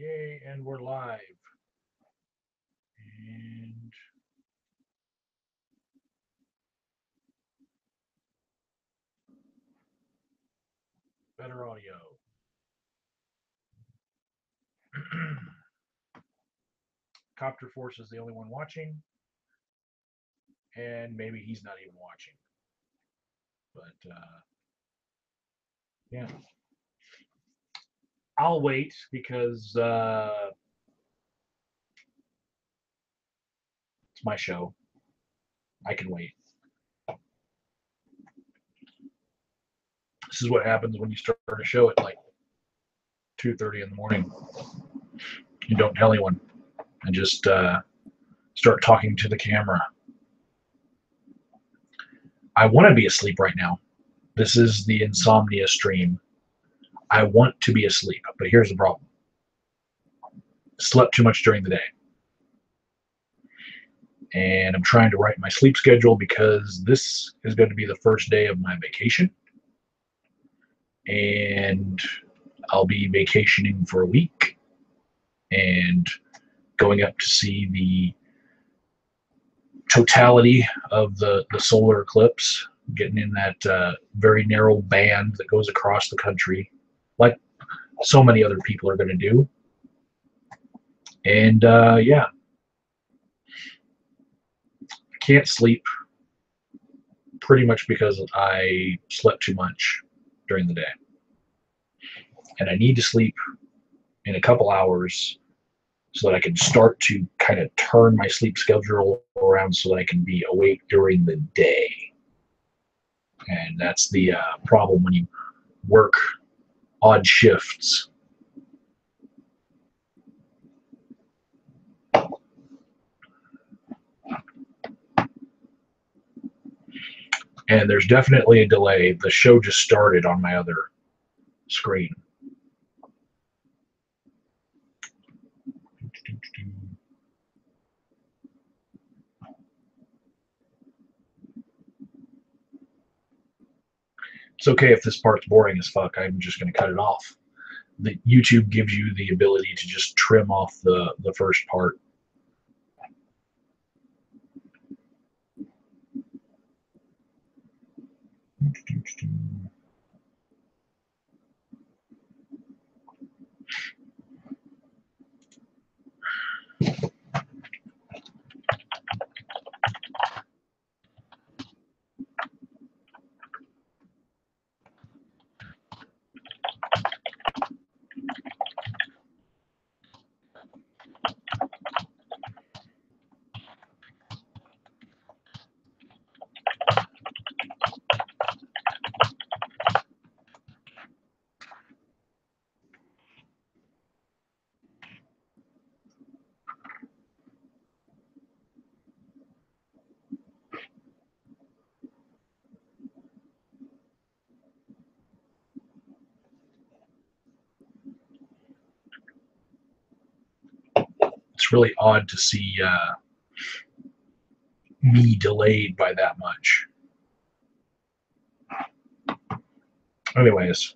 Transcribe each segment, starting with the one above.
Yay, and we're live. And better audio. Copter Force is the only one watching, and maybe he's not even watching. But yeah, I'll wait because it's my show. I can wait. This is what happens when you start a show at like 2:30 in the morning. You don't tell anyone, and just start talking to the camera. I want to be asleep right now. This is the insomnia stream. I want to be asleep, but here's the problem. Slept too much during the day. And I'm trying to write my sleep schedule because this is going to be the first day of my vacation. And I'll be vacationing for a week and going up to see the totality of the solar eclipse, getting in that very narrow band that goes across the country, like so many other people are going to do. And yeah, I can't sleep pretty much because I slept too much during the day. And I need to sleep in a couple hours so that I can start to kind of turn my sleep schedule around so that I can be awake during the day. And that's the problem when you work odd shifts. And there's definitely a delay. The show just started on my other screen. It's okay if this part's boring as fuck. I'm just going to cut it off. The YouTube gives you the ability to just trim off the first part. It's really odd to see me delayed by that much. Anyways,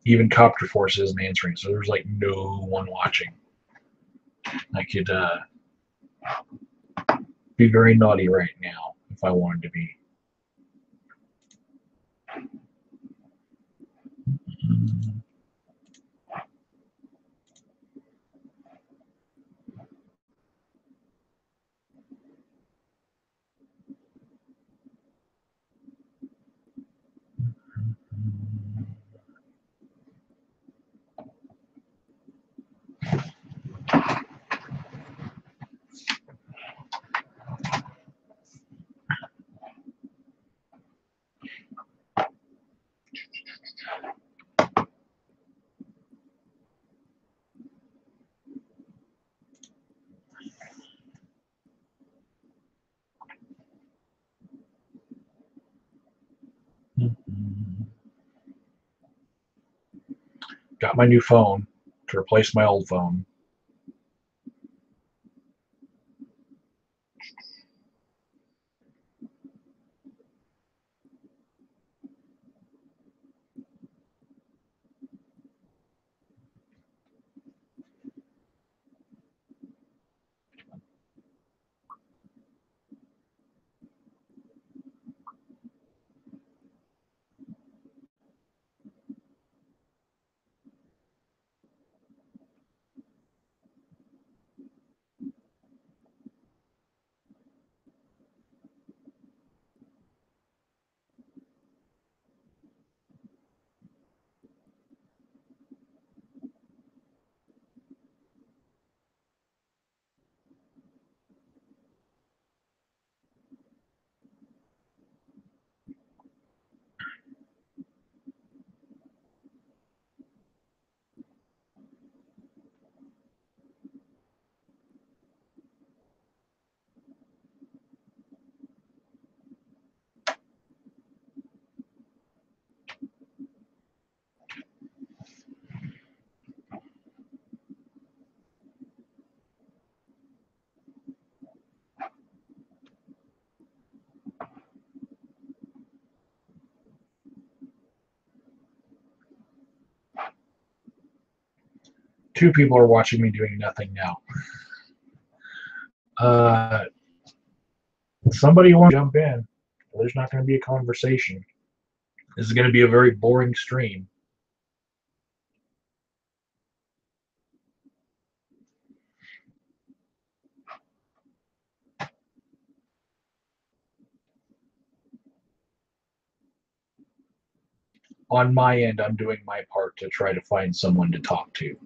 even Copter Force isn't answering, so there's like no one watching. I could be very naughty right now if I wanted to be. Got my new phone to replace my old phone. 2 people are watching me doing nothing now. Somebody want to jump in. There's not going to be a conversation. This is going to be a very boring stream. On my end, I'm doing my part to try to find someone to talk to.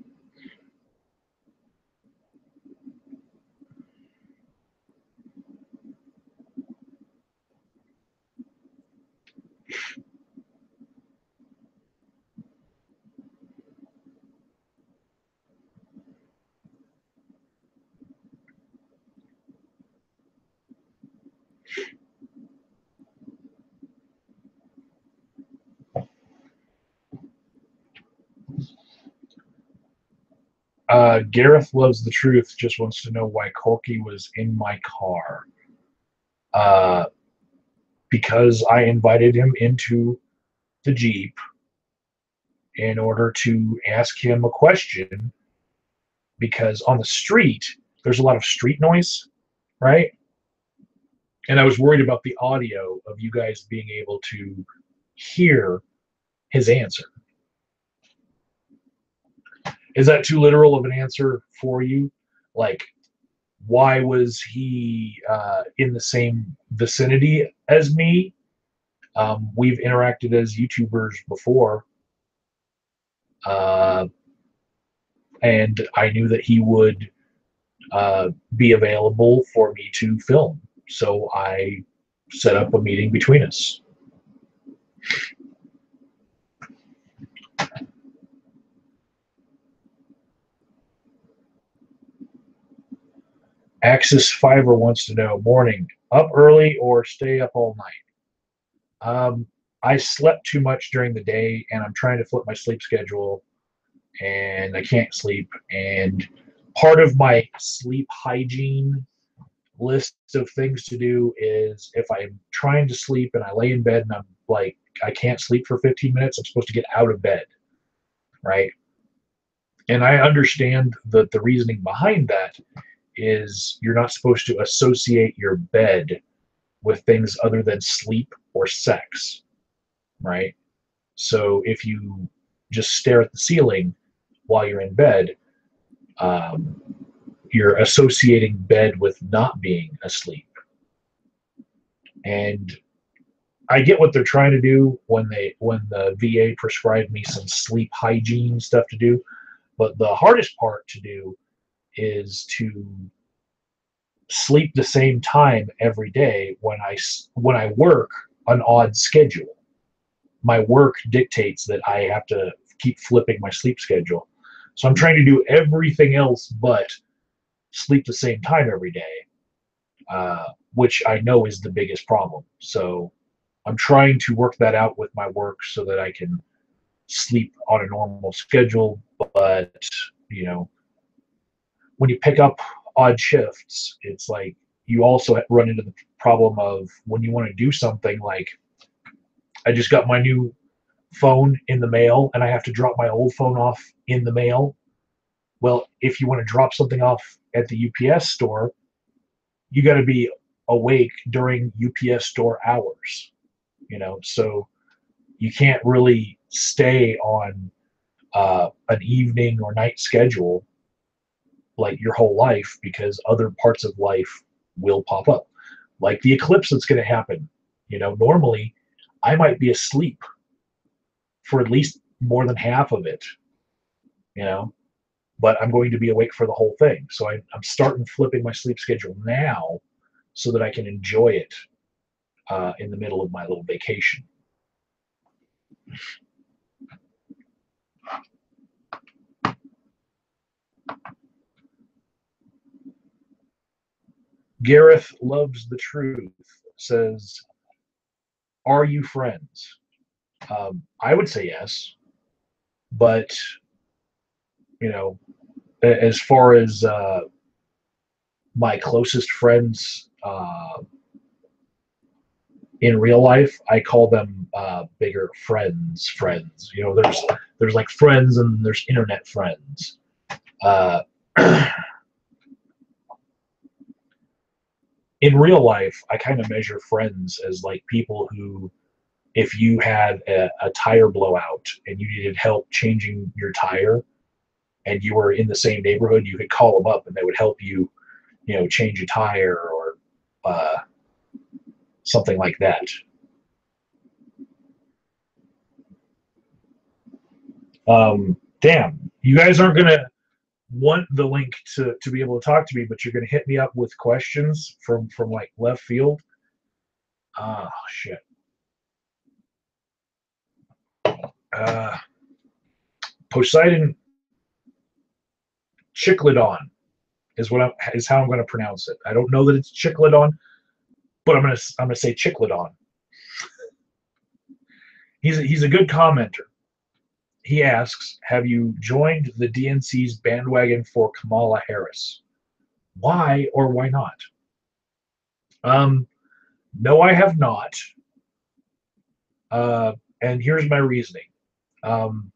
Gareth Loves the Truth just wants to know why Corky was in my car. Because I invited him into the Jeep in order to ask him a question, because on the street, there's a lot of street noise, right? And I was worried about the audio of you guys being able to hear his answer. Is that too literal of an answer for you? Like, why was he in the same vicinity as me? We've interacted as YouTubers before. And I knew that he would be available for me to film. So I set up a meeting between us. Axis Fiber wants to know, morning, up early or stay up all night? I slept too much during the day, and I'm trying to flip my sleep schedule, and I can't sleep. And part of my sleep hygiene list of things to do is, if I'm trying to sleep and I lay in bed and I'm like, I can't sleep for 15 minutes, I'm supposed to get out of bed, right? And I understand that the reasoning behind that is you're not supposed to associate your bed with things other than sleep or sex, right? So if you just stare at the ceiling while you're in bed, you're associating bed with not being asleep. And I get what they're trying to do when the VA prescribed me some sleep hygiene stuff to do, but the hardest part to do is to sleep the same time every day when I work an odd schedule. My work dictates that I have to keep flipping my sleep schedule. So I'm trying to do everything else but sleep the same time every day, which I know is the biggest problem. So I'm trying to work that out with my work so that I can sleep on a normal schedule. But, you know, when you pick up odd shifts, it's like you also run into the problem of when you want to do something. Like, I just got my new phone in the mail and I have to drop my old phone off in the mail. Well, if you want to drop something off at the UPS store, you got to be awake during UPS store hours, you know, so you can't really stay on an evening or night schedule like your whole life, because other parts of life will pop up, like the eclipse that's going to happen. You know, normally I might be asleep for at least more than half of it, you know, but I'm going to be awake for the whole thing. So I'm starting flipping my sleep schedule now so that I can enjoy it in the middle of my little vacation. Gareth Loves the Truth says, are you friends? I would say yes, but, you know, as far as my closest friends in real life, I call them bigger friends. You know, there's like friends and there's internet friends. Uh, in real life, I kind of measure friends as like people who, if you had a tire blowout and you needed help changing your tire and you were in the same neighborhood, you could call them up and they would help you, change a tire or uh, something like that. Damn, you guys aren't going to want the link to be able to talk to me, but you're going to hit me up with questions from like left field. Oh, shit. Uh, Poseidon Chiclodon is how I'm going to pronounce it. I don't know that it's Chiclodon, but I'm gonna say Chiclodon. He's a good commenter. He asks, "Have you joined the DNC's bandwagon for Kamala Harris? Why or why not?" Um, no, I have not. And here's my reasoning. Um,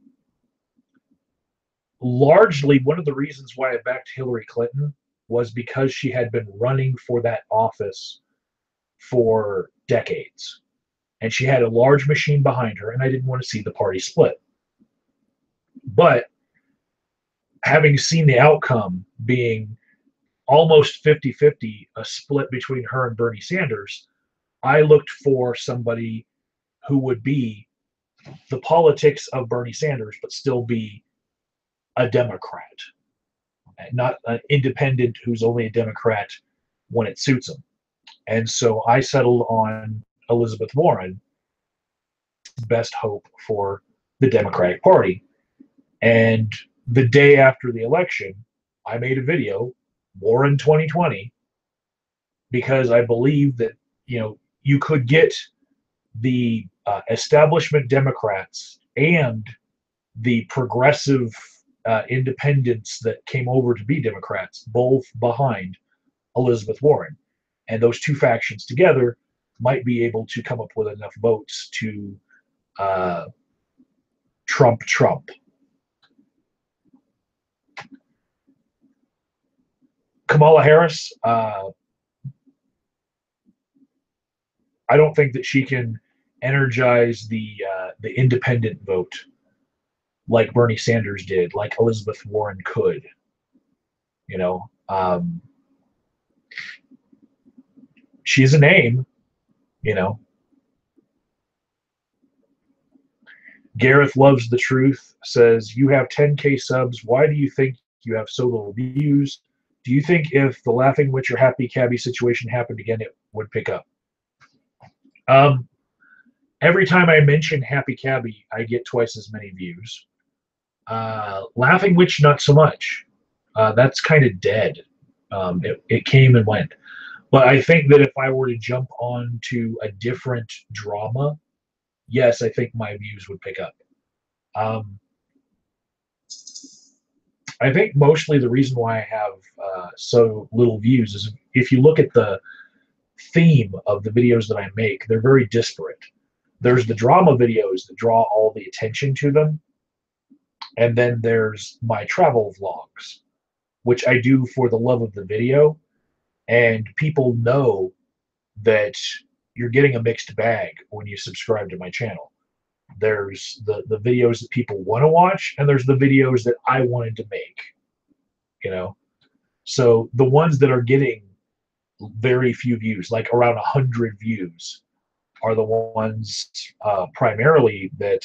Largely, one of the reasons why I backed Hillary Clinton was because she had been running for that office for decades. And she had a large machine behind her, and I didn't want to see the party split. But having seen the outcome being almost 50-50, a split between her and Bernie Sanders, I looked for somebody who would be the politics of Bernie Sanders, but still be a Democrat, not an independent who's only a Democrat when it suits him. And so I settled on Elizabeth Warren, best hope for the Democratic Party. And the day after the election, I made a video, Warren 2020, because I believe that, you could get the establishment Democrats and the progressive independents that came over to be Democrats both behind Elizabeth Warren. And those two factions together might be able to come up with enough votes to trump Trump. Kamala Harris, I don't think that she can energize the independent vote like Bernie Sanders did, like Elizabeth Warren could. She's a name. You know, Gareth Loves the Truth says, "You have 10K subs. Why do you think you have so little views? Do you think if the Laughing Witch or Happy Cabby situation happened again, it would pick up?" Um, every time I mention Happy Cabby, I get twice as many views. Laughing Witch, not so much. That's kind of dead. It came and went. But I think that if I were to jump on to a different drama, yes, I think my views would pick up. I think mostly the reason why I have so little views is if you look at the theme of the videos that I make, they're very disparate. There's the drama videos that draw all the attention to them, and then there's my travel vlogs, which I do for the love of the video, and people know that you're getting a mixed bag when you subscribe to my channel. There's the videos that people want to watch, and there's the videos that I wanted to make, So the ones that are getting very few views, like around 100 views, are the ones primarily that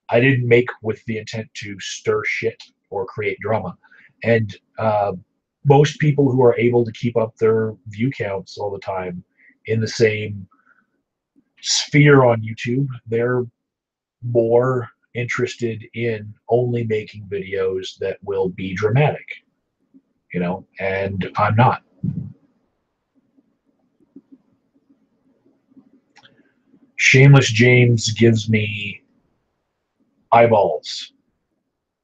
I didn't make with the intent to stir shit or create drama. And most people who are able to keep up their view counts all the time in the same sphere on YouTube, they're more interested in only making videos that will be dramatic, and I'm not. Shameless James gives me eyeballs.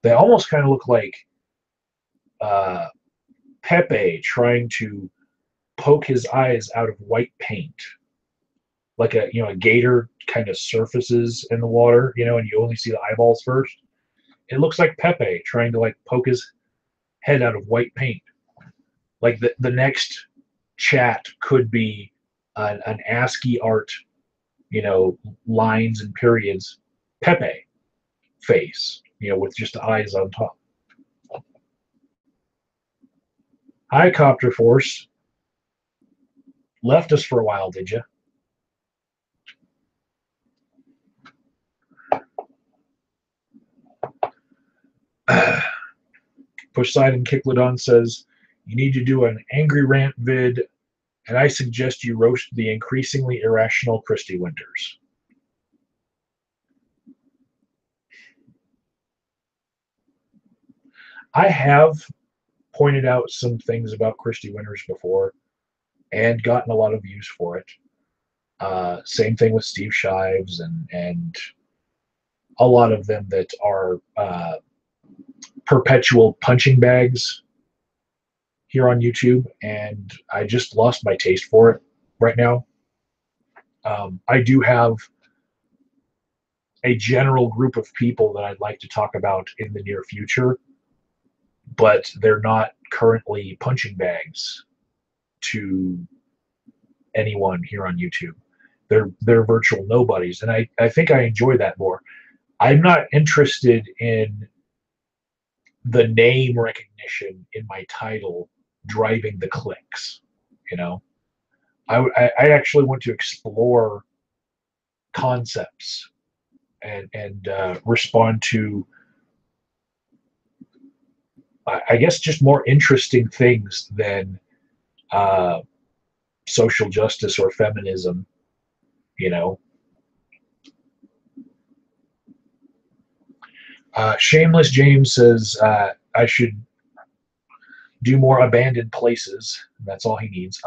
They almost kind of look like Pepe trying to poke his eyes out of white paint, like a gator kind of surfaces in the water, and you only see the eyeballs first. It looks like Pepe trying to like poke his head out of white paint. Like the next chat could be an ASCII art, lines and periods, Pepe face, with just the eyes on top. Hi, Copter Force. Left us for a while, did you? Poseidon Kicklodon says, you need to do an angry rant vid, and I suggest you roast the increasingly irrational Christy Winters. I have pointed out some things about Christy Winters before and gotten a lot of views for it. Same thing with Steve Shives and a lot of them that are perpetual punching bags here on YouTube, and I just lost my taste for it right now. I do have a general group of people that I'd like to talk about in the near future, but they're not currently punching bags to anyone here on YouTube. They're virtual nobodies, and I think I enjoy that more. I'm not interested in the name recognition in my title driving the clicks. I actually want to explore concepts and respond to, I guess, just more interesting things than social justice or feminism. Shameless James says I should do more abandoned places. That's all he needs.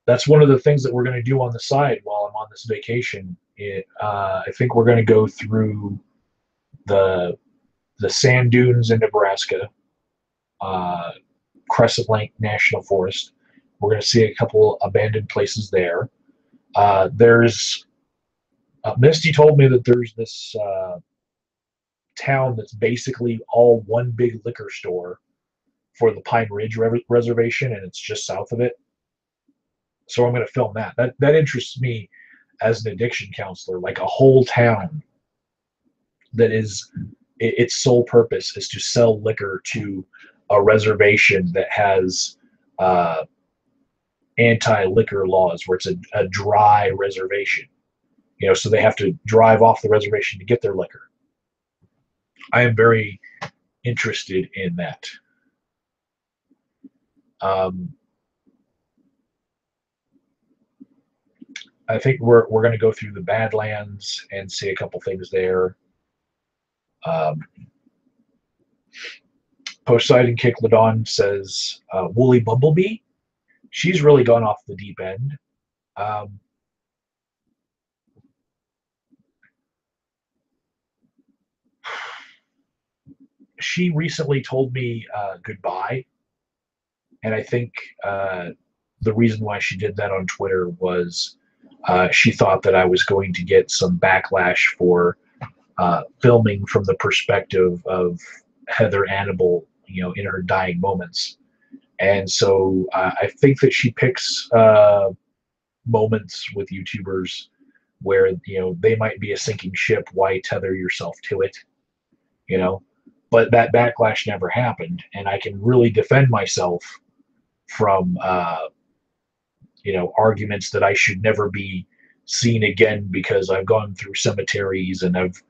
That's one of the things that we're going to do on the side while I'm on this vacation. I think we're going to go through the sand dunes in Nebraska, Crescent Lake National Forest. We're going to see a couple abandoned places there. There's Misty told me that there's this town that's basically all one big liquor store for the Pine Ridge Reservation, and it's just south of it. So I'm going to film that. That interests me as an addiction counselor, like a whole town that is its sole purpose is to sell liquor to a reservation that has anti-liquor laws, where it's a dry reservation. So they have to drive off the reservation to get their liquor. I am very interested in that. I think we're going to go through the Badlands and see a couple things there. Poseidon Kicklodon says Woolly Bumblebee. She's really gone off the deep end. She recently told me goodbye, and I think the reason why she did that on Twitter was she thought that I was going to get some backlash for filming from the perspective of Heather Annable, in her dying moments. And so I think that she picks moments with YouTubers where, they might be a sinking ship. Why tether yourself to it? But that backlash never happened, and I can really defend myself from arguments that I should never be seen again because I've gone through cemeteries and I've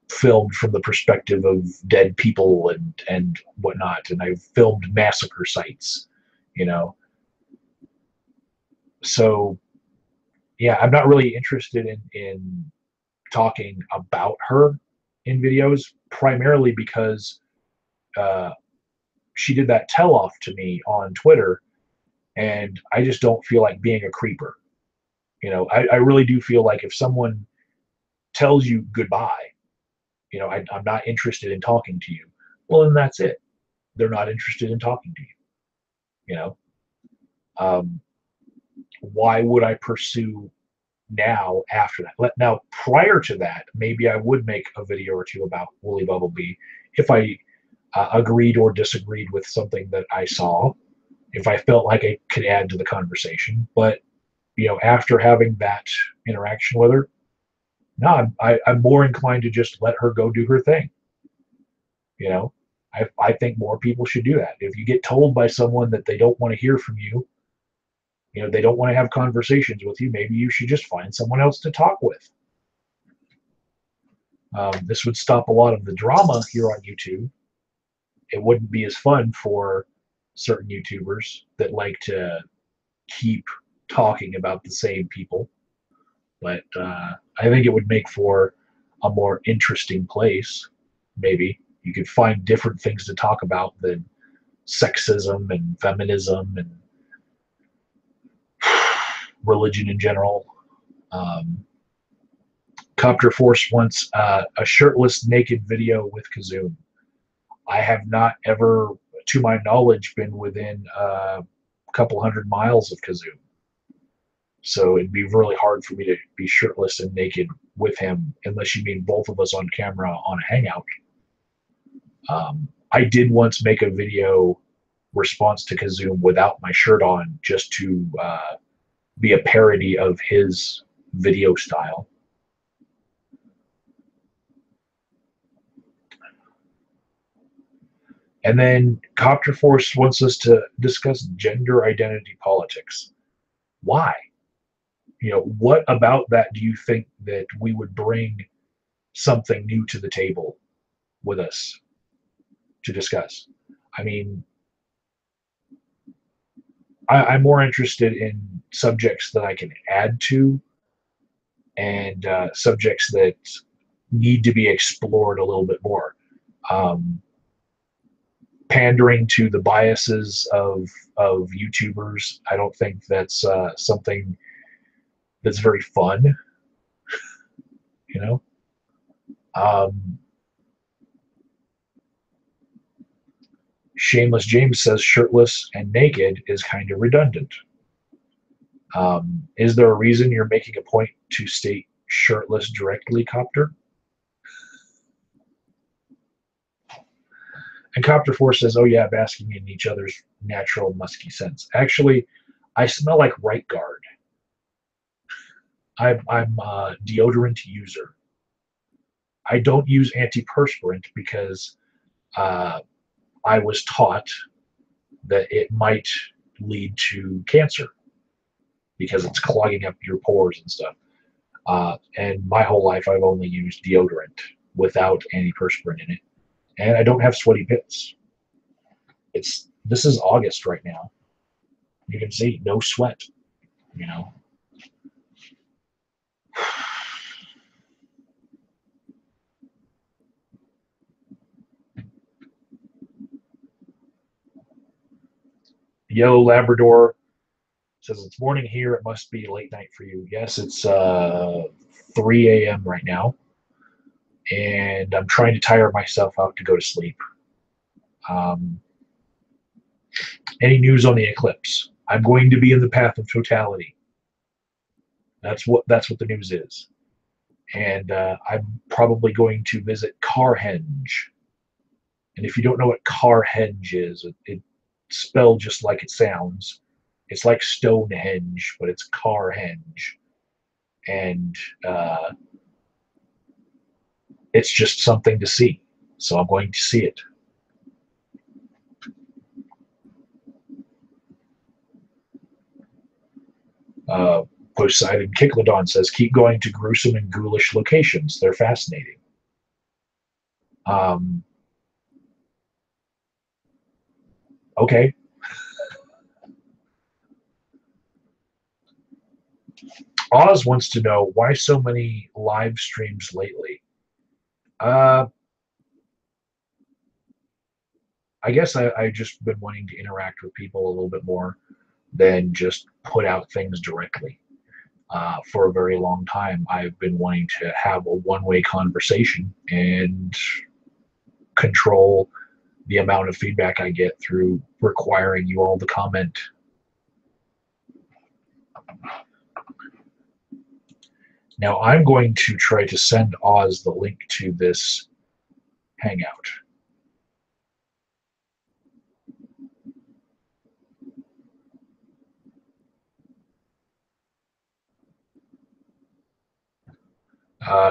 filmed from the perspective of dead people and whatnot, and I've filmed massacre sites, So yeah, I'm not really interested in talking about her in videos, primarily because she did that tell-off to me on Twitter, and I just don't feel like being a creeper. I really do feel like if someone tells you goodbye, I'm not interested in talking to you, well, then that's it. They're not interested in talking to you. Why would I pursue now after that. Now, prior to that, maybe I would make a video or two about Woolly Bumblebee if I agreed or disagreed with something that I saw, if I felt like I could add to the conversation. But, after having that interaction with her, no, I'm more inclined to just let her go do her thing. I think more people should do that. If you get told by someone that they don't want to hear from you, they don't want to have conversations with you, maybe you should just find someone else to talk with. This would stop a lot of the drama here on YouTube. It wouldn't be as fun for certain YouTubers that like to keep talking about the same people. But I think it would make for a more interesting place. Maybe you could find different things to talk about than sexism and feminism and religion in general. Copter Force wants a shirtless, naked video with Kazoom. I have not ever, to my knowledge, been within a couple hundred miles of Kazoom. So it'd be really hard for me to be shirtless and naked with him, unless you mean both of us on camera on a hangout. I did once make a video response to Kazoom without my shirt on, just to be a parody of his video style. And then Copter Force wants us to discuss gender identity politics. Why? What about that do you think that we would bring something new to the table with us to discuss? I mean, I'm more interested in subjects that I can add to, and subjects that need to be explored a little bit more. Pandering to the biases of YouTubers, I don't think that's something that's very fun. Shameless James says shirtless and naked is kind of redundant. Is there a reason you're making a point to state shirtless directly, Copter? And Copter Force says, oh yeah, basking in each other's natural musky scents. Actually, I smell like Right Guard. I'm a deodorant user. I don't use antiperspirant because I was taught that it might lead to cancer because it's clogging up your pores and stuff. And my whole life, I've only used deodorant without antiperspirant in it. And I don't have sweaty pits. This is August right now. You can see no sweat, Yellow Labrador says it's morning here. It must be late night for you. Yes, it's 3 a.m. right now, and I'm trying to tire myself out to go to sleep. Any news on the eclipse? I'm going to be in the path of totality. That's what the news is, and I'm probably going to visit Carhenge. And if you don't know what Carhenge is, it's spelled just like it sounds. It's like Stonehenge, but it's Carhenge. And it's just something to see. So I'm going to see it. Poseidon Kicklodon says, keep going to gruesome and ghoulish locations. They're fascinating. Okay. Oz wants to know, why so many live streams lately? I guess I just been wanting to interact with people a little bit more than just put out things directly. For a very long time, I've been wanting to have a one-way conversation and control the amount of feedback I get through requiring you all to comment. Now I'm going to try to send Oz the link to this Hangout.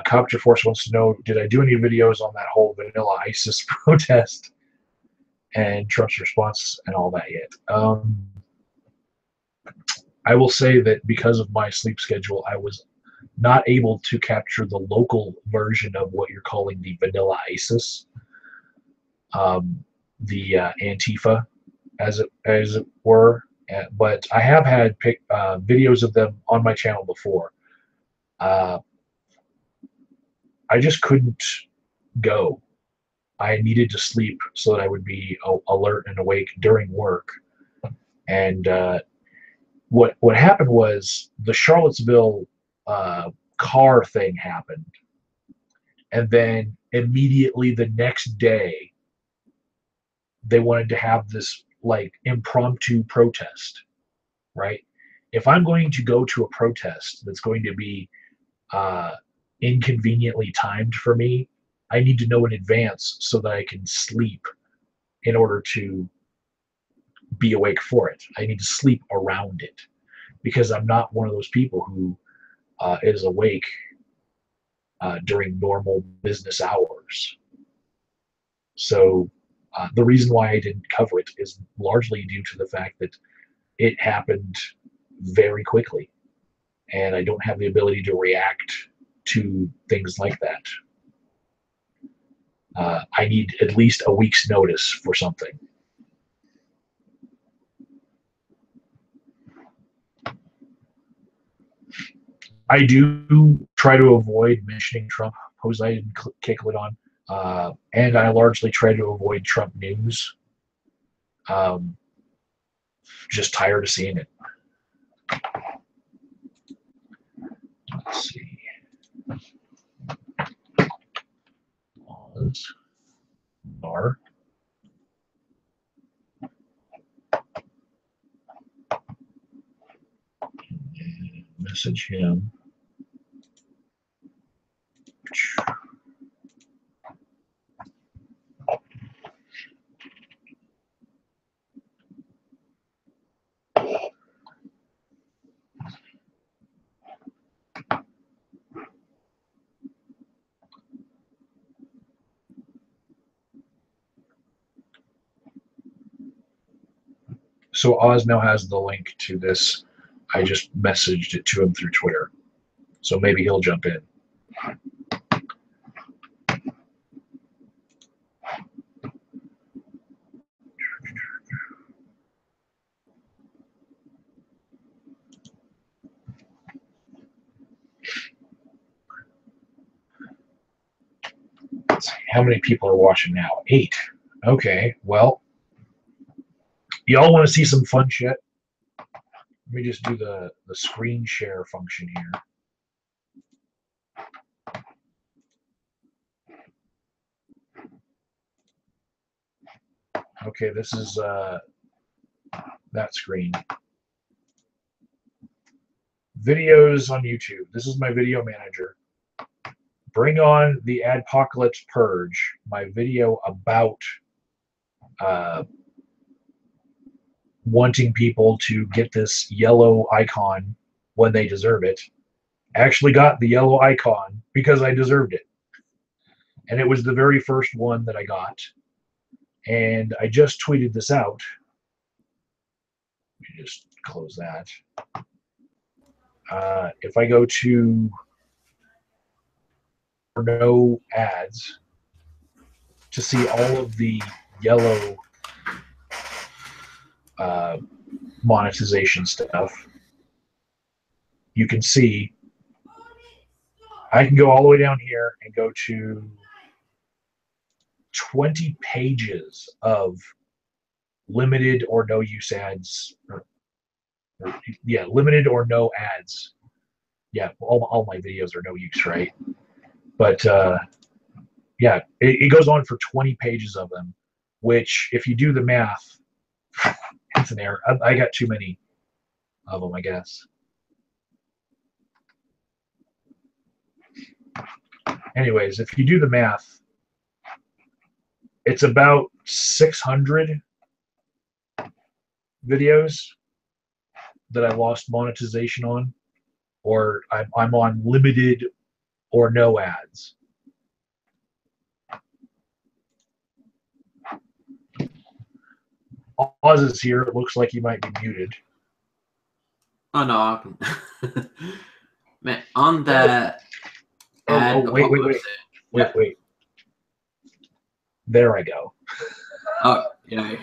Copter Force wants to know, did I do any videos on that whole Vanilla ISIS protest and Trump's response and all that yet? I will say that because of my sleep schedule, I was not able to capture the local version of what you're calling the Vanilla ISIS, the Antifa, as it were. But I have had videos of them on my channel before. I just couldn't go. I needed to sleep so that I would be alert and awake during work. And what happened was the Charlottesville car thing happened, and then immediately the next day they wanted to have this like impromptu protest, right? If I'm going to go to a protest that's going to be inconveniently timed for me, I need to know in advance so that I can sleep in order to be awake for it. I need to sleep around it because I'm not one of those people who is awake during normal business hours. So the reason why I didn't cover it is largely due to the fact that it happened very quickly, and I don't have the ability to react to things like that. I need at least a week's notice for something. I do try to avoid mentioning Trump, Jose and Kiklit on, and I largely try to avoid Trump news. Just tired of seeing it. Let's see. Pause. R. Message him. So Oz now has the link to this. I just messaged it to him through Twitter. So maybe he'll jump in. Let's see, how many people are watching now? 8. Okay, well, y'all want to see some fun shit? Let me just do the screen share function here. Okay, this is that screen. Videos on YouTube. This is my video manager. Bring on the Adpocalypse Purge, my video about wanting people to get this yellow icon when they deserve it. Actually got the yellow icon because I deserved it. And it was the very first one that I got. And I just tweeted this out. Let me just close that. If I go to no ads to see all of the yellow monetization stuff, you can see I can go all the way down here and go to 20 pages of limited or no use ads. Yeah, limited or no ads. Yeah, all my videos are no use, right? But yeah, it goes on for 20 pages of them, which if you do the math, it's an error. I got too many of them, I guess. anyways, if you do the math, it's about 600 videos that I lost monetization on, or I'm on limited or no ads. Oz is here. It looks like he might be muted. Oh no, I can. Man, on that. Wait. There I go. Oh, yeah.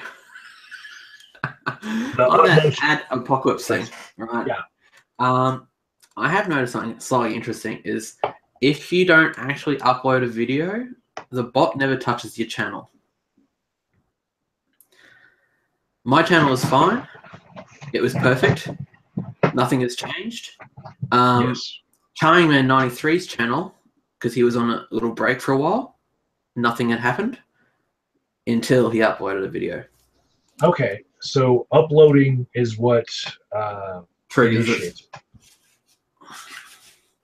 On that ad apocalypse thing, right? Yeah. I have noticed something slightly interesting is if you don't actually upload a video, the bot never touches your channel. My channel is fine. It was perfect. Nothing has changed. Yes. Charmingman93's channel, because he was on a little break for a while, nothing had happened until he uploaded a video. Okay, so uploading is what triggers it.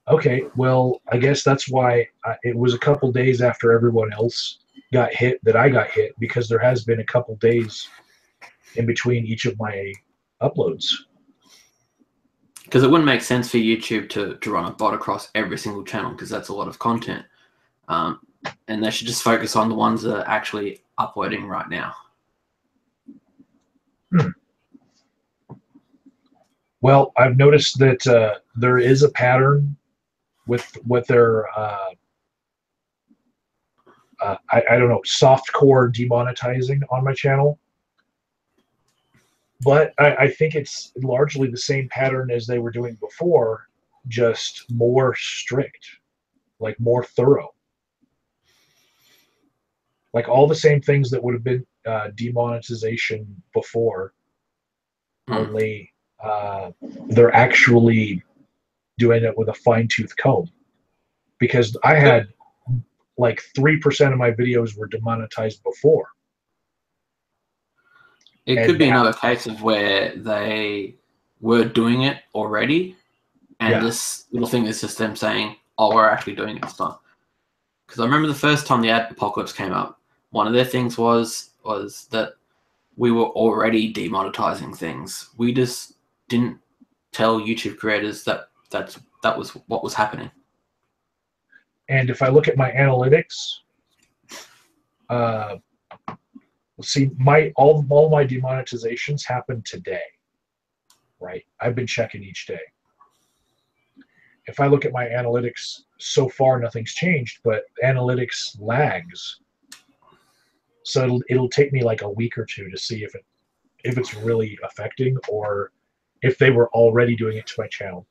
Okay, well, I guess that's why it was a couple days after everyone else got hit that I got hit, because there has been a couple days in between each of my uploads. Because it wouldn't make sense for YouTube to run a bot across every single channel, because that's a lot of content. And they should just focus on the ones that are actually uploading right now. Well, I've noticed that there is a pattern with what their I don't know, softcore demonetizing on my channel. But I think it's largely the same pattern as they were doing before, just more strict, like more thorough. Like all the same things that would have been demonetization before, only they're actually doing it with a fine-tooth comb. Because I had like 3% of my videos were demonetized before. It could be another case of where they were doing it already, and this little thing is just them saying, oh, we're actually doing it this time. Because I remember the first time the ad apocalypse came up, one of their things was that we were already demonetizing things. We just didn't tell YouTube creators that that was what was happening. And if I look at my analytics, see, all my demonetizations happened today, right? I've been checking each day. If I look at my analytics, so far nothing's changed, but analytics lags. So it'll take me like a week or two to see if it's really affecting, or if they were already doing it to my channel.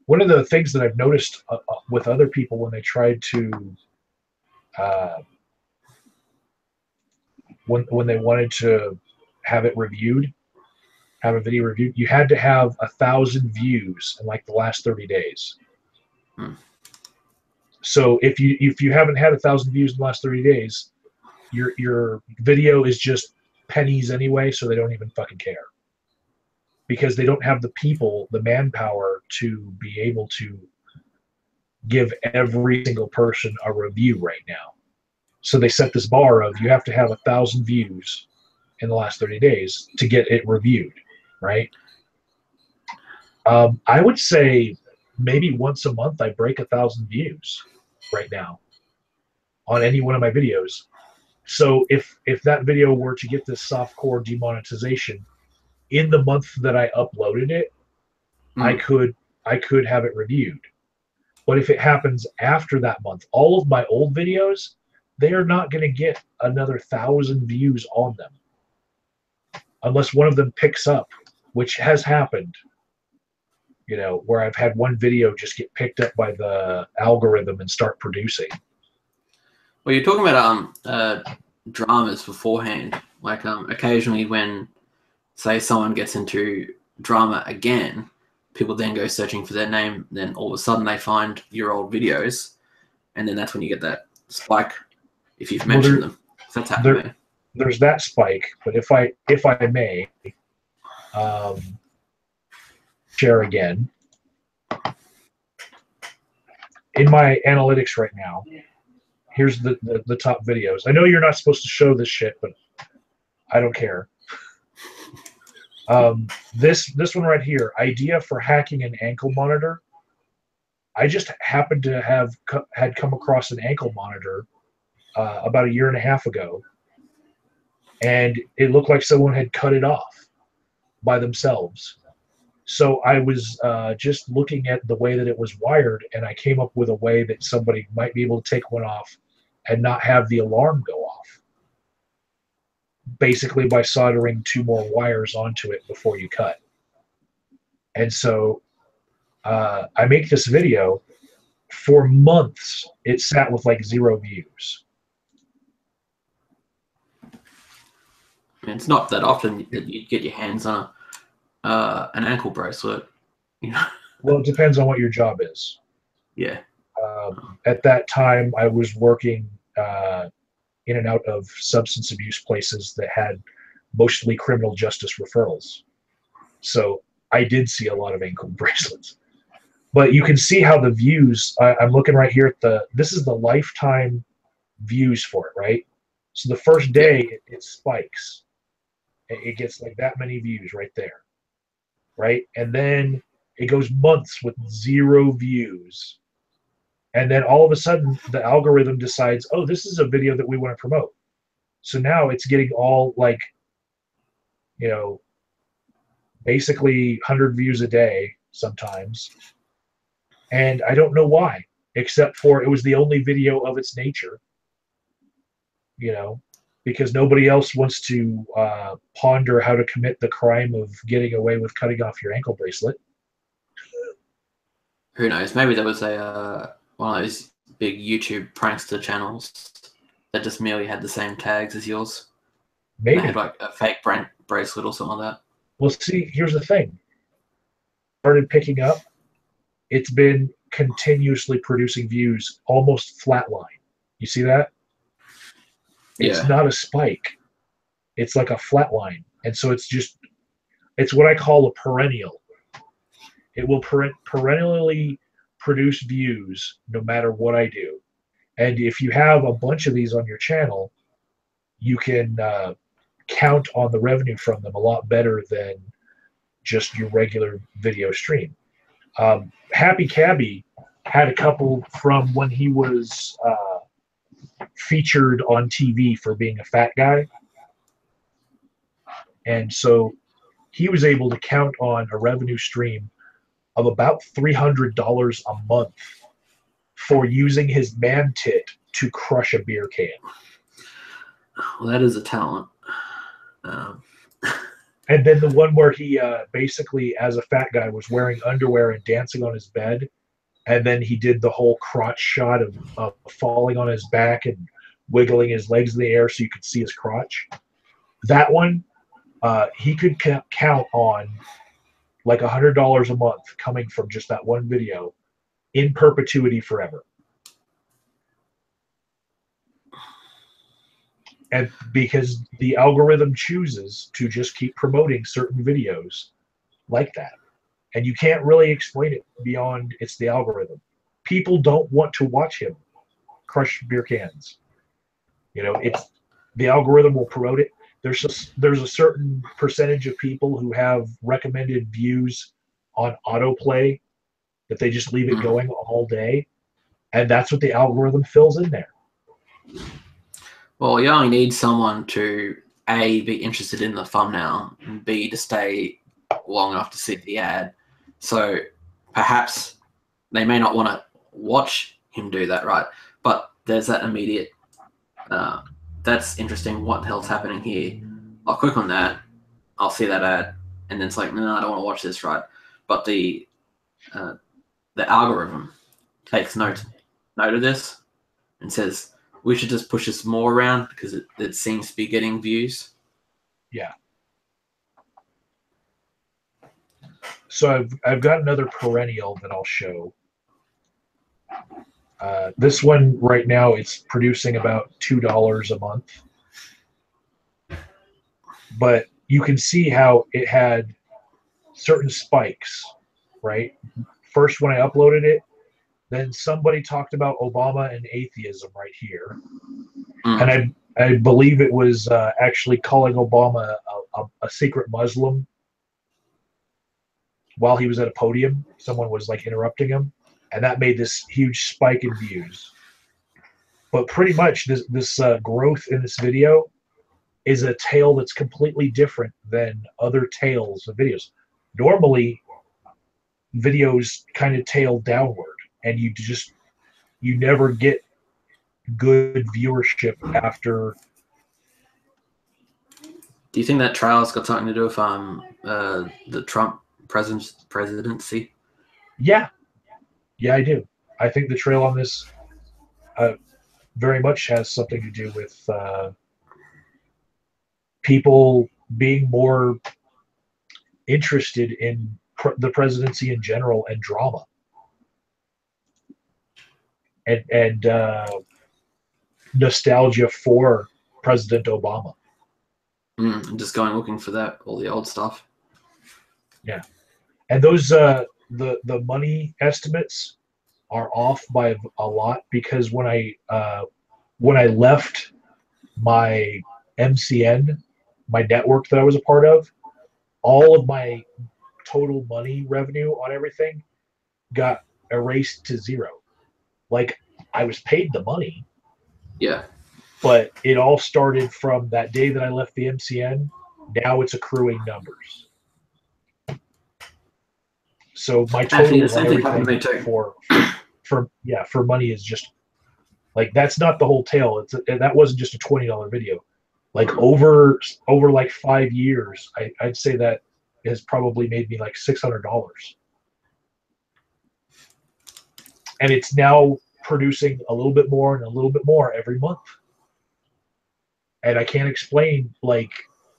One of the things that I've noticed with other people when they tried to when they wanted to have it reviewed, have a video reviewed, you had to have 1,000 views in like the last 30 days. So if you haven't had 1,000 views in the last 30 days, your video is just pennies anyway, so they don't even fucking care. Because they don't have the people, the manpower to be able to give every single person a review right now. So they set this bar of you have to have 1,000 views in the last 30 days to get it reviewed, right? I would say maybe once a month I break 1,000 views right now on any one of my videos. So if that video were to get this softcore demonetization in the month that I uploaded it, I could have it reviewed. But if it happens after that month, all of my old videos, they are not going to get another 1,000 views on them unless one of them picks up, which has happened. You know, where I've had one video just get picked up by the algorithm and start producing. Well, you're talking about dramas beforehand. Like occasionally when, say, someone gets into drama again, people then go searching for their name. Then all of a sudden they find your old videos, and then that's when you get that spike if you've mentioned them. That's happening. There's that spike, but if I may share again. in my analytics right now, here's the top videos. I know you're not supposed to show this shit, but I don't care. This one right here, idea for hacking an ankle monitor. I just happened to had come across an ankle monitor about 1.5 years ago, and it looked like someone had cut it off by themselves. So I was just looking at the way that it was wired, and I came up with a way that somebody might be able to take one off and not have the alarm go off. Basically by soldering 2 more wires onto it before you cut. And so I make this video. For months, it sat with like 0 views. It's not that often that you get your hands on an ankle bracelet. You know? Well, it depends on what your job is. Yeah. At that time, I was working in and out of substance abuse places that had mostly criminal justice referrals. So I did see a lot of ankle bracelets. But you can see how the views, I'm looking right here at this is the lifetime views for it, right? So the first day, it spikes. It gets like that many views right there, right? And then it goes months with 0 views. And then all of a sudden, the algorithm decides, oh, this is a video that we want to promote. So now it's getting all like, you know, basically 100 views a day sometimes. And I don't know why, except for it was the only video of its nature, you know, because nobody else wants to ponder how to commit the crime of getting away with cutting off your ankle bracelet. Who knows? Maybe there was a one of those big YouTube prankster channels that just merely had the same tags as yours. Maybe. They had like a fake bracelet or something like that. Well, see, here's the thing. Started picking up. It's been continuously producing views, almost flatline. You see that? It's not a spike. It's like a flat line. And so it's what I call a perennial. It will perennially produce views no matter what I do. And if you have a bunch of these on your channel, you can count on the revenue from them a lot better than just your regular video stream. Happy Cabby had a couple from when he was featured on TV for being a fat guy. And so he was able to count on a revenue stream of about $300 a month for using his man tit to crush a beer can. Well, that is a talent. And then the one where he basically, as a fat guy, was wearing underwear and dancing on his bed. And then he did the whole crotch shot of falling on his back and wiggling his legs in the air so you could see his crotch. That one, he could count on like $100 a month coming from just that one video in perpetuity forever. And because the algorithm chooses to just keep promoting certain videos like that. And you can't really explain it beyond it's the algorithm. People don't want to watch him crush beer cans. You know, it's the algorithm will promote it. There's a certain percentage of people who have recommended views on autoplay that they just leave it going all day. And that's what the algorithm fills in there. Well, you only need someone to A, be interested in the thumbnail, and B, to stay long enough to see the ad. So perhaps they may not want to watch him do that, right? But there's that immediate, that's interesting, what the hell's happening here? I'll click on that, I'll see that ad, and then it's like, no, I don't want to watch this, right? But the algorithm takes note of this and says, we should just push this more around because it seems to be getting views. Yeah. So I've got another perennial that I'll show. This one right now, it's producing about $2 a month. But you can see how it had certain spikes, right? First, when I uploaded it, Then somebody talked about Obama and atheism right here, Mm. and I believe it was actually calling Obama a secret Muslim while he was at a podium. Someone was like interrupting him, and that made this huge spike in views. But pretty much this growth in this video is a tale that's completely different than other tales of videos. Normally, videos kind of tail downward, and you never get good viewership after. Do you think that trial's got something to do with the Trump presidency? Yeah, I do. I think the trail on this very much has something to do with people being more interested in the presidency in general and drama, and nostalgia for President Obama. And just going looking for that, all the old stuff. Yeah, and those the money estimates are off by a lot, because when I left my MCN, my network that I was a part of, all of my total money revenue on everything got erased to zero. Like, I was paid the money, Yeah. but it all started from that day that I left the MCN. Now it's accruing numbers. So my Actually, the total on same thing happened to me everything too. for money is just like, that's not the whole tale. That wasn't just a $20 video. Like, over like 5 years, I'd say that has probably made me like $600, and it's now producing a little bit more and a little bit more every month. And I can't explain, like,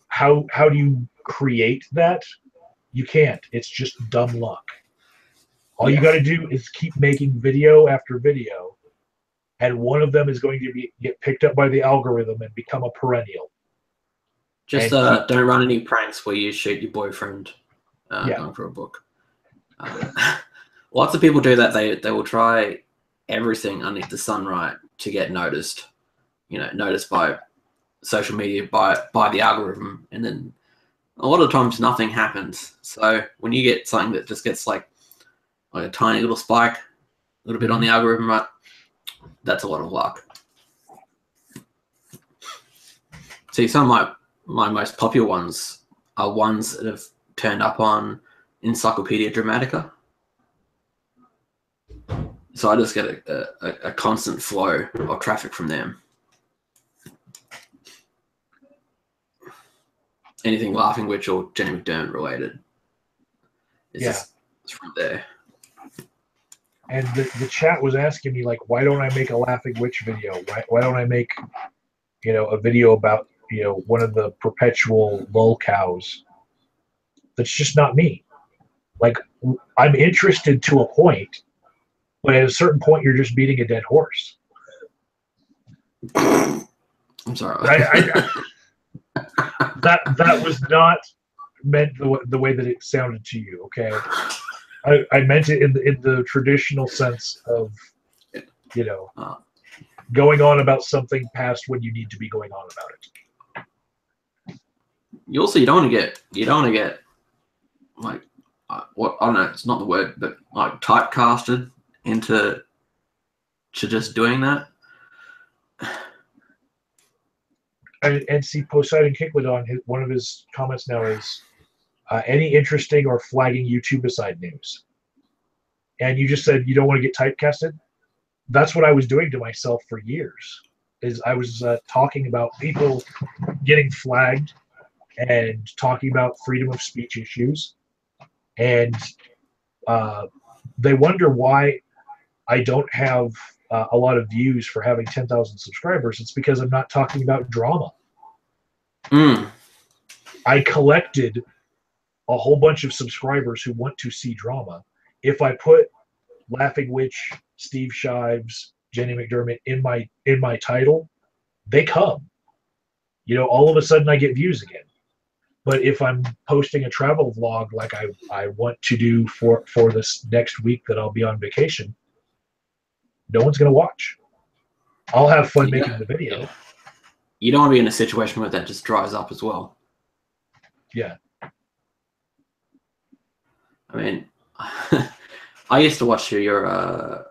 how do you create that? You can't. It's just dumb luck. All you got to do is keep making video after video, and one of them is going to get picked up by the algorithm and become a perennial. Just don't run any pranks where you shoot your boyfriend going for a book. Lots of people do that. They will try everything underneath the sun, right, to get noticed. Noticed by social media, by the algorithm, and then a lot of times nothing happens. So when you get something that just gets like a tiny little spike, a little bit on the algorithm, right, that's a lot of luck. See, some of my most popular ones are ones that have turned up on Encyclopedia Dramatica. So I just get a constant flow of traffic from them. Anything Laughing Witch or Jenny McDermott related. It's from there. And the chat was asking me, like, why don't I make a Laughing Witch video? Why don't I make, a video about, one of the perpetual lol cows? That's just not me. Like, I'm interested to a point, but at a certain point, you're just beating a dead horse. I'm sorry. That was not meant the way that it sounded to you. Okay, I meant it in the traditional sense of, going on about something past when you need to be going on about it. You don't want to get like what, I don't know, it's not the word, but like typecasted into just doing that. And see, Poseidon Kicklidon, one of his comments now is, any interesting or flagging YouTube-aside news. And you just said you don't want to get typecasted. That's what I was doing to myself for years. Is I was talking about people getting flagged and talking about freedom of speech issues, and they wonder why I don't have a lot of views for having 10,000 subscribers. It's because I'm not talking about drama. I collected a whole bunch of subscribers who want to see drama. If I put Laughing Witch, Steve Shives, Jenny McDermott in my title, they come. All of a sudden I get views again. But if I'm posting a travel vlog like I want to do for this next week that I'll be on vacation, no one's going to watch. I'll have fun Yeah. making the video. Yeah. You don't want to be in a situation where that just dries up as well. Yeah. I mean, I used to watch your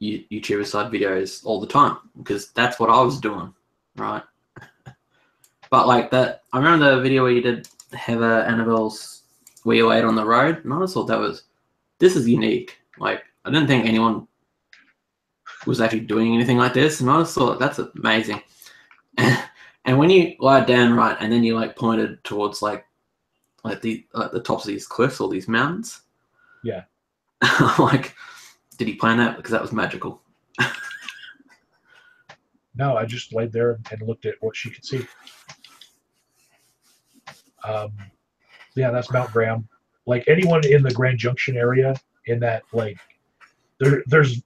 YouTuber side videos all the time because that's what I was doing, right? But like that, I remember the video where you did Heather Annabelle's where you ate on the road, and I just thought this is unique. Like, I didn't think anyone was actually doing anything like this, and I just thought that's amazing. And when you lied down, right, and then you like pointed towards like the tops of these cliffs or these mountains. Yeah. Like, did he plan that? Because that was magical. No, I just laid there and looked at what she could see. Yeah, that's Mount Graham. Like anyone in the Grand Junction area, in that like, there's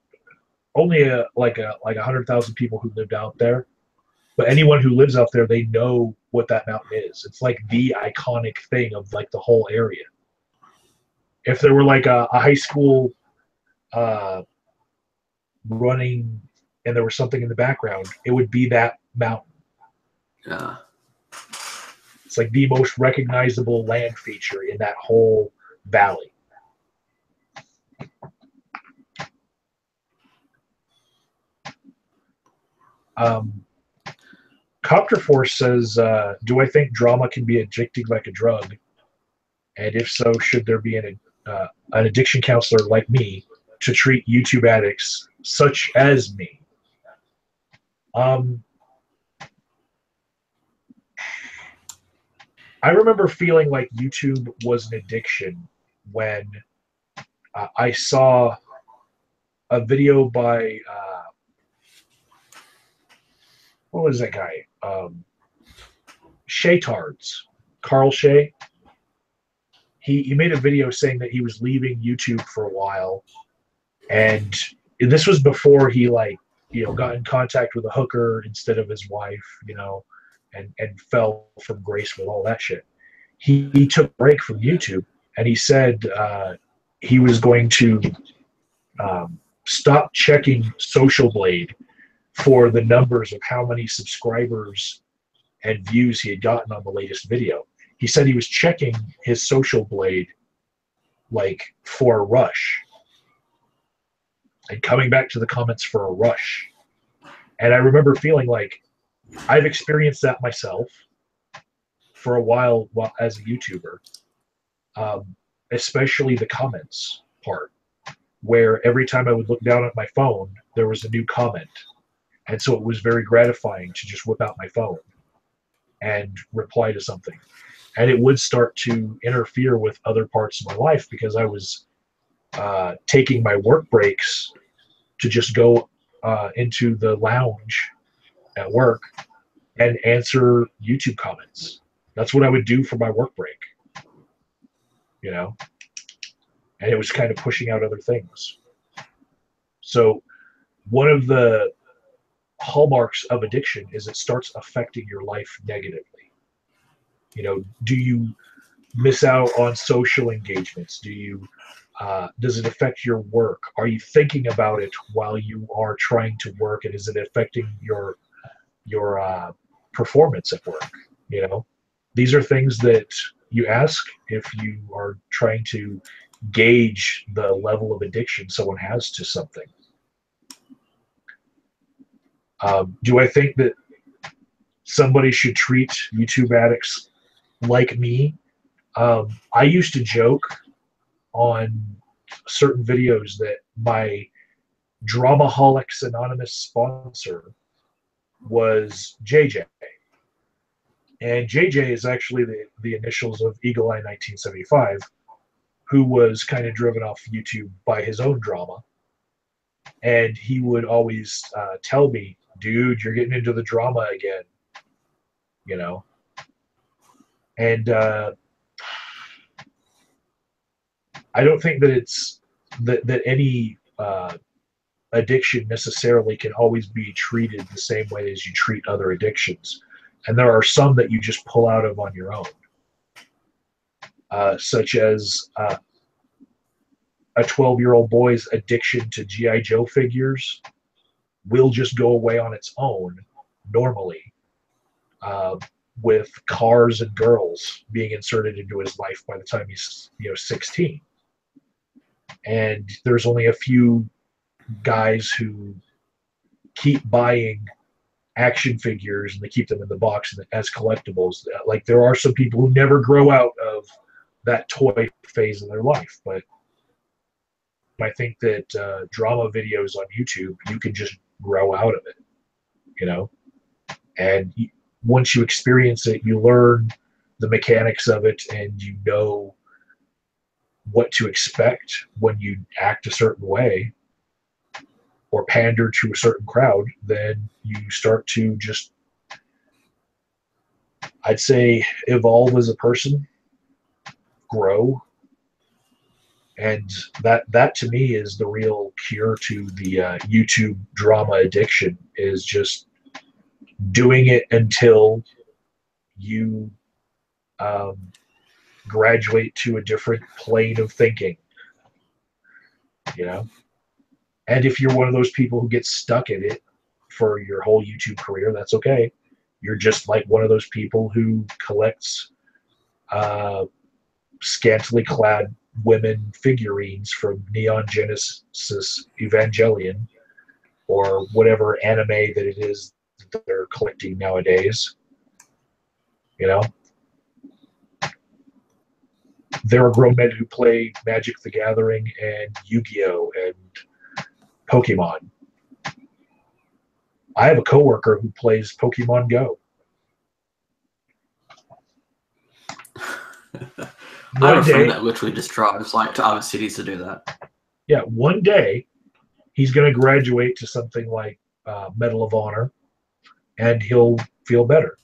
only like 100,000 people who lived out there, but anyone who lives out there, they know what that mountain is. It's like the iconic thing of like the whole area. If there were like a high school running and there was something in the background, it would be that mountain. Yeah. It's like the most recognizable land feature in that whole valley. Copter Force says, do I think drama can be addicting like a drug? And if so, should there be an addiction counselor like me to treat YouTube addicts such as me? I remember feeling like YouTube was an addiction when I saw a video by what was that guy? Shaytards, Carl Shay. He made a video saying that he was leaving YouTube for a while, and this was before he got in contact with a hooker instead of his wife, and fell from grace with all that shit. He took a break from YouTube, and he said he was going to stop checking Social Blade for the numbers of how many subscribers and views he had gotten on the latest video. He said he was checking his Social Blade like for a rush and coming back to the comments for a rush. And I remember feeling like I've experienced that myself for a while as a YouTuber, especially the comments part, where every time I would look down at my phone, there was a new comment. And so it was very gratifying to just whip out my phone and reply to something. And it would start to interfere with other parts of my life because I was taking my work breaks to just go into the lounge at work and answer YouTube comments. That's what I would do for my work break, and it was kind of pushing out other things. So one of the hallmarks of addiction is it starts affecting your life negatively. Do you miss out on social engagements? Does it affect your work? Are you thinking about it while you are trying to work, and is it affecting your performance at work? These are things that you ask if you are trying to gauge the level of addiction someone has to something. Do I think that somebody should treat YouTube addicts like me? I used to joke on certain videos that my Dramaholics Anonymous sponsor was JJ. And JJ is actually the initials of Eagle Eye 1975, who was kind of driven off YouTube by his own drama. And he would always tell me, dude, you're getting into the drama again, And I don't think that it's that any addiction necessarily can always be treated the same way as you treat other addictions. And there are some that you just pull out of on your own, such as a 12-year-old boy's addiction to G.I. Joe figures will just go away on its own normally, with cars and girls being inserted into his life by the time he's 16. And there's only a few guys who keep buying action figures and they keep them in the box as collectibles. Like, there are some people who never grow out of that toy phase in their life, but I think that drama videos on YouTube, you can just grow out of it, and once you experience it, you learn the mechanics of it, and you know what to expect when you act a certain way or pander to a certain crowd. Then you start to just, I'd say, evolve as a person, grow. And that to me is the real cure to the YouTube drama addiction, is just doing it until you graduate to a different plane of thinking, And if you're one of those people who gets stuck in it for your whole YouTube career, that's okay. You're just like one of those people who collects scantily clad women figurines from Neon Genesis Evangelion, or whatever anime that it is that they're collecting nowadays. There are grown men who play Magic the Gathering and Yu-Gi-Oh! And Pokemon. I have a coworker who plays Pokemon Go. I have a friend that literally just drives to other cities to do that. Yeah, one day he's going to graduate to something like Medal of Honor, and he'll feel better.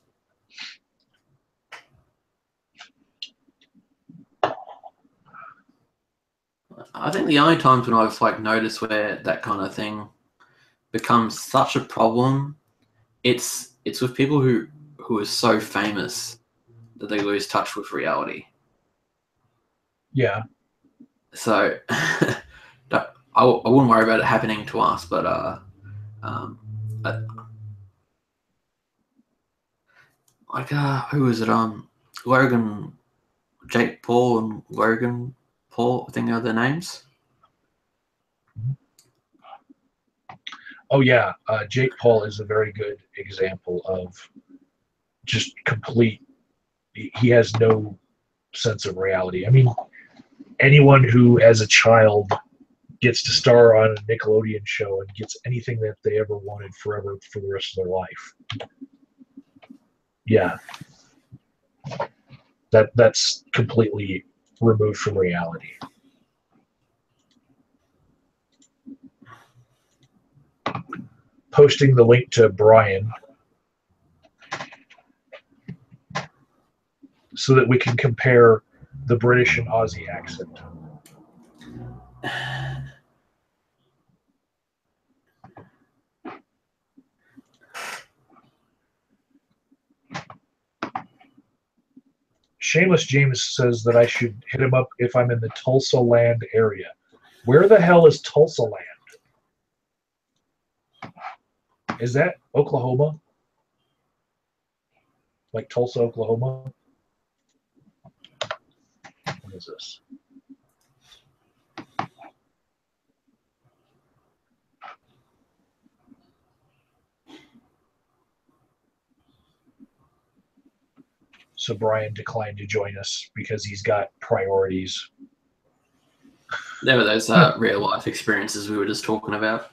I think the only times when I've noticed where that kind of thing becomes such a problem, it's with people who are so famous that they lose touch with reality. Yeah. So I wouldn't worry about it happening to us, but who was it? Logan, Jake Paul, and Logan Paul, I think are their names. Oh yeah, Jake Paul is a very good example of just complete. He has no sense of reality. I mean, anyone who, as a child, gets to star on a Nickelodeon show and gets anything that they ever wanted forever for the rest of their life. Yeah. That's completely removed from reality. Posting the link to Brian so that we can compare the British and Aussie accent. Shameless James says that I should hit him up if I'm in the Tulsa Land area. Where the hell is Tulsa Land? Is that Oklahoma? Like Tulsa, Oklahoma? What is this? So Brian declined to join us because he's got priorities. There were those real life experiences we were just talking about.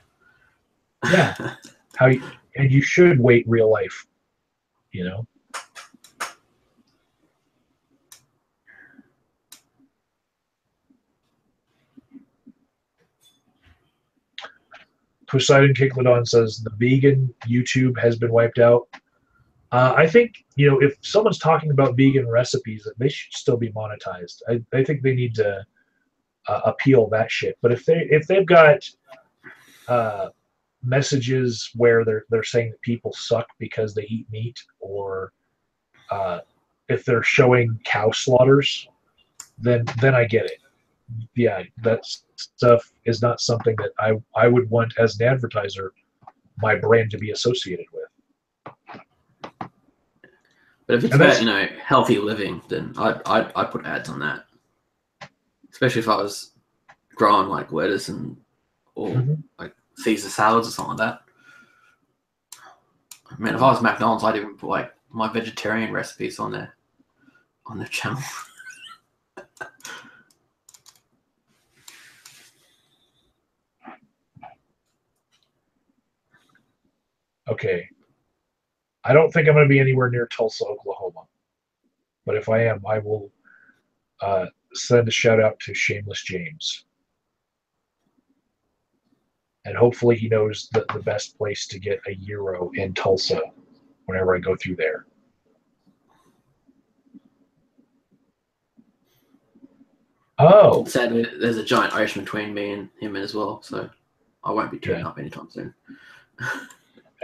Yeah. And you should wait real life, Poseidon Kicklodon says the vegan YouTube has been wiped out. I think, if someone's talking about vegan recipes, they should still be monetized. I think they need to appeal that shit. But if they've got messages where they're saying that people suck because they eat meat, or if they're showing cow slaughters, then I get it. Yeah, that stuff is not something that I would want as an advertiser my brand to be associated with. But if it's about healthy living, then I'd put ads on that. Especially if I was growing like lettuce or like Caesar salads or something like that. Man, if I was McDonald's, I'd even put like my vegetarian recipes on their channel. Okay. I don't think I'm going to be anywhere near Tulsa, Oklahoma. But if I am, I will send a shout out to Shameless James. And hopefully he knows the best place to get a gyro in Tulsa whenever I go through there. Oh. Sadly, there's a giant ocean between me and him as well, so I won't be turning up anytime soon.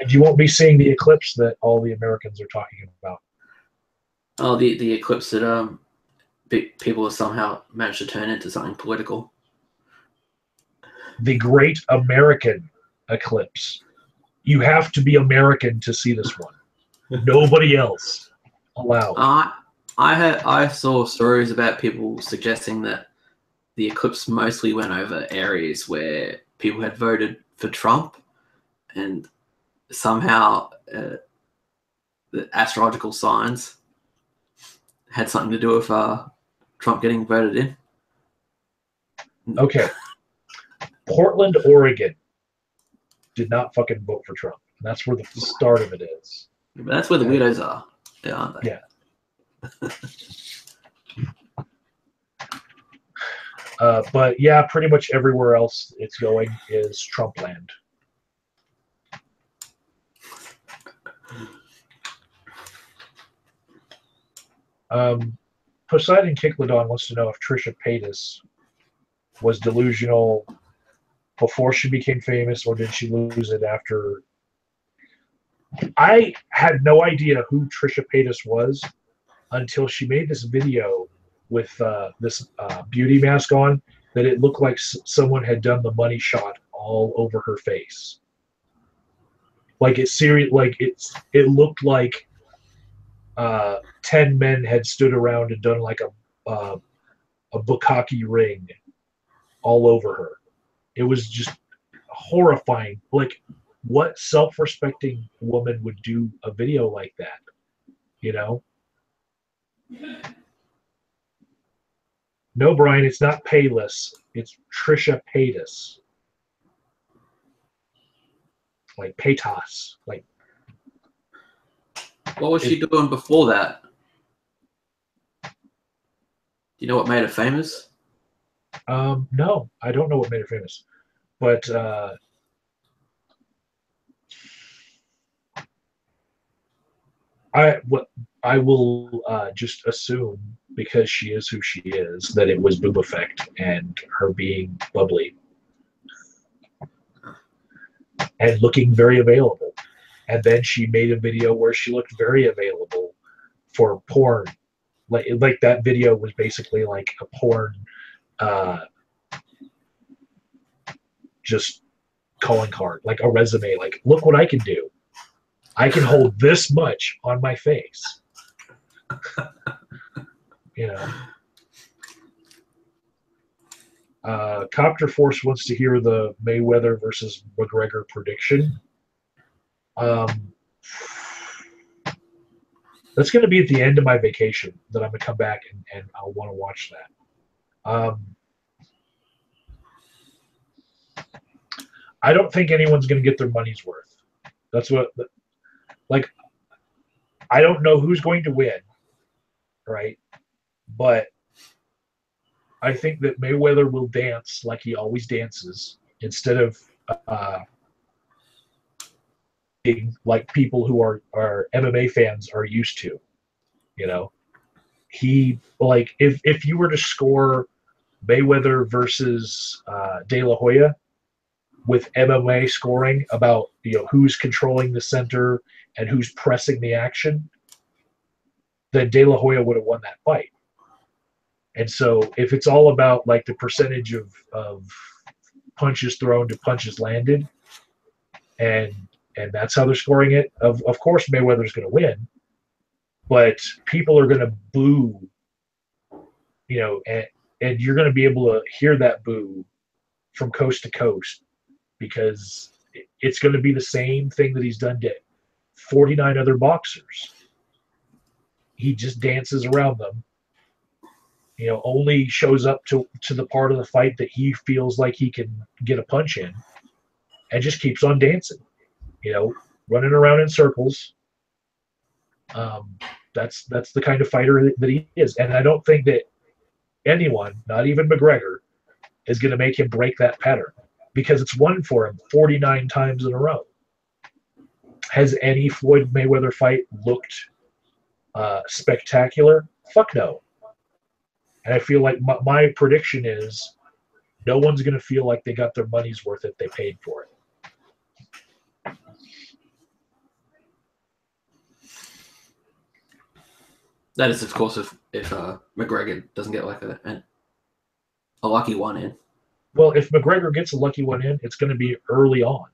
And you won't be seeing the eclipse that all the Americans are talking about. Oh, the eclipse that people have somehow managed to turn into something political. The Great American Eclipse. You have to be American to see this one. Nobody else allowed. I saw stories about people suggesting that the eclipse mostly went over areas where people had voted for Trump, and somehow the astrological signs had something to do with Trump getting voted in. Okay. Portland, Oregon did not fucking vote for Trump. And that's where the start of it is. But that's where the weirdos are, aren't they? Yeah. But yeah, pretty much everywhere else it's going is Trump land. Poseidon Kikladon wants to know if Trisha Paytas was delusional before she became famous, or did she lose it after? I had no idea who Trisha Paytas was until she made this video with this beauty mask on that it looked like someone had done the money shot all over her face. Like it looked like 10 men had stood around and done like a bukkake ring all over her. It was just horrifying. Like, what self-respecting woman would do a video like that? You know? No, Brian, it's not Payless. It's Trisha Paytas. Like Paytas. Like, what was she doing before that? Do you know what made her famous? No, I don't know what made her famous. But I will just assume, because she is who she is, that it was Boob Effect and her being bubbly and looking very available. And then she made a video where she looked very available for porn. Like that video was basically like a porn just calling card, like a resume. Like, look what I can do. I can hold this much on my face. You know. Copter Force wants to hear the Mayweather versus McGregor prediction. That's going to be at the end of my vacation that I'm going to come back and I'll want to watch that. I don't think anyone's going to get their money's worth. That's what, like, I don't know who's going to win, right? But I think that Mayweather will dance like he always dances instead of being like people who are MMA fans are used to. You know, he, like, if you were to score Mayweather versus De La Hoya with MMA scoring about, you know, who's controlling the center and who's pressing the action, then De La Hoya would have won that fight. And so if it's all about like the percentage of punches thrown to punches landed, and and that's how they're scoring it. Of course, Mayweather's going to win, but people are going to boo, and you're going to be able to hear that boo from coast to coast because it's going to be the same thing that he's done to 49 other boxers. He just dances around them. Only shows up to the part of the fight that he feels like he can get a punch in, and just keeps on dancing. Running around in circles. That's the kind of fighter that he is, and I don't think that anyone, not even McGregor, is going to make him break that pattern because it's won for him 49 times in a row. Has any Floyd Mayweather fight looked spectacular? Fuck no. And I feel like my prediction is no one's going to feel like they got their money's worth if they paid for it. That is, of course, if McGregor doesn't get like a lucky one in. Well, if McGregor gets a lucky one in, it's going to be early on.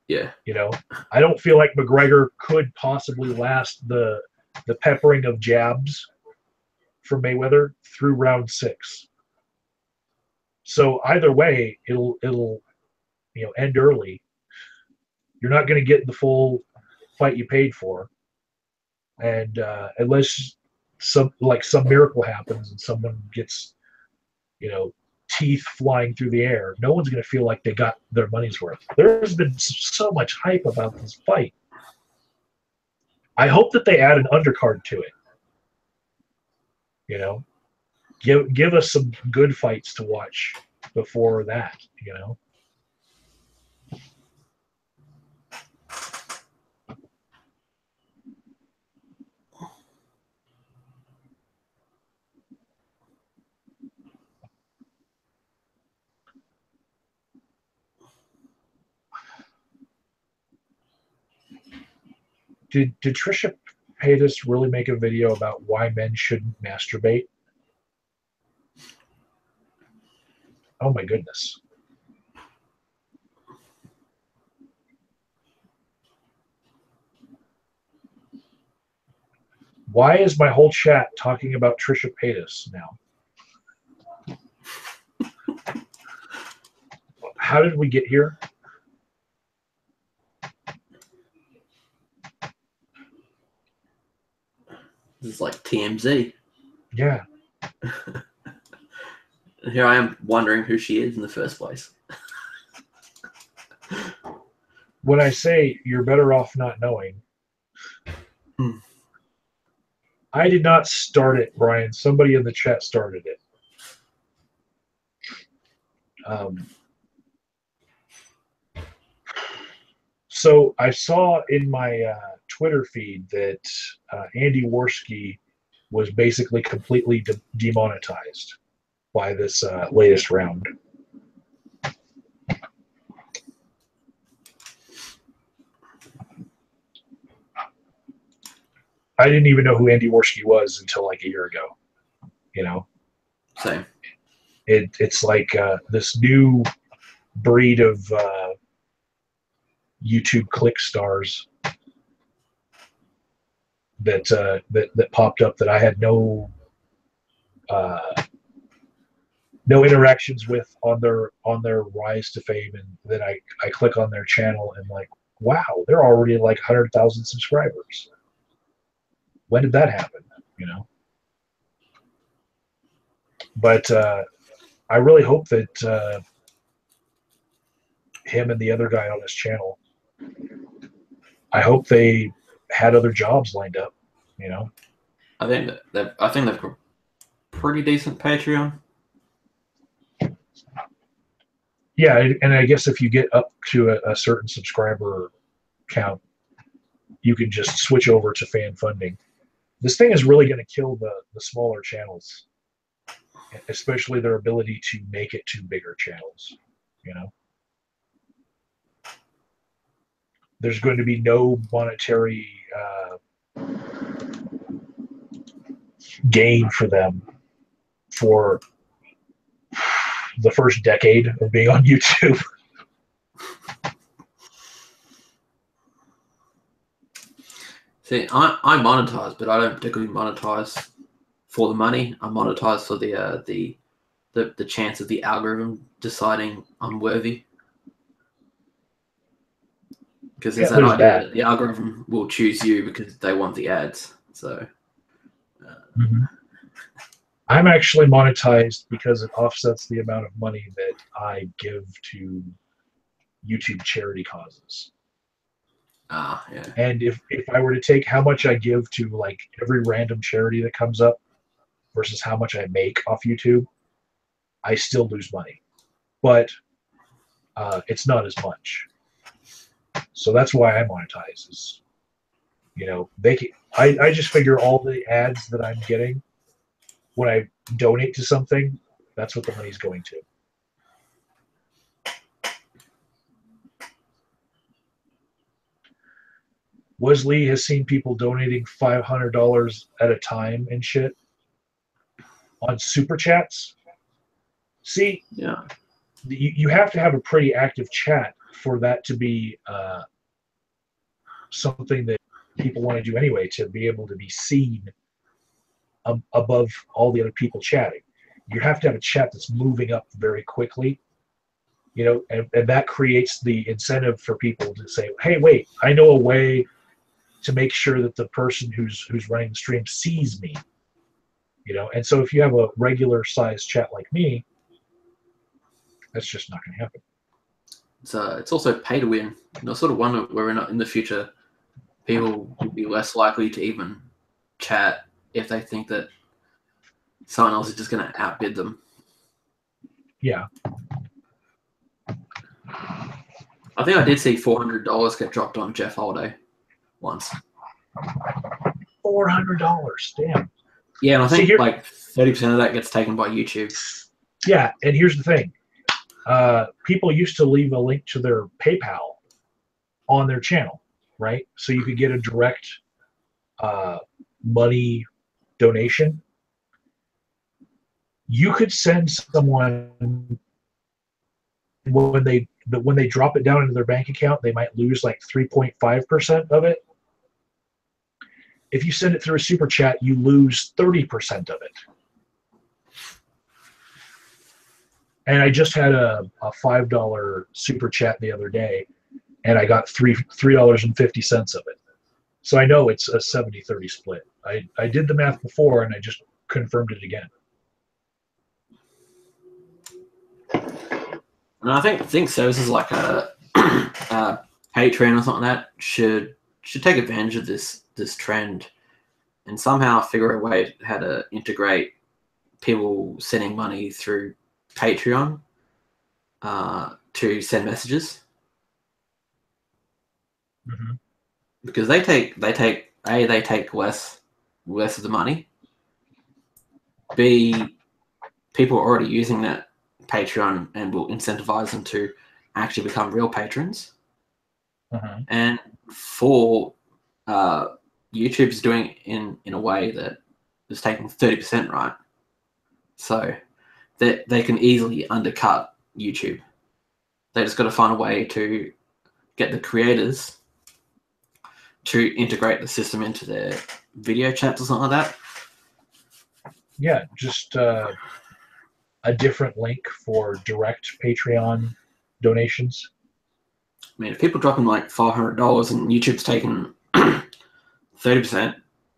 Yeah. I don't feel like McGregor could possibly last the peppering of jabs from Mayweather through round 6. So either way, it'll end early. You're not going to get the full fight you paid for, and unless some miracle happens and someone gets teeth flying through the air, no one's going to feel like they got their money's worth. There's been so much hype about this fight. I hope that they add an undercard to it. Give us some good fights to watch before that. Did Trisha Paytas really make a video about why men shouldn't masturbate? Oh my goodness. Why is my whole chat talking about Trisha Paytas now? How did we get here? This is like TMZ. Yeah. Here I am wondering who she is in the first place. When I say you're better off not knowing, I did not start it, Brian. Somebody in the chat started it. So I saw in my Twitter feed that Andy Worski was basically completely demonetized by this latest round. I didn't even know who Andy Worski was until like a year ago. Same. It's like this new breed of YouTube click stars that popped up that I had no interactions with on their rise to fame, and then I click on their channel and like, wow, they're already like 100,000 subscribers. When did that happen? But I really hope that him and the other guy on his channel, I hope they had other jobs lined up. I think they've got a pretty decent Patreon. Yeah, and I guess if you get up to a certain subscriber count, you can just switch over to fan funding. This thing is really going to kill the smaller channels, especially their ability to make it to bigger channels. There's going to be no monetary gain for them for the first decade of being on YouTube. See, I monetize, but I don't particularly monetize for the money. I monetize for the chance of the algorithm deciding I'm worthy. Because there's that there's idea that. that the algorithm will choose you because they want the ads. So I'm actually monetized because it offsets the amount of money that I give to YouTube charity causes. yeah. And if I were to take how much I give to like every random charity that comes up versus how much I make off YouTube, I still lose money. But it's not as much. So that's why I monetize. Is, you know, I just figure all the ads that I'm getting when I donate to something, that's what the money's going to. Wesley has seen people donating $500 at a time and shit on super chats. See, Yeah. you have to have a pretty active chat for that to be something that people want to do anyway, to be able to be seen above all the other people chatting. You have to have a chat that's moving up very quickly, you know, and that creates the incentive for people to say, hey, wait, I know a way to make sure that the person who's running the stream sees me, you know. And so if you have a regular sized chat like me, that's just not going to happen. It's also pay to win. And I sort of wonder whether or not in the future people will be less likely to even chat if they think that someone else is just going to outbid them. Yeah. I think I did see $400 get dropped on Jeff Holiday once. $400, damn. Yeah, and I think like 30% of that gets taken by YouTube. Yeah, and here's the thing. People used to leave a link to their PayPal on their channel, right? So you could get a direct money donation. You could send someone when they drop it down into their bank account, they might lose like 3.5% of it. If you send it through a super chat, you lose 30% of it. And I just had a $5 super chat the other day, and I got $3.50 of it. So I know it's a 70-30 split. I did the math before, and I just confirmed it again. And I think services like a Patreon or something like that should take advantage of this trend and somehow figure a way how to integrate people sending money through Patreon to send messages. Mm-hmm. Because they take less of the money. B, people are already using that Patreon and will incentivize them to actually become real patrons. Uh-huh. And 4, YouTube's doing it in a way that is taking 30%, right? So they can easily undercut YouTube. They just got to find a way to get the creators to integrate the system into their video chats or something like that. Yeah, just a different link for direct Patreon donations. I mean, if people dropping like $500 and YouTube's taking 30%,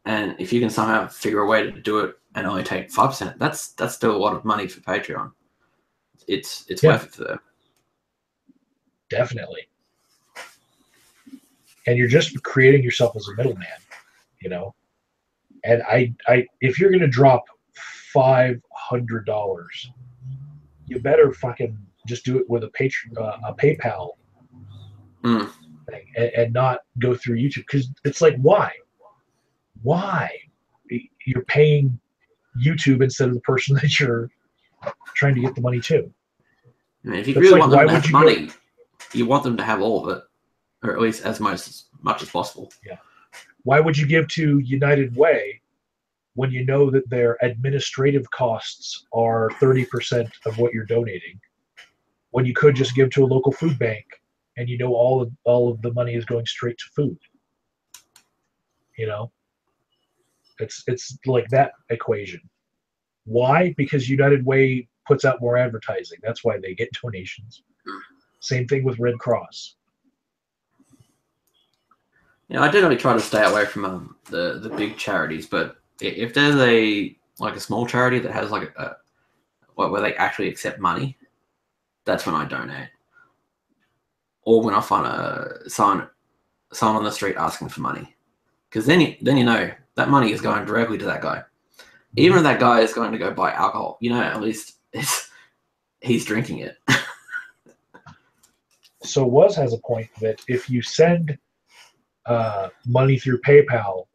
and if you can somehow figure a way to do it and only take 5%, that's still a lot of money for Patreon. It's worth it for them. Definitely. And you're just creating yourself as a middleman, you know. And I if you're gonna drop $500, you better fucking just do it with a PayPal thing, and not go through YouTube, because it's like, why you're paying YouTube instead of the person that you're trying to get the money to. I mean, if you really want them to have money, you want them to have all of it, or at least as much as possible. Yeah. Why would you give to United Way when you know that their administrative costs are 30% of what you're donating, when you could just give to a local food bank and you know all of the money is going straight to food? You know, it's like that equation. Why? Because United Way puts out more advertising. That's why they get donations. Same thing with Red Cross. Yeah, I generally try to stay away from the big charities, but if there's a small charity that has like a where they actually accept money, that's when I donate. Or when I find someone on the street asking for money, because then you know that money is going directly to that guy. Even if that guy is going to go buy alcohol, you know, at least he's drinking it. So Wuz has a point that if you send money through PayPal,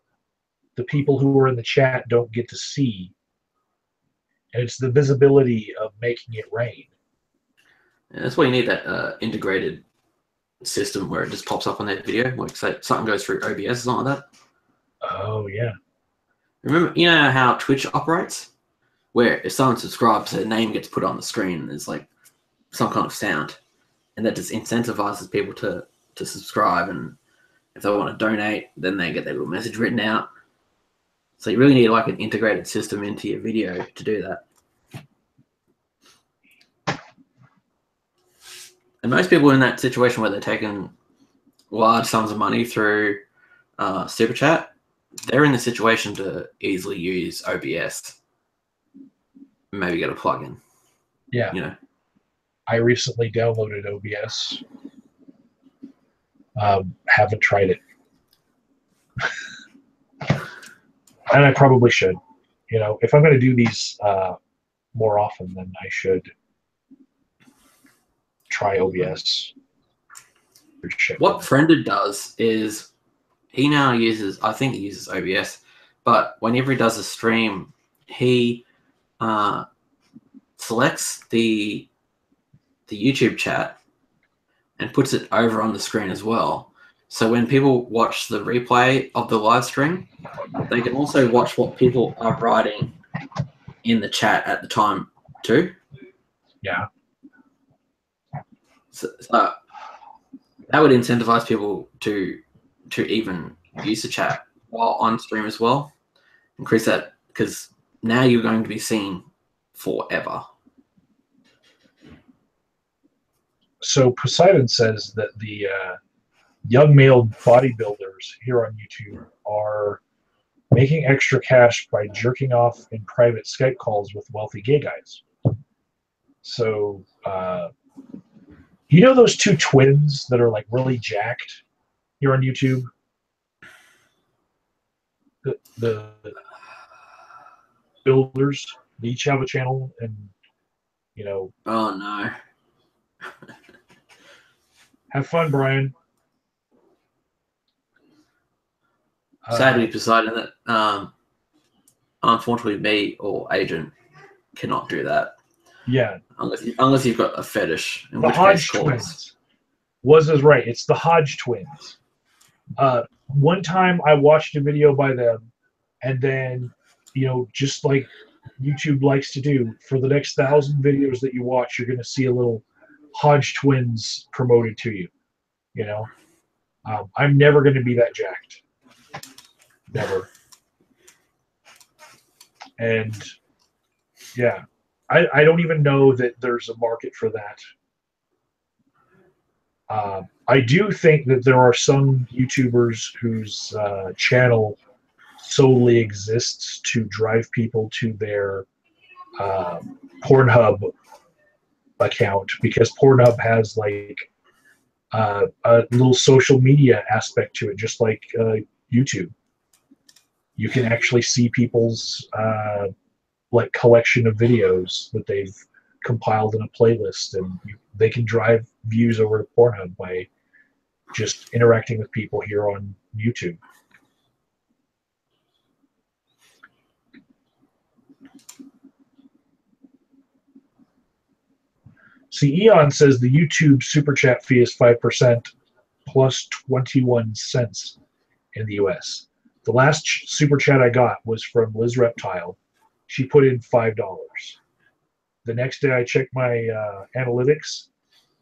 the people who are in the chat don't get to see, and it's the visibility of making it rain. And that's why you need that integrated system where it just pops up on that video, like say something goes through OBS or something like that. Oh yeah. Remember, you know how Twitch operates, where if someone subscribes, their name gets put on the screen and there's like some kind of sound, and that just incentivizes people to subscribe, and if they want to donate, then they get their little message written out. So you really need like an integrated system into your video to do that. And most people in that situation where they're taking large sums of money through Super Chat, they're in the situation to easily use OBS. Maybe get a plugin. Yeah. You know. I recently downloaded OBS. Haven't tried it. And I probably should. You know, if I'm going to do these more often, then I should try OBS. What Friended does is he now uses, I think he uses OBS, but whenever he does a stream, he selects the YouTube chat and puts it over on the screen as well. So when people watch the replay of the live stream, they can also watch what people are writing in the chat at the time too. Yeah. So that would incentivize people to even use the chat while on stream as well. Increase that, because now you're going to be seen forever. So Poseidon says that the young male bodybuilders here on YouTube are making extra cash by jerking off in private Skype calls with wealthy gay guys. So, you know those two twins that are like really jacked here on YouTube? The builders, they each have a channel, and you know. Oh no. Have fun, Brian. Sadly, Poseidon, that unfortunately me or Agent cannot do that. Yeah. Unless you've got a fetish. In the which Hodge case twins. Was is right. It's the Hodge twins. One time I watched a video by them, and then, you know, just like YouTube likes to do, for the next 1,000 videos that you watch, you're going to see a little Hodge twins promoted to you. You know, I'm never going to be that jacked. Never. And yeah, I don't even know that there's a market for that. I do think that there are some YouTubers whose channel solely exists to drive people to their Pornhub account, because Pornhub has like a little social media aspect to it, just like YouTube. You can actually see people's like collection of videos that they've compiled in a playlist, and they can drive views over to Pornhub by just interacting with people here on YouTube. See, Eon says the YouTube super chat fee is 5% plus 21 cents in the US. The last super chat I got was from Liz Reptile. She put in $5. The next day I checked my analytics,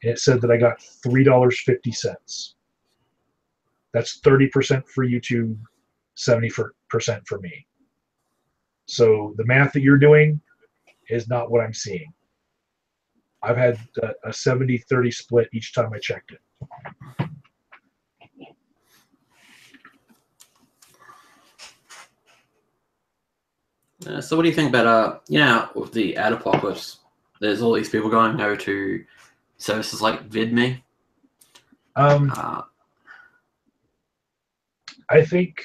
and it said that I got $3.50. That's 30% for YouTube 70% for me. So the math that you're doing is not what I'm seeing. I've had a 70-30 split each time I checked it. So what do you think about with the ad apocalypse? There's all these people going over to services like VidMe. I think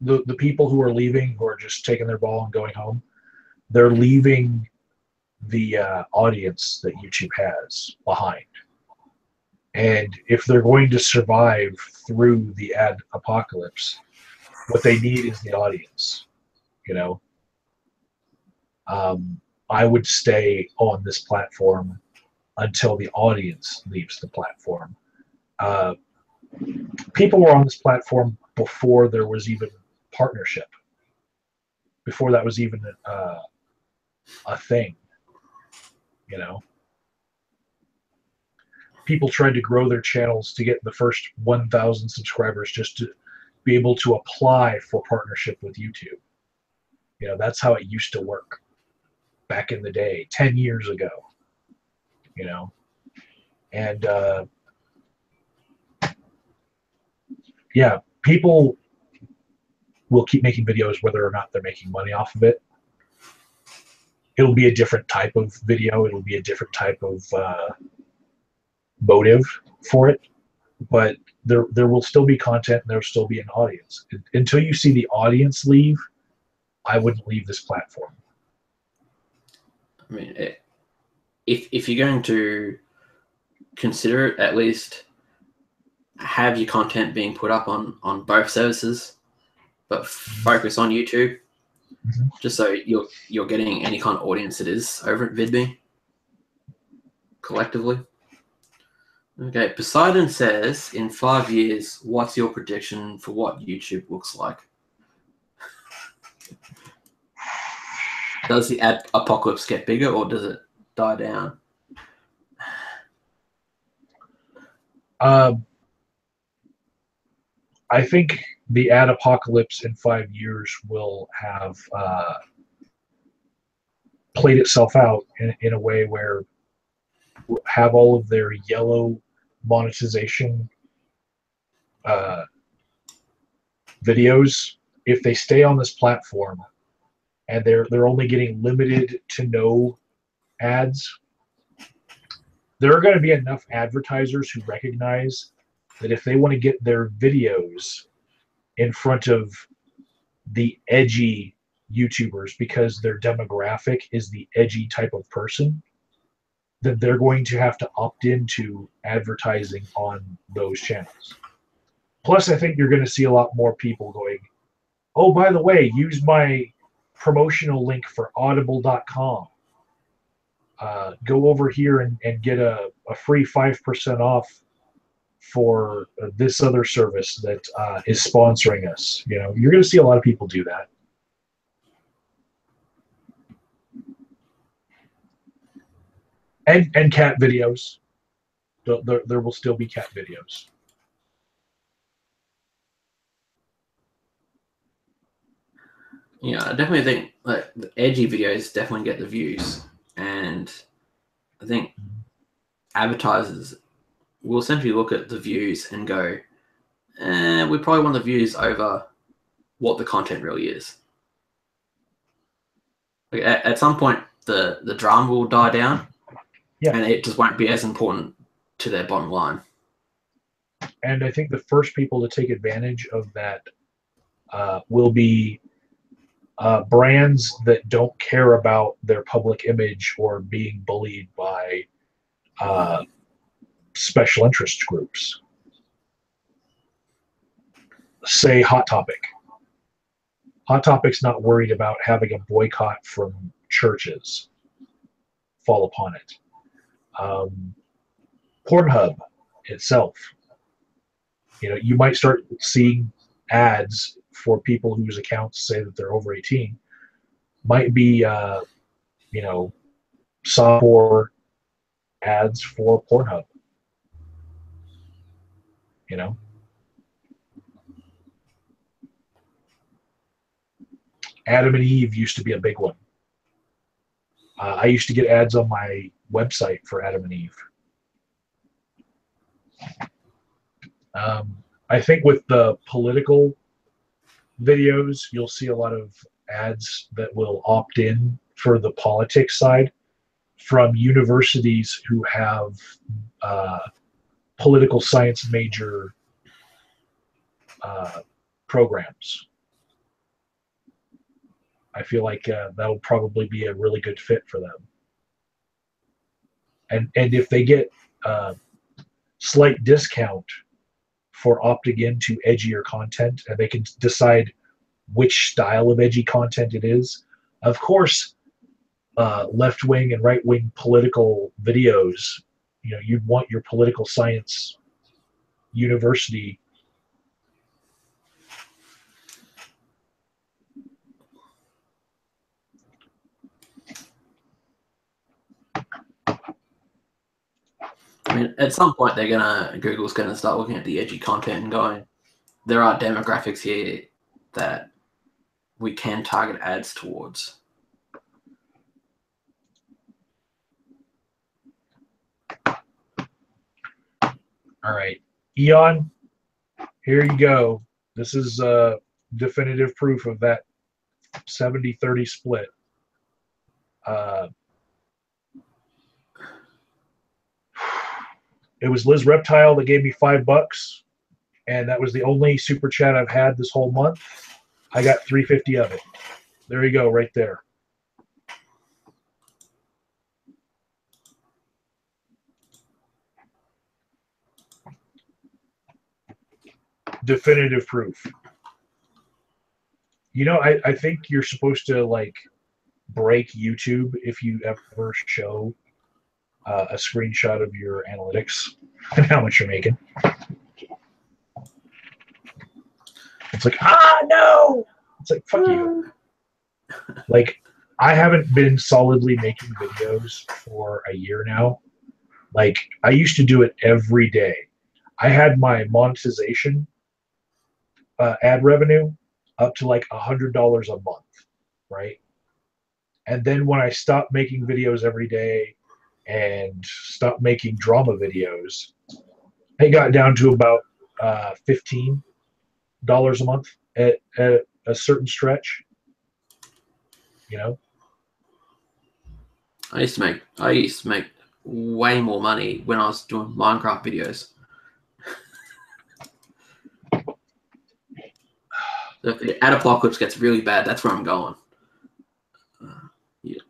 the people who are leaving, who are just taking their ball and going home, they're leaving the audience that YouTube has behind. And if they're going to survive through the ad apocalypse, what they need is the audience. I would stay on this platform until the audience leaves the platform. People were on this platform before there was even partnership, before that was even a thing. People tried to grow their channels to get the first 1,000 subscribers just to be able to apply for partnership with YouTube. That's how it used to work back in the day, 10 years ago. And people will keep making videos whether or not they're making money off of it. It'll be a different type of video. It'll be a different type of motive for it. But there will still be content and there will still be an audience. Until you see the audience leave, I wouldn't leave this platform. I mean, if you're going to consider it, at least have your content being put up on both services, but focus on YouTube, just so you're getting any kind of audience it is over at VidMe collectively. Okay, Poseidon says, in 5 years, what's your prediction for what YouTube looks like? Does the ad apocalypse get bigger or does it die down? I think the ad apocalypse in 5 years will have played itself out in a way where we'll have all of their yellow monetization videos, if they stay on this platform and they're only getting limited to no ads, there are going to be enough advertisers who recognize that if they want to get their videos in front of the edgy YouTubers, because their demographic is the edgy type of person, that they're going to have to opt into advertising on those channels. Plus, I think you're going to see a lot more people going, oh, by the way, use my promotional link for audible.com. Go over here and get a free 5% off for this other service that is sponsoring us. You're going to see a lot of people do that. And cat videos. There will still be cat videos. Yeah, I definitely think the edgy videos definitely get the views, and I think advertisers will essentially look at the views and go, we probably want the views over what the content really is. Like at some point, the drama will die down, and it just won't be as important to their bottom line. And I think the first people to take advantage of that will be brands that don't care about their public image or being bullied by special interest groups. Say Hot Topic. Hot Topic's not worried about having a boycott from churches fall upon it. Pornhub itself. You might start seeing ads for people whose accounts say that they're over 18. Might be, software ads for Pornhub. Adam and Eve used to be a big one. I used to get ads on my website for Adam and Eve. I think with the political videos, you'll see a lot of ads that will opt in for the politics side from universities who have political science major programs. I feel like that'll probably be a really good fit for them. And if they get a slight discount for opting into edgier content, and they can decide which style of edgy content it is. Of course, left-wing and right-wing political videos, you know, you'd want your political science university I mean, at some point, Google's gonna start looking at the edgy content and going, there are demographics here that we can target ads towards. All right, Eon, here you go. This is definitive proof of that 70-30 split. It was Liz Reptile that gave me $5, and that was the only super chat I've had this whole month. I got 350 of it. There you go, right there. Definitive proof. You know, I think you're supposed to like break YouTube if you ever show a screenshot of your analytics and how much you're making. It's like, no! It's like, fuck you. Like, I haven't been solidly making videos for a year now. Like, I used to do it every day. I had my monetization ad revenue up to like $100 a month, right? And then when I stopped making videos every day and stopped making drama videos, it got down to about $15 a month at a certain stretch. You know, I used to make way more money when I was doing Minecraft videos. So if the Adapocalypse gets really bad, that's where I'm going. Yeah.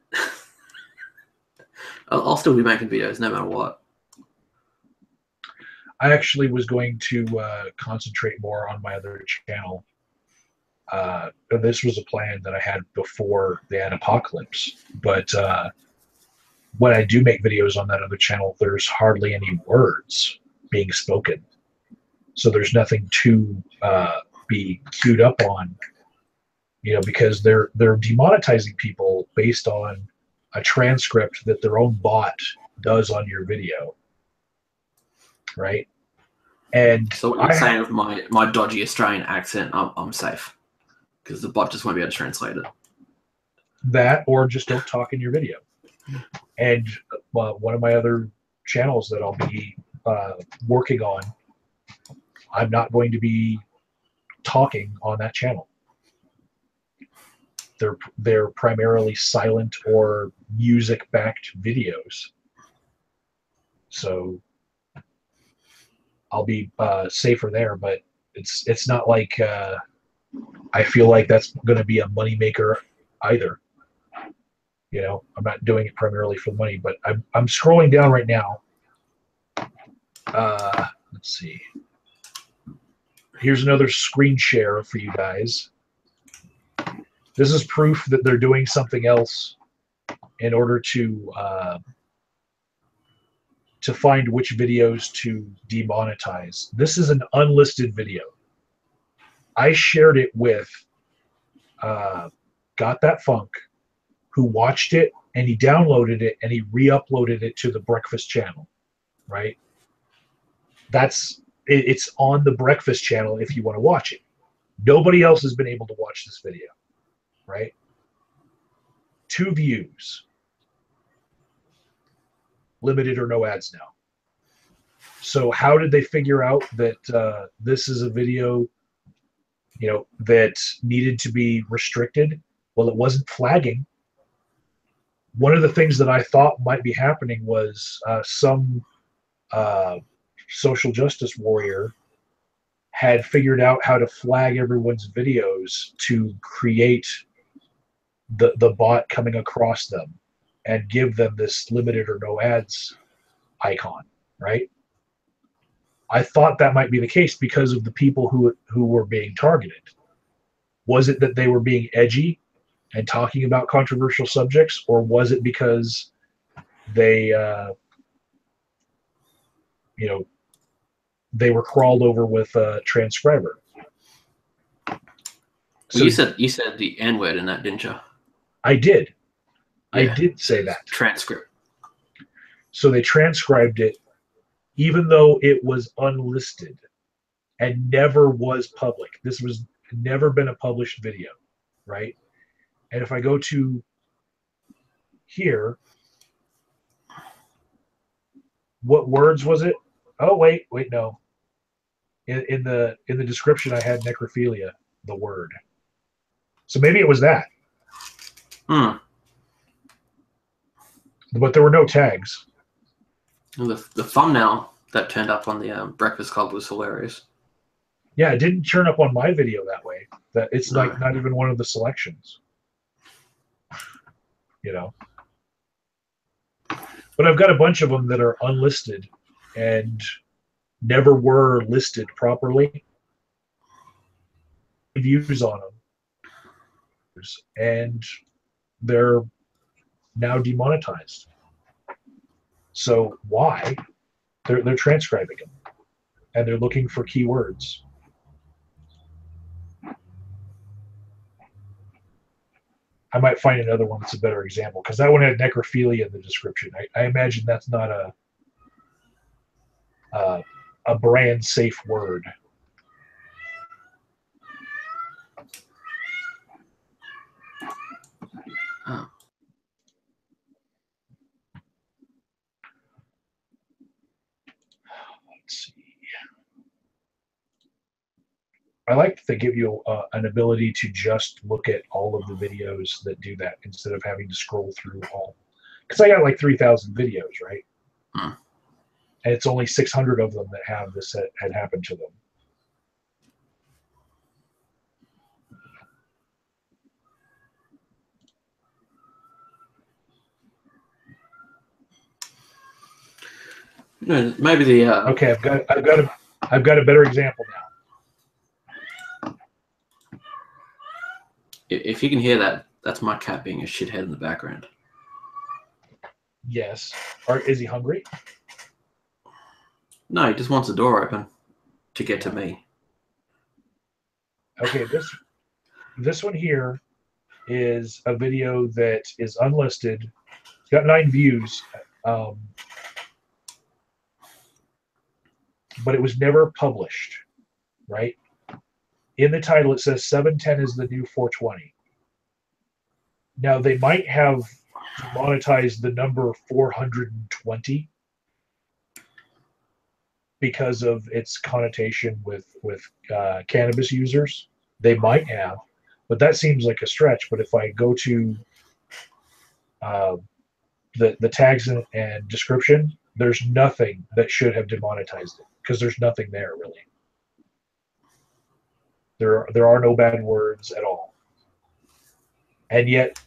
I'll still be making videos no matter what. I actually was going to concentrate more on my other channel. This was a plan that I had before the Adapocalypse, but when I do make videos on that other channel, there's hardly any words being spoken. So there's nothing to be queued up on, you know, because they're demonetizing people based on a transcript that their own bot does on your video, right? And so what you're saying with my dodgy Australian accent, I'm safe because the bot just won't be able to translate it. That, or just don't talk in your video. And one of my other channels that I'll be working on, I'm not going to be talking on that channel. They're primarily silent or music-backed videos. So I'll be safer there, but it's not like I feel like that's going to be a moneymaker either. You know, I'm not doing it primarily for the money, but I'm scrolling down right now. Let's see. Here's another screen share for you guys. This is proof that they're doing something else in order to find which videos to demonetize. This is an unlisted video. I shared it with Got That Funk, who watched it, and he downloaded it, and he re-uploaded it to the Breakfast channel, right? It's on the Breakfast channel if you want to watch it. Nobody else has been able to watch this video. right? 2 views. Limited or no ads now. So how did they figure out that this is a video, that needed to be restricted? Well, it wasn't flagging. One of the things that I thought might be happening was some social justice warrior had figured out how to flag everyone's videos to create the bot coming across them and give them this limited or no ads icon, right? I thought that might be the case because of the people who were being targeted. Was it that they were being edgy and talking about controversial subjects, or was it because they, they were crawled over with a transcriber? So you said the N word in that, didn't you? I did. Yeah, I did say that. Transcript. So they transcribed it, even though it was unlisted and never was public. This was never been a published video, right? And if I go to here, what words was it? Oh, wait, no. In the description, I had necrophilia, the word. So maybe it was that. But there were no tags. And the thumbnail that turned up on the Breakfast Club was hilarious. Yeah, it didn't turn up on my video that way. That it's like not even one of the selections. But I've got a bunch of them that are unlisted and never were listed properly. Views on them, and they're now demonetized. So why? They're transcribing them, and they're looking for keywords. I might find another one that's a better example, because that one had necrophilia in the description. I imagine that's not a brand safe word. Oh. Let's see. I like that they give you an ability to just look at all of the videos that do that instead of having to scroll through all. Because I got like 3,000 videos, right? And it's only 600 of them that have this had happened to them. Maybe the Okay, I've got a better example now. If you can hear that, that's my cat being a shithead in the background. Yes. Is he hungry? No, he just wants the door open to get to me. Okay, this one here is a video that is unlisted. It's got 9 views, but it was never published, right? In the title, it says 710 is the new 420. Now, they might have monetized the number 420 because of its connotation with cannabis users. They might have, but that seems like a stretch. But if I go to the tags and description, there's nothing that should have demonetized it, because there's nothing there really. There are no bad words at all. And yet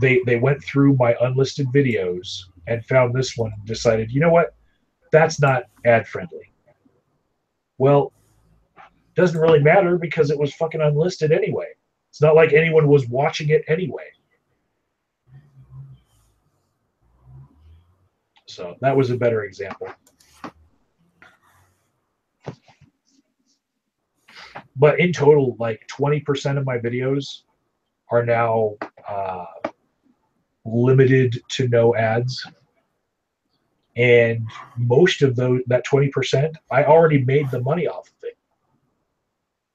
they went through my unlisted videos and found this one and decided, you know what? That's not ad friendly. Well, doesn't really matter because it was fucking unlisted anyway. It's not like anyone was watching it anyway. So that was a better example. But in total, like 20% of my videos are now limited to no ads. And most of that 20%, I already made the money off of it.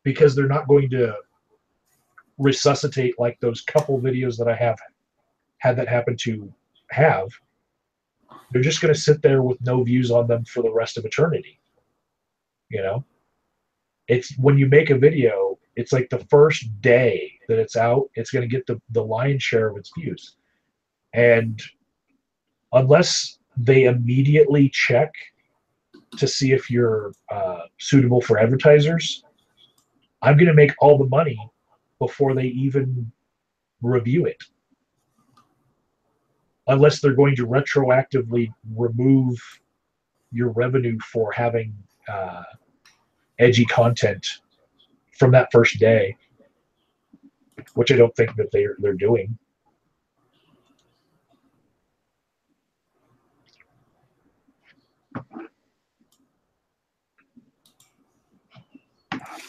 Because they're not going to resuscitate like those couple videos that I have had that happen to have. They're just going to sit there with no views on them for the rest of eternity. You know, it's when you make a video, it's like the first day that it's out, it's going to get the lion's share of its views. And unless they immediately check to see if you're suitable for advertisers, I'm going to make all the money before they even review it. Unless they're going to retroactively remove your revenue for having edgy content from that first day, which I don't think that they're doing.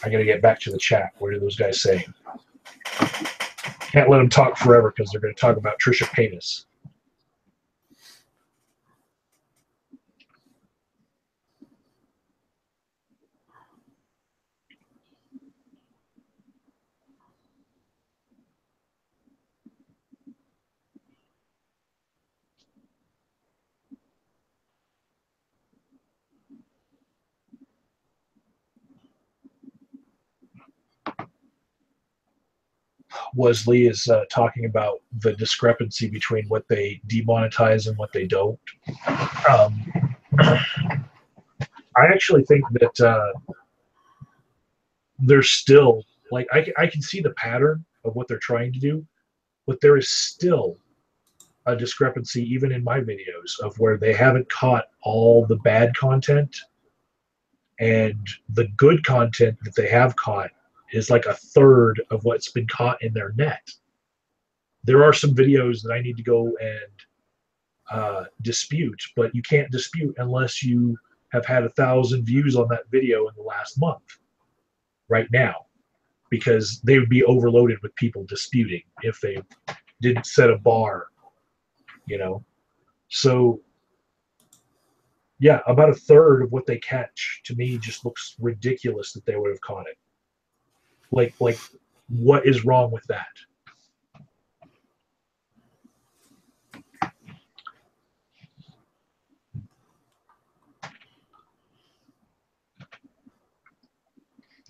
I got to get back to the chat. What are those guys saying? Can't let them talk forever because they're going to talk about Trisha Paytas. Wesley is talking about the discrepancy between what they demonetize and what they don't. I actually think that there's still, like, I can see the pattern of what they're trying to do, but there is still a discrepancy even in my videos of where they haven't caught all the bad content, and the good content that they have caught is like a third of what's been caught in their net. There are some videos that I need to go and dispute, but you can't dispute unless you have had 1,000 views on that video in the last month right now, because they would be overloaded with people disputing if they didn't set a bar, you know. So yeah, about a third of what they catch to me just looks ridiculous that they would have caught it. Like what is wrong with that?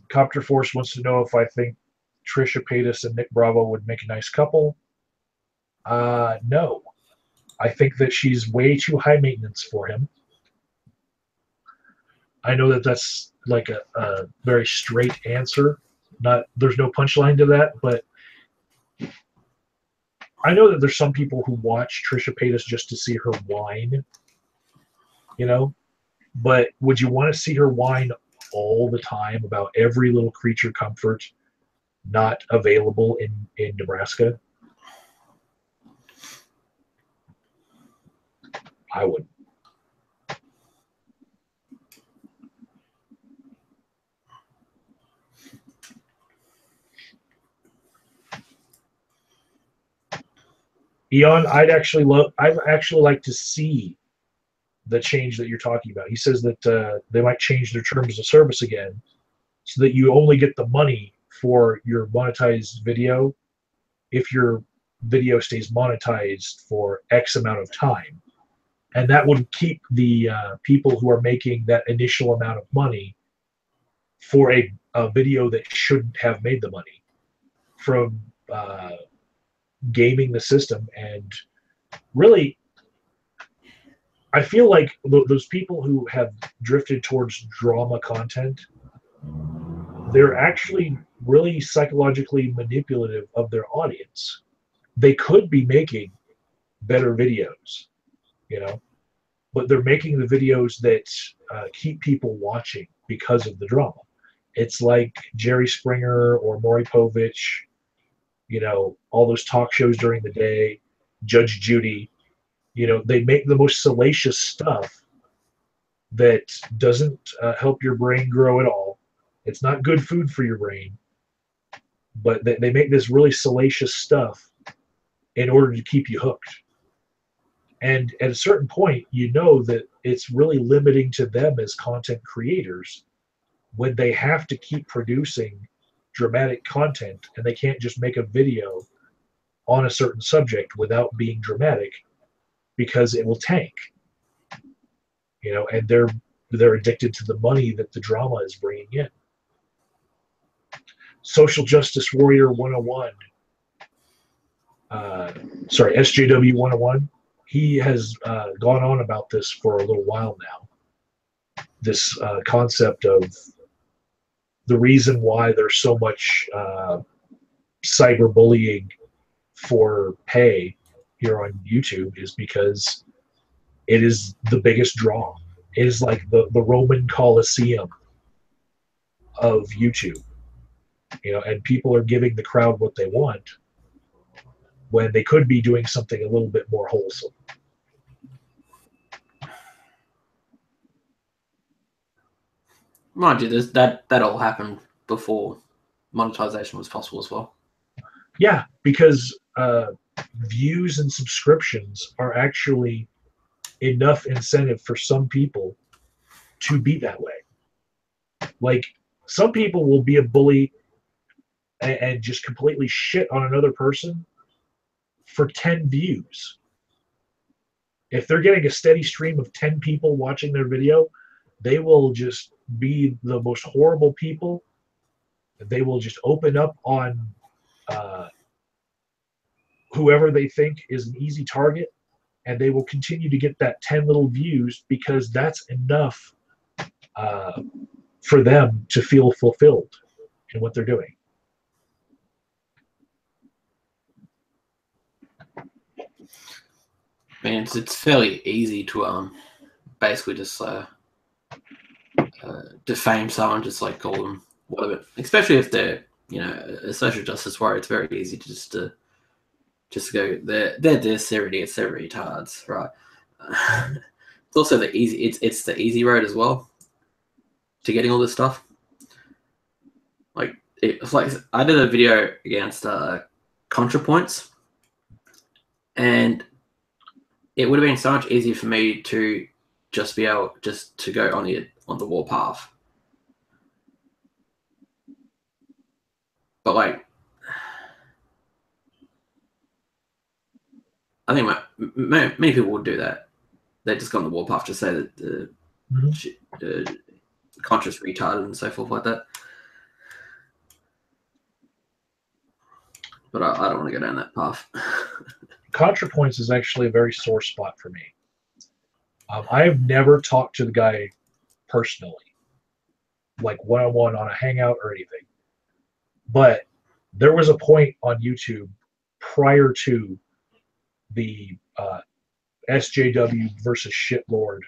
Copter Force wants to know if I think Trisha Paytas and Nick Bravo would make a nice couple. No. I think that she's way too high maintenance for him. I know that that's like a very straight answer. There's no punchline to that, but I know that there's some people who watch Trisha Paytas just to see her whine, you know. But would you want to see her whine all the time about every little creature comfort not available in Nebraska? I wouldn't. Eon, I'd actually like to see the change that you're talking about. He says that they might change their terms of service again so that you only get the money for your monetized video if your video stays monetized for X amount of time. And that would keep the people who are making that initial amount of money for a video that shouldn't have made the money from gaming the system. And really, I feel like those people who have drifted towards drama content, they're actually really psychologically manipulative of their audience. They could be making better videos, you know, but they're making the videos that keep people watching because of the drama. It's like Jerry Springer or Maury Povich, you know, all those talk shows during the day, Judge Judy. You know, they make the most salacious stuff that doesn't help your brain grow at all. It's not good food for your brain, but they make this really salacious stuff in order to keep you hooked. And at a certain point, you know that it's really limiting to them as content creators when they have to keep producing dramatic content, and they can't just make a video on a certain subject without being dramatic because it will tank. And they're addicted to the money that the drama is bringing in. Social Justice Warrior 101, SJW 101, he has gone on about this for a little while now. This concept of the reason why there's so much cyberbullying for pay here on YouTube is because it is the biggest draw. It is like the Roman Colosseum of YouTube. And people are giving the crowd what they want when they could be doing something a little bit more wholesome. Mind you, that all happened before monetization was possible as well. Yeah, because views and subscriptions are actually enough incentive for some people to be that way. Like, some people will be a bully and just completely shit on another person for 10 views. If they're getting a steady stream of 10 people watching their video, they will just be the most horrible people. They will just open up on whoever they think is an easy target, and they will continue to get that 10 little views because that's enough for them to feel fulfilled in what they're doing. Man, it's fairly easy to basically just defame someone, just like call them whatever. Especially if they're a social justice warrior, it's very easy to just go they're this, they're idiots, they're retards, right? It's also the easy it's the easy road as well to getting all this stuff. Like it's like I did a video against ContraPoints, and it would have been so much easier for me to just be able to go on the warpath. But like, I think many people would do that. They just go on the warpath to say that the Contra's retarded and so forth like that. But I don't want to go down that path. ContraPoints is actually a very sore spot for me. I've never talked to the guy personally, like one-on-one on a hangout or anything. But there was a point on YouTube prior to the SJW versus Shitlord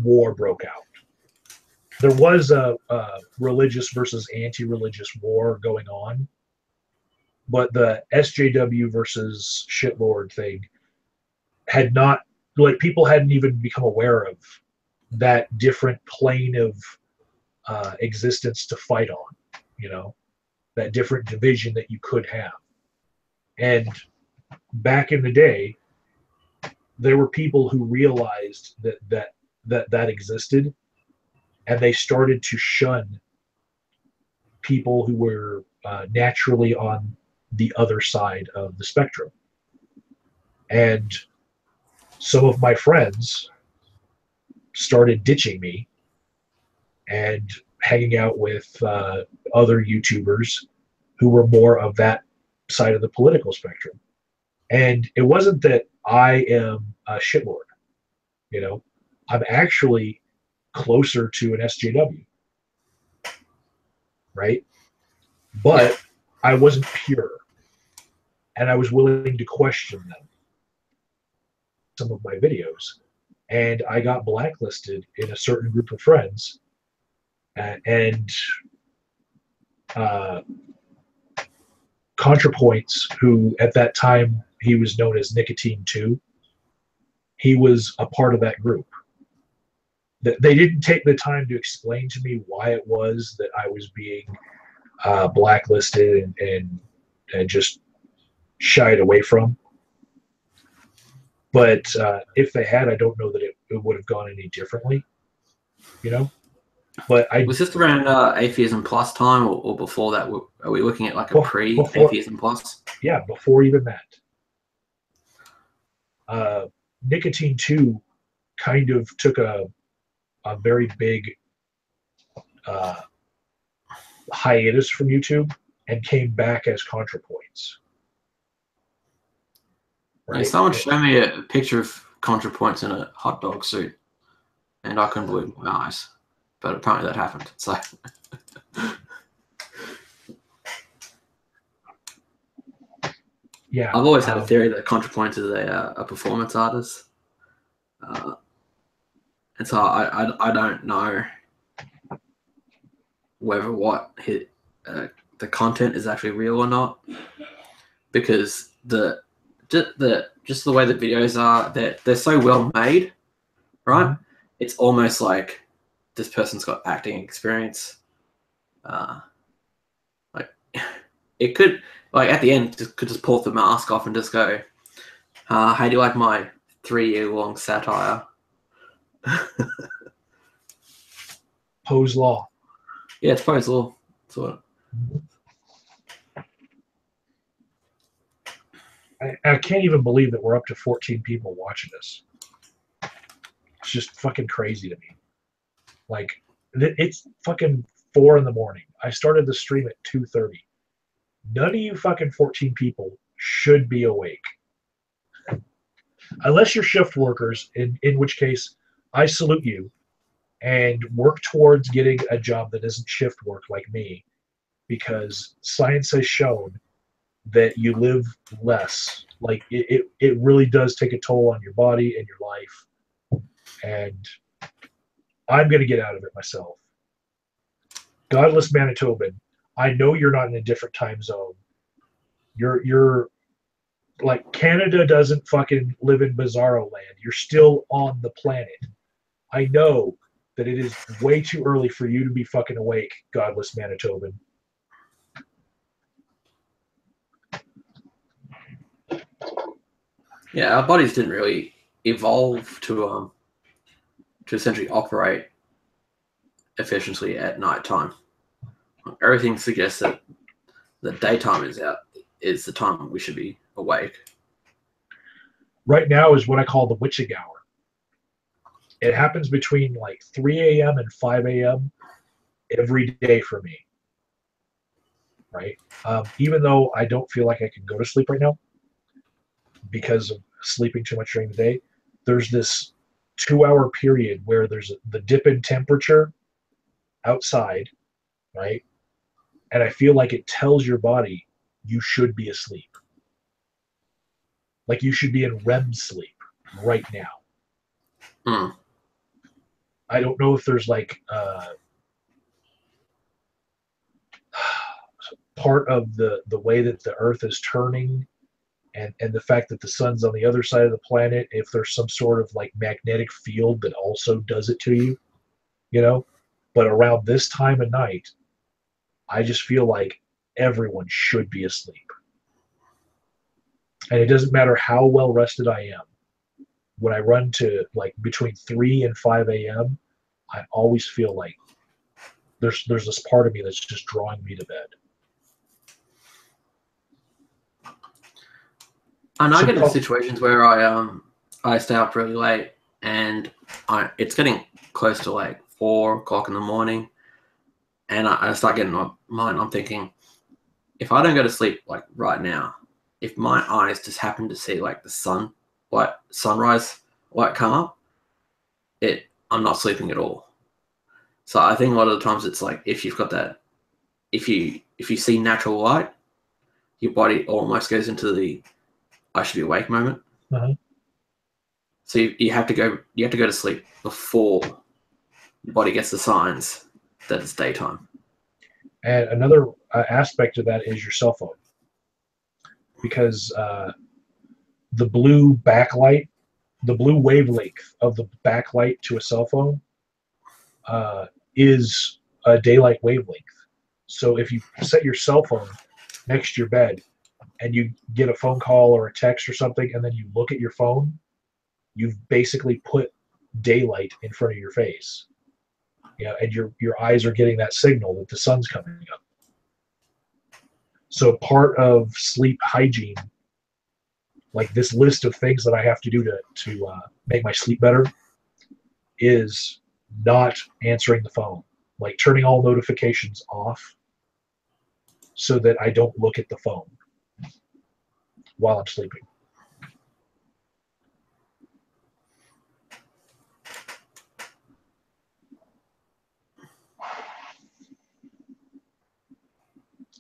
war broke out. There was a religious versus anti-religious war going on, but the SJW versus Shitlord thing had not, like, people hadn't even become aware of that different plane of existence to fight on, that different division that you could have. And back in the day, there were people who realized that existed, and they started to shun people who were naturally on the other side of the spectrum. And some of my friends started ditching me and hanging out with other YouTubers who were more of that side of the political spectrum. And it wasn't that I am a shitlord, I'm actually closer to an SJW, right? But I wasn't pure, and I was willing to question them, some of my videos, and I got blacklisted in a certain group of friends, and ContraPoints, who at that time he was known as Nicotine 2, he was a part of that group. They didn't take the time to explain to me why it was that I was being blacklisted and just shied away from. But if they had, I don't know that it would have gone any differently, But I Was this around Atheism Plus time, or before that? Are we looking at like a before pre-Atheism Plus? yeah, before even that, Nicotine 2 kind of took a very big uh, hiatus from YouTube and came back as ContraPoints. Yeah, Right? someone showed me a picture of ContraPoints in a hot dog suit, and I couldn't believe my eyes. But apparently that happened. So Yeah. I've always had a theory that ContraPoints is a performance artist, and so I don't know whether the content is actually real or not, because just the way the videos are, they're so well made, right? Mhm. It's almost like this person's got acting experience. Like it could, like at the end, could just pull the mask off and just go, "How do you like my 3-year long satire?" Poe's Law. Yeah, it's Poe's Law. Sort of. I can't even believe that we're up to 14 people watching this. It's just fucking crazy to me. Like, it's fucking 4 in the morning. I started the stream at 2:30. None of you fucking 14 people should be awake. Unless you're shift workers, in which case I salute you and work towards getting a job that isn't shift work like me, because science has shown that you live less. Like it really does take a toll on your body and your life. And I'm going to get out of it myself. Godless Manitoban, I know you're not in a different time zone. You're like, Canada doesn't fucking live in Bizarro land. You're still on the planet. I know that it is way too early for you to be fucking awake, Godless Manitoban. Yeah, our bodies didn't really evolve to essentially operate efficiently at night time. Everything suggests that the daytime is the time we should be awake. Right now is what I call the witching hour. It happens between like 3 a.m. and 5 a.m. every day for me. Right? Even though I don't feel like I can go to sleep right now because of sleeping too much during the day, there's this 2-hour period where there's the dip in temperature outside, right? And I feel like it tells your body you should be asleep. Like you should be in REM sleep right now. Mm. I don't know if there's like part of the way that the Earth is turning, and the fact that the sun's on the other side of the planet, if there's some sort of like magnetic field that also does it to you, you know. But around this time of night, I just feel like everyone should be asleep. And it doesn't matter how well rested I am. When I run to like between 3 and 5 a.m., I always feel like there's this part of me that's just drawing me to bed. And I get in situations where I stay up really late, and it's getting close to like 4 o'clock in the morning, and I start getting my mind. I'm thinking, if I don't go to sleep like right now, if my eyes just happen to see like the sunrise light come up, I'm not sleeping at all. So I think a lot of the times it's like, if you've got that, if you see natural light, your body almost goes into the I should be awake moment. Uh-huh. So you have to go to sleep before your body gets the signs that it's daytime. And another aspect of that is your cell phone, because the blue backlight, the blue wavelength of the backlight to a cell phone is a daylight wavelength. So if you set your cell phone next to your bed and you get a phone call or a text or something, and then you look at your phone, you've basically put daylight in front of your face. and your eyes are getting that signal that the sun's coming up. So part of sleep hygiene, like this list of things that I have to do to make my sleep better, is not answering the phone, like turning all notifications off so that I don't look at the phone while I'm sleeping.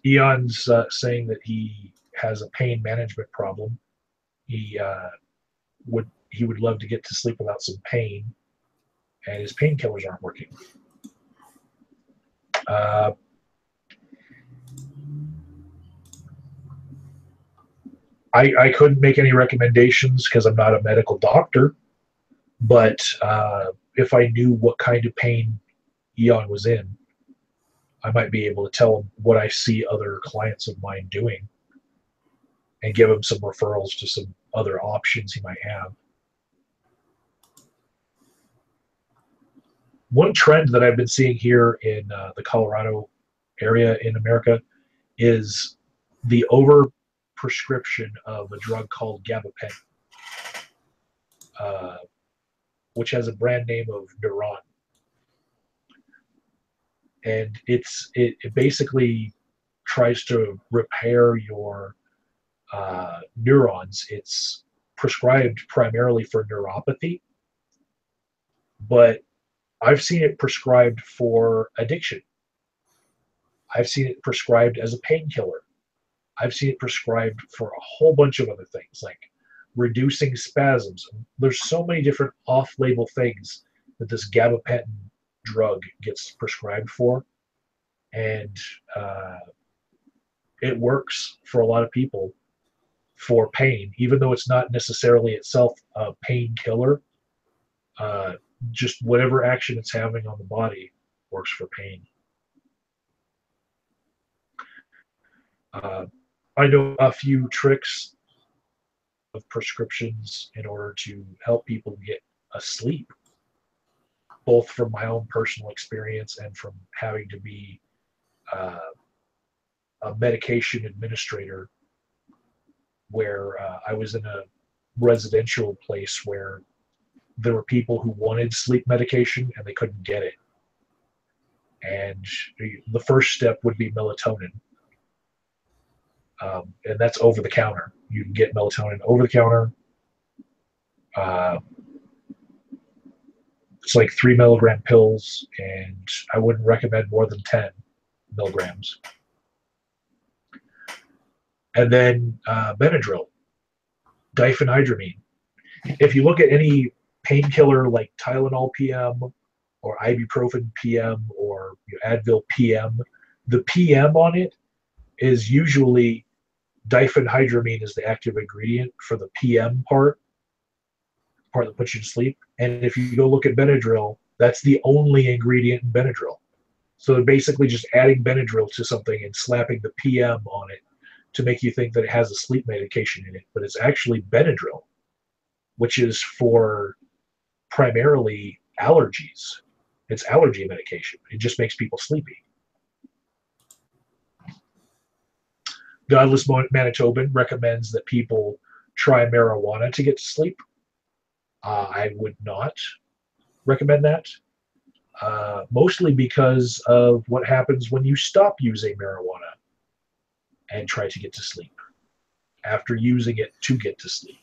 Eon's saying that he has a pain management problem. He would love to get to sleep without some pain, and his painkillers aren't working. I couldn't make any recommendations because I'm not a medical doctor, but if I knew what kind of pain Eon was in, I might be able to tell him what I see other clients of mine doing and give him some referrals to some other options he might have. One trend that I've been seeing here in the Colorado area in America is the over prescription of a drug called gabapentin, which has a brand name of Neuron. And it basically tries to repair your neurons. It's prescribed primarily for neuropathy, but I've seen it prescribed for addiction. I've seen it prescribed as a painkiller. I've seen it prescribed for a whole bunch of other things, like reducing spasms. There's so many different off-label things that this gabapentin drug gets prescribed for, and it works for a lot of people for pain, even though it's not necessarily itself a painkiller. Just whatever action it's having on the body works for pain. I know a few tricks of prescriptions in order to help people get asleep, both from my own personal experience and from having to be a medication administrator where I was in a residential place where there were people who wanted sleep medication and they couldn't get it. And the first step would be melatonin. And that's over the counter. You can get melatonin over the counter. It's like 3 milligram pills, and I wouldn't recommend more than 10 milligrams. And then Benadryl, diphenhydramine. If you look at any painkiller like Tylenol PM or ibuprofen PM or Advil PM, the PM on it is usually diphenhydramine is the active ingredient for the PM part that puts you to sleep. And if you go look at Benadryl, that's the only ingredient in Benadryl. So they're basically just adding Benadryl to something and slapping the PM on it to make you think that it has a sleep medication in it, but it's actually Benadryl, which is for primarily allergies. It's allergy medication. It just makes people sleepy. Godless Manitoban recommends that people try marijuana to get to sleep. I would not recommend that, mostly because of what happens when you stop using marijuana and try to get to sleep after using it to get to sleep.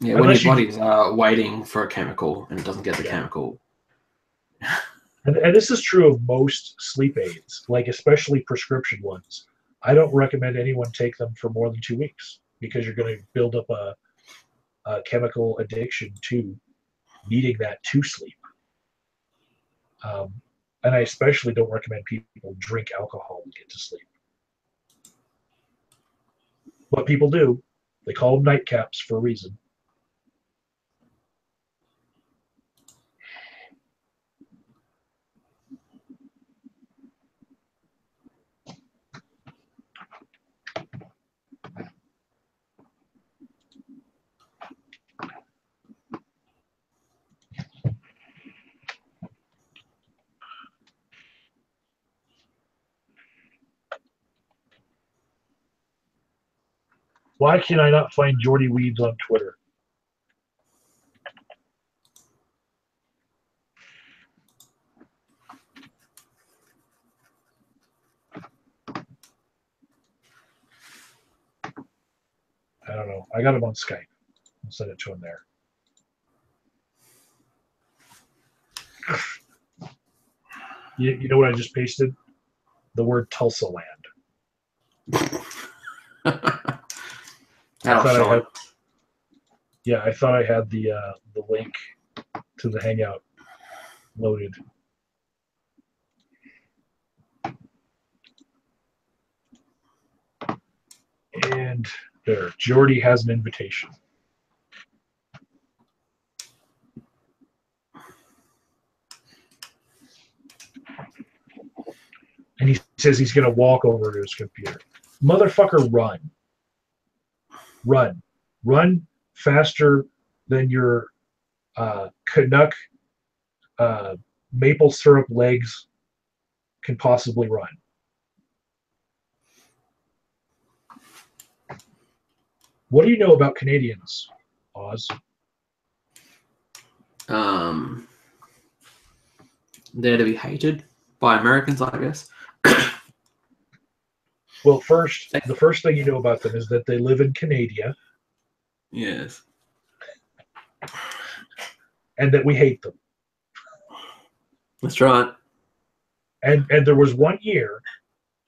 Yeah, when your body's waiting for a chemical and it doesn't get the chemical. And this is true of most sleep aids, like especially prescription ones. I don't recommend anyone take them for more than 2 weeks because you're going to build up a chemical addiction to needing that to sleep. And I especially don't recommend people drink alcohol to get to sleep. What people do, they call them nightcaps for a reason. Why can I not find Jordy Weeds on Twitter? I don't know. I got him on Skype. I'll send it to him there. You know what I just pasted? The word Tulsa Land. I thought I had the link to the Hangout loaded. And there, Jordy has an invitation. And he says he's going to walk over to his computer. Motherfucker, run. Run. Run faster than your Canuck maple syrup legs can possibly run. What do you know about Canadians, Oz? They're to be hated by Americans, I guess. Well, the first thing you know about them is that they live in Canada. Yes. And that we hate them. That's right. And there was one year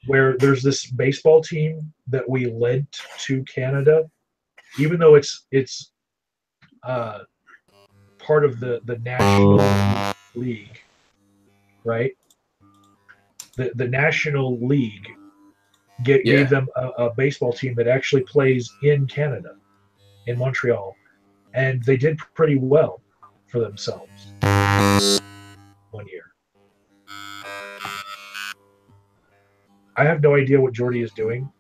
where there's this baseball team that we led to Canada, even though it's part of the National League, right? The National League gave them a baseball team that actually plays in Canada, in Montreal, and they did pretty well for themselves one year. I have no idea what Jordy is doing.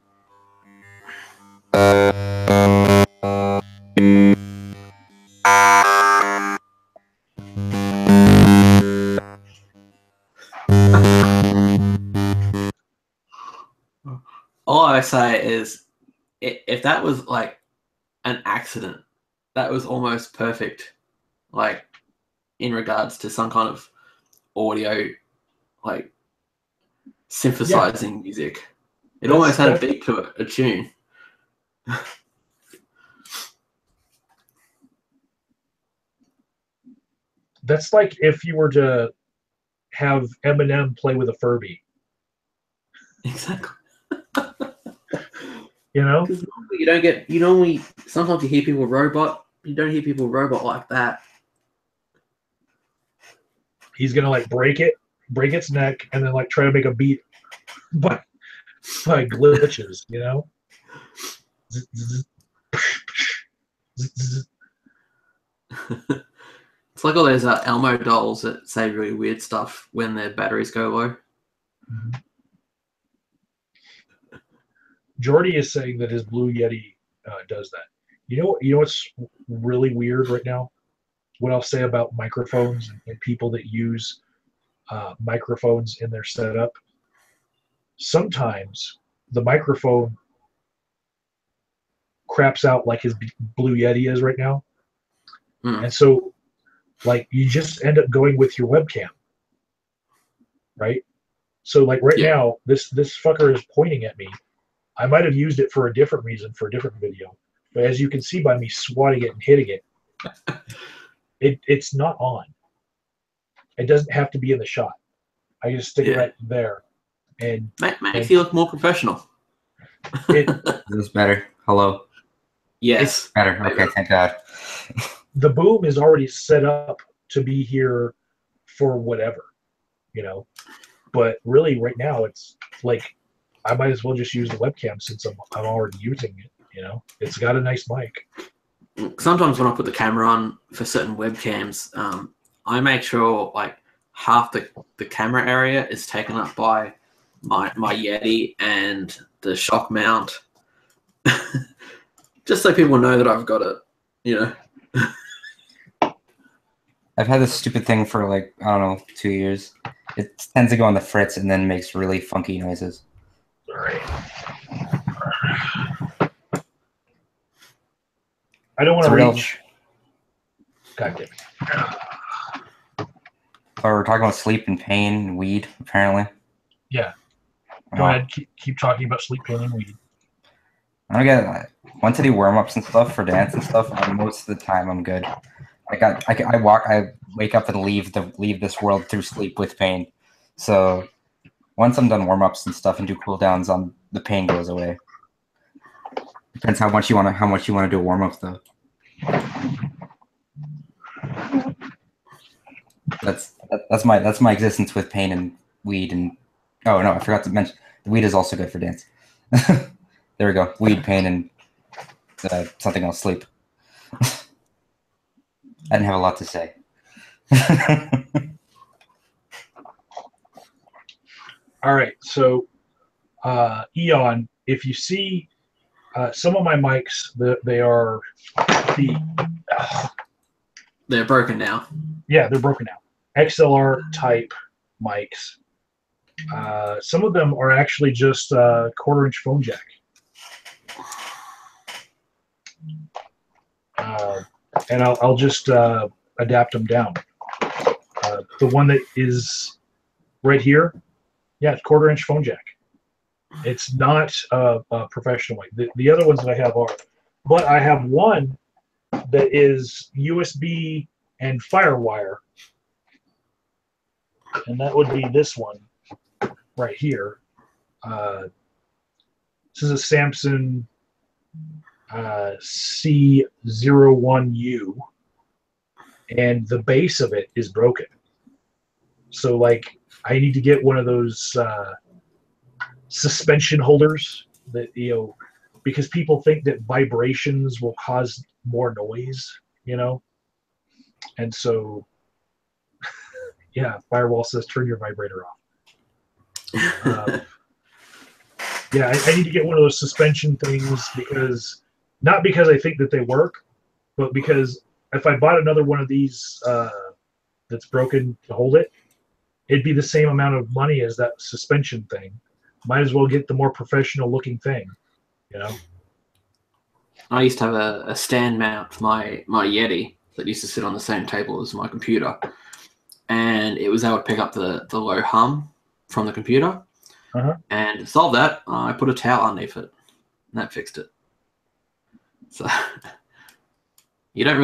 All I say is, if that was like an accident, that was almost perfect. Like, in regards to some kind of audio, like synthesizing music, it almost had a beat to it, a tune. That's like if you were to have Eminem play with a Furby. Exactly. You know? Because you don't get, normally, sometimes you hear people robot, you don't hear people robot like that. He's gonna like break its neck, and then like try to make a beat by glitches, you know? It's like all those Elmo dolls that say really weird stuff when their batteries go low. Mm-hmm. Jordy is saying that his Blue Yeti does that. You know what's really weird right now? What I'll say about microphones and people that use microphones in their setup. Sometimes the microphone craps out like his Blue Yeti is right now. And so like you just end up going with your webcam, right? So like right now, this fucker is pointing at me. I might have used it for a different reason, for a different video, but as you can see by me swatting it and hitting it, it's not on. It doesn't have to be in the shot. I just stick it right there, and makes you look more professional. Is this better? Hello. Yes. It's better. Okay, thank God. The boom is already set up to be here for whatever, you know. But really, right now, it's like I might as well just use the webcam since I'm already using it. You know, it's got a nice mic. Sometimes when I put the camera on for certain webcams, I make sure like half the camera area is taken up by my Yeti and the shock mount, just so people know that I've got it. You know. I've had this stupid thing for like, I don't know, 2 years. It tends to go on the fritz and then makes really funky noises. All right. I don't want It's to real. reach. God damn it. So we're talking about sleep and pain and weed, apparently. Yeah. Go ahead. Keep talking about sleep, pain, and weed. I get once I do warm ups and stuff for dance and stuff. Most of the time, I'm good. Like I wake up and leave this world through sleep with pain. So once I'm done warm ups and stuff and do cool downs, the pain goes away. Depends how much you want to do a warm up though. That's my existence with pain and weed and oh no, I forgot to mention the weed is also good for dance. There we go. Weed, pain, and something else. Sleep. I didn't have a lot to say. All right. So, Eon, if you see some of my mics, they're broken now. Yeah, they're broken now. XLR type mics. Some of them are actually just quarter-inch phone jack. And I'll just adapt them down. The one that is right here, yeah, it's quarter-inch phone jack. It's not a professional mic. The other ones that I have are, but I have one that is USB and FireWire, and that would be this one right here. This is a Samsung C01U, and the base of it is broken. So, like, I need to get one of those suspension holders that, because people think that vibrations will cause more noise, and so, yeah, Firewall says turn your vibrator off. Yeah, I need to get one of those suspension things not because I think that they work, but because if I bought another one of these that's broken to hold it, it'd be the same amount of money as that suspension thing. Might as well get the more professional looking thing, I used to have a stand mount for my Yeti that used to sit on the same table as my computer, and it was able to pick up the low hum from the computer. And to solve that, I put a towel underneath it, and that fixed it. So you don't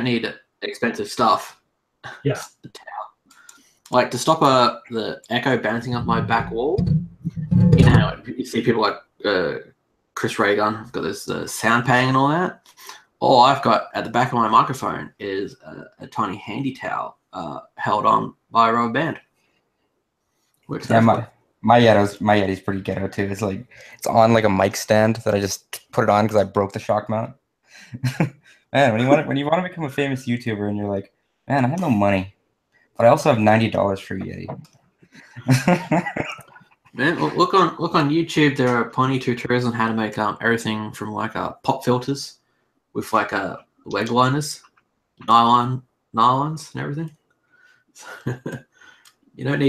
need expensive stuff. Yeah. The towel, like to stop the echo bouncing off my back wall. You know how you see people like Chris Ray Gun have got this sound padding and all that. All I've got at the back of my microphone is a tiny handy towel held on by a rubber band. Works yeah, my Yeti's pretty ghetto too. It's like it's on like a mic stand that I just put it on because I broke the shock mount. Man, when you want to become a famous YouTuber and you're like, man, I have no money, but I also have $90 for Yeti. Man, look on YouTube. There are plenty of tutorials on how to make everything from like pop filters with like leg liners, nylons and everything. You don't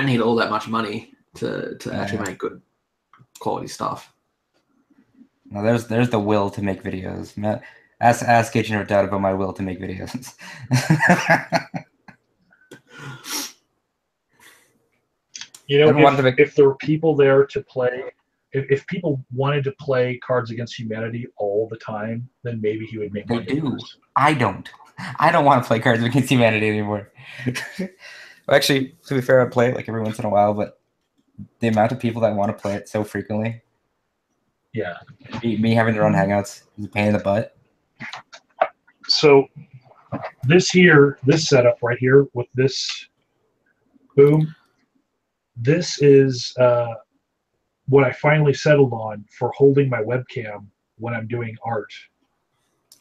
need all that much money to actually make good quality stuff. No, there's the will to make videos. Ask Agent of Doubt about my will to make videos. If there were people there to play, if people wanted to play Cards Against Humanity all the time, then maybe he would make They more do. videos. I don't want to play Cards Against Humanity anymore. Actually, to be fair, I play it like every once in a while, but the amount of people that want to play it so frequently, yeah, me having to run Hangouts is a pain in the butt. So this setup right here with this boom, this is what I finally settled on for holding my webcam when I'm doing art,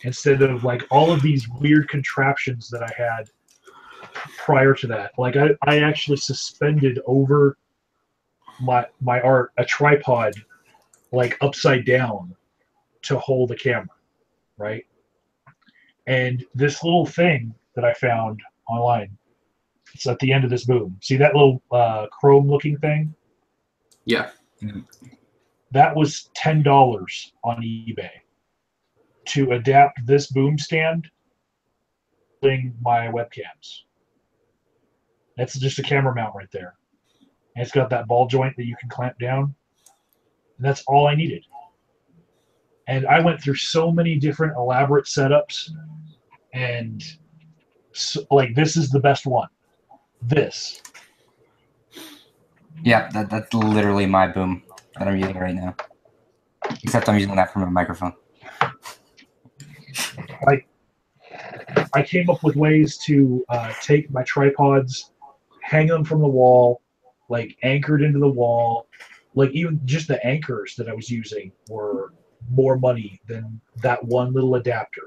instead of like all of these weird contraptions that I had prior to that. Like I actually suspended over my art a tripod, like upside down, to hold the camera, right? And this little thing that I found online, it's at the end of this boom. See that little chrome looking thing? Yeah. That was $10 on eBay to adapt this boom stand thing my webcams. That's just a camera mount right there. And it's got that ball joint that you can clamp down. And that's all I needed. And I went through so many different elaborate setups, and so, like, this is the best one. This. Yeah, that's literally my boom that I'm using right now. Except I'm using that from a microphone. I came up with ways to take my tripods, hang them from the wall, like anchored into the wall. Like even just the anchors that I was using were more money than that one little adapter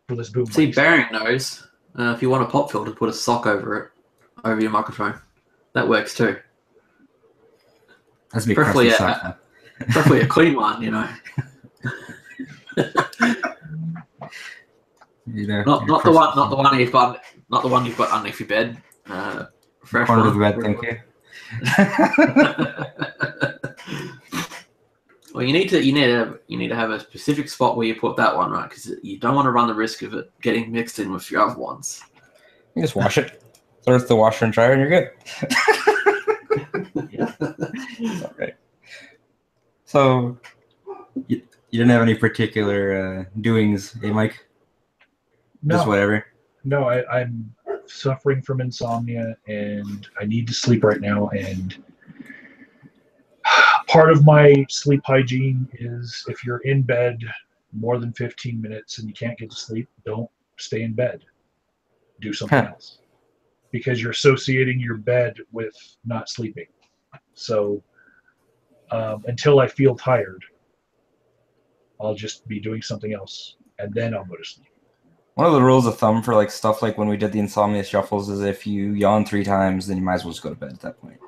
for this boom. See, mic. Baring knows. If you want a pop filter, put a sock over it, over your microphone. That works too. That's Preferably preferably a clean one, you know. Not the one you've got underneath your bed. Fresh Corner of one. the bed, thank you. Well, you need to have a specific spot where you put that one, right? Because you don't want to run the risk of it getting mixed in with your other ones. You just wash it, throw it to the washer and dryer, and you're good. Okay. So, you didn't have any particular doings, eh, Mike? Just No, whatever. no, I'm suffering from insomnia and I need to sleep right now. And part of my sleep hygiene is if you're in bed more than 15 minutes and you can't get to sleep, don't stay in bed. Do something else. Because you're associating your bed with not sleeping. So until I feel tired, I'll just be doing something else and then I'll go to sleep. One of the rules of thumb for like stuff like when we did the insomnia shuffles is if you yawn 3 times, then you might as well just go to bed at that point.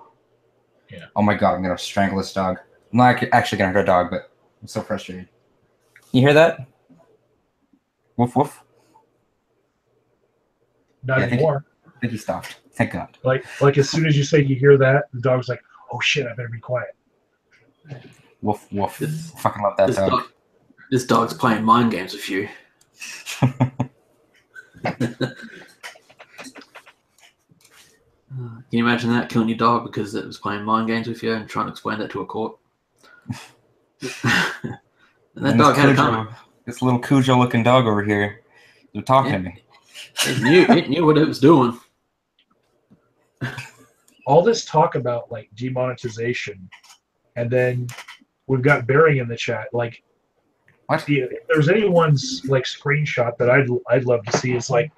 Yeah. Oh my god, I'm gonna strangle this dog. I'm not actually gonna hurt a dog, but I'm so frustrated. You hear that? Woof woof. Not Yeah, anymore. I think he stopped. Thank God. Like as soon as you say you hear that, the dog's like, "Oh shit, I better be quiet." Woof woof. I fucking love that dog. This dog's playing mind games with you. Can you imagine that, killing your dog because it was playing mind games with you and trying to explain that to a court? And that dog had it coming. This little Cujo-looking dog over here, they're talking to me. It knew what it was doing. All this talk about like demonetization, and then we've got Baring in the chat. Like, What? if there's anyone's like screenshot that I'd love to see is like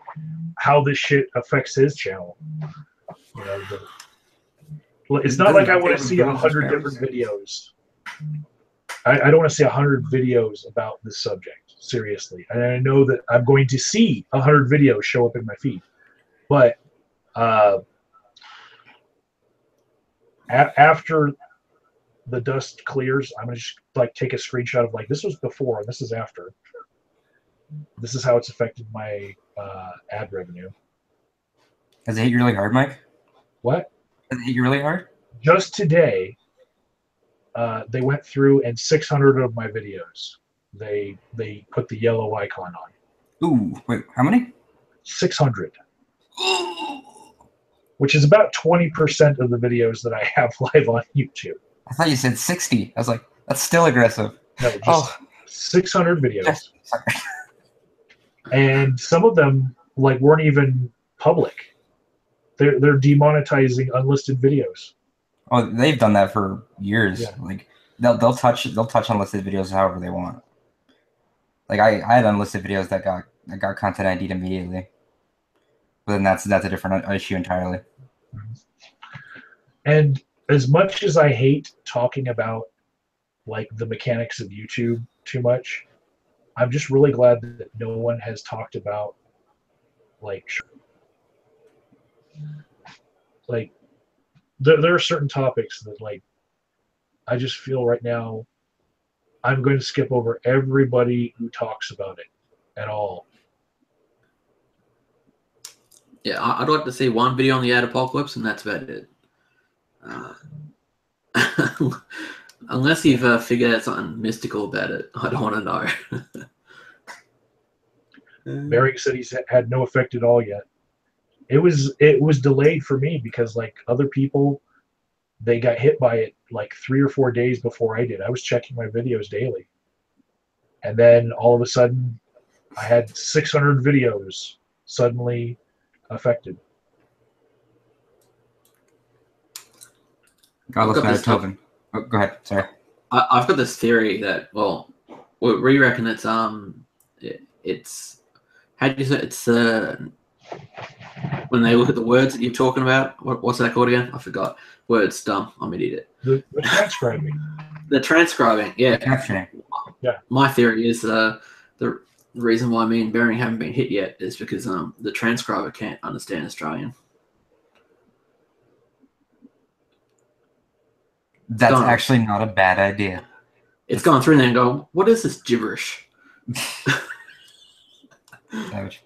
how this shit affects his channel. You know, it's not like I want to see 100 different videos. I don't want to see 100 videos about this subject, seriously. And I know that I'm going to see 100 videos show up in my feed. But after the dust clears, I'm going to just like take a screenshot of like, this was before and this is after. This is how it's affected my ad revenue. Has it hit you really hard, Mike? What? Has it hit you really hard? Just today, they went through and 600 of my videos, they put the yellow icon on. Ooh, wait, how many? 600. Which is about 20% of the videos that I have live on YouTube. I thought you said 60. I was like, that's still aggressive. No, just 600 videos. And some of them like weren't even public. They're demonetizing unlisted videos. Oh, they've done that for years. Yeah. Like they'll touch unlisted videos however they want. Like I had unlisted videos that got content ID'd immediately. But then that's a different issue entirely. And as much as I hate talking about like the mechanics of YouTube too much, I'm just really glad that no one has talked about like there are certain topics that like I just feel right now I'm going to skip over everybody who talks about it at all. Yeah, I'd like to see one video on the ad apocalypse, and that's about it. Unless you've figured out something mystical about it, I don't want to know. Bering City's had no effect at all yet. It was delayed for me because like other people, they got hit by it like 3 or 4 days before I did. I was checking my videos daily, and then all of a sudden, I had 600 videos suddenly affected. God bless Manitoban. Oh, go ahead. Sorry. I've got this theory that we reckon it's how do you say it's when they look at the words that you're talking about. What's that called again? I forgot. Words dumb. I'm an idiot. The transcribing. The transcribing. Yeah. Captioning. Yeah. My theory is the reason why me and Bering haven't been hit yet is because the transcriber can't understand Australian. That's actually not a bad idea. It's gone through there and go, what is this gibberish? Savage.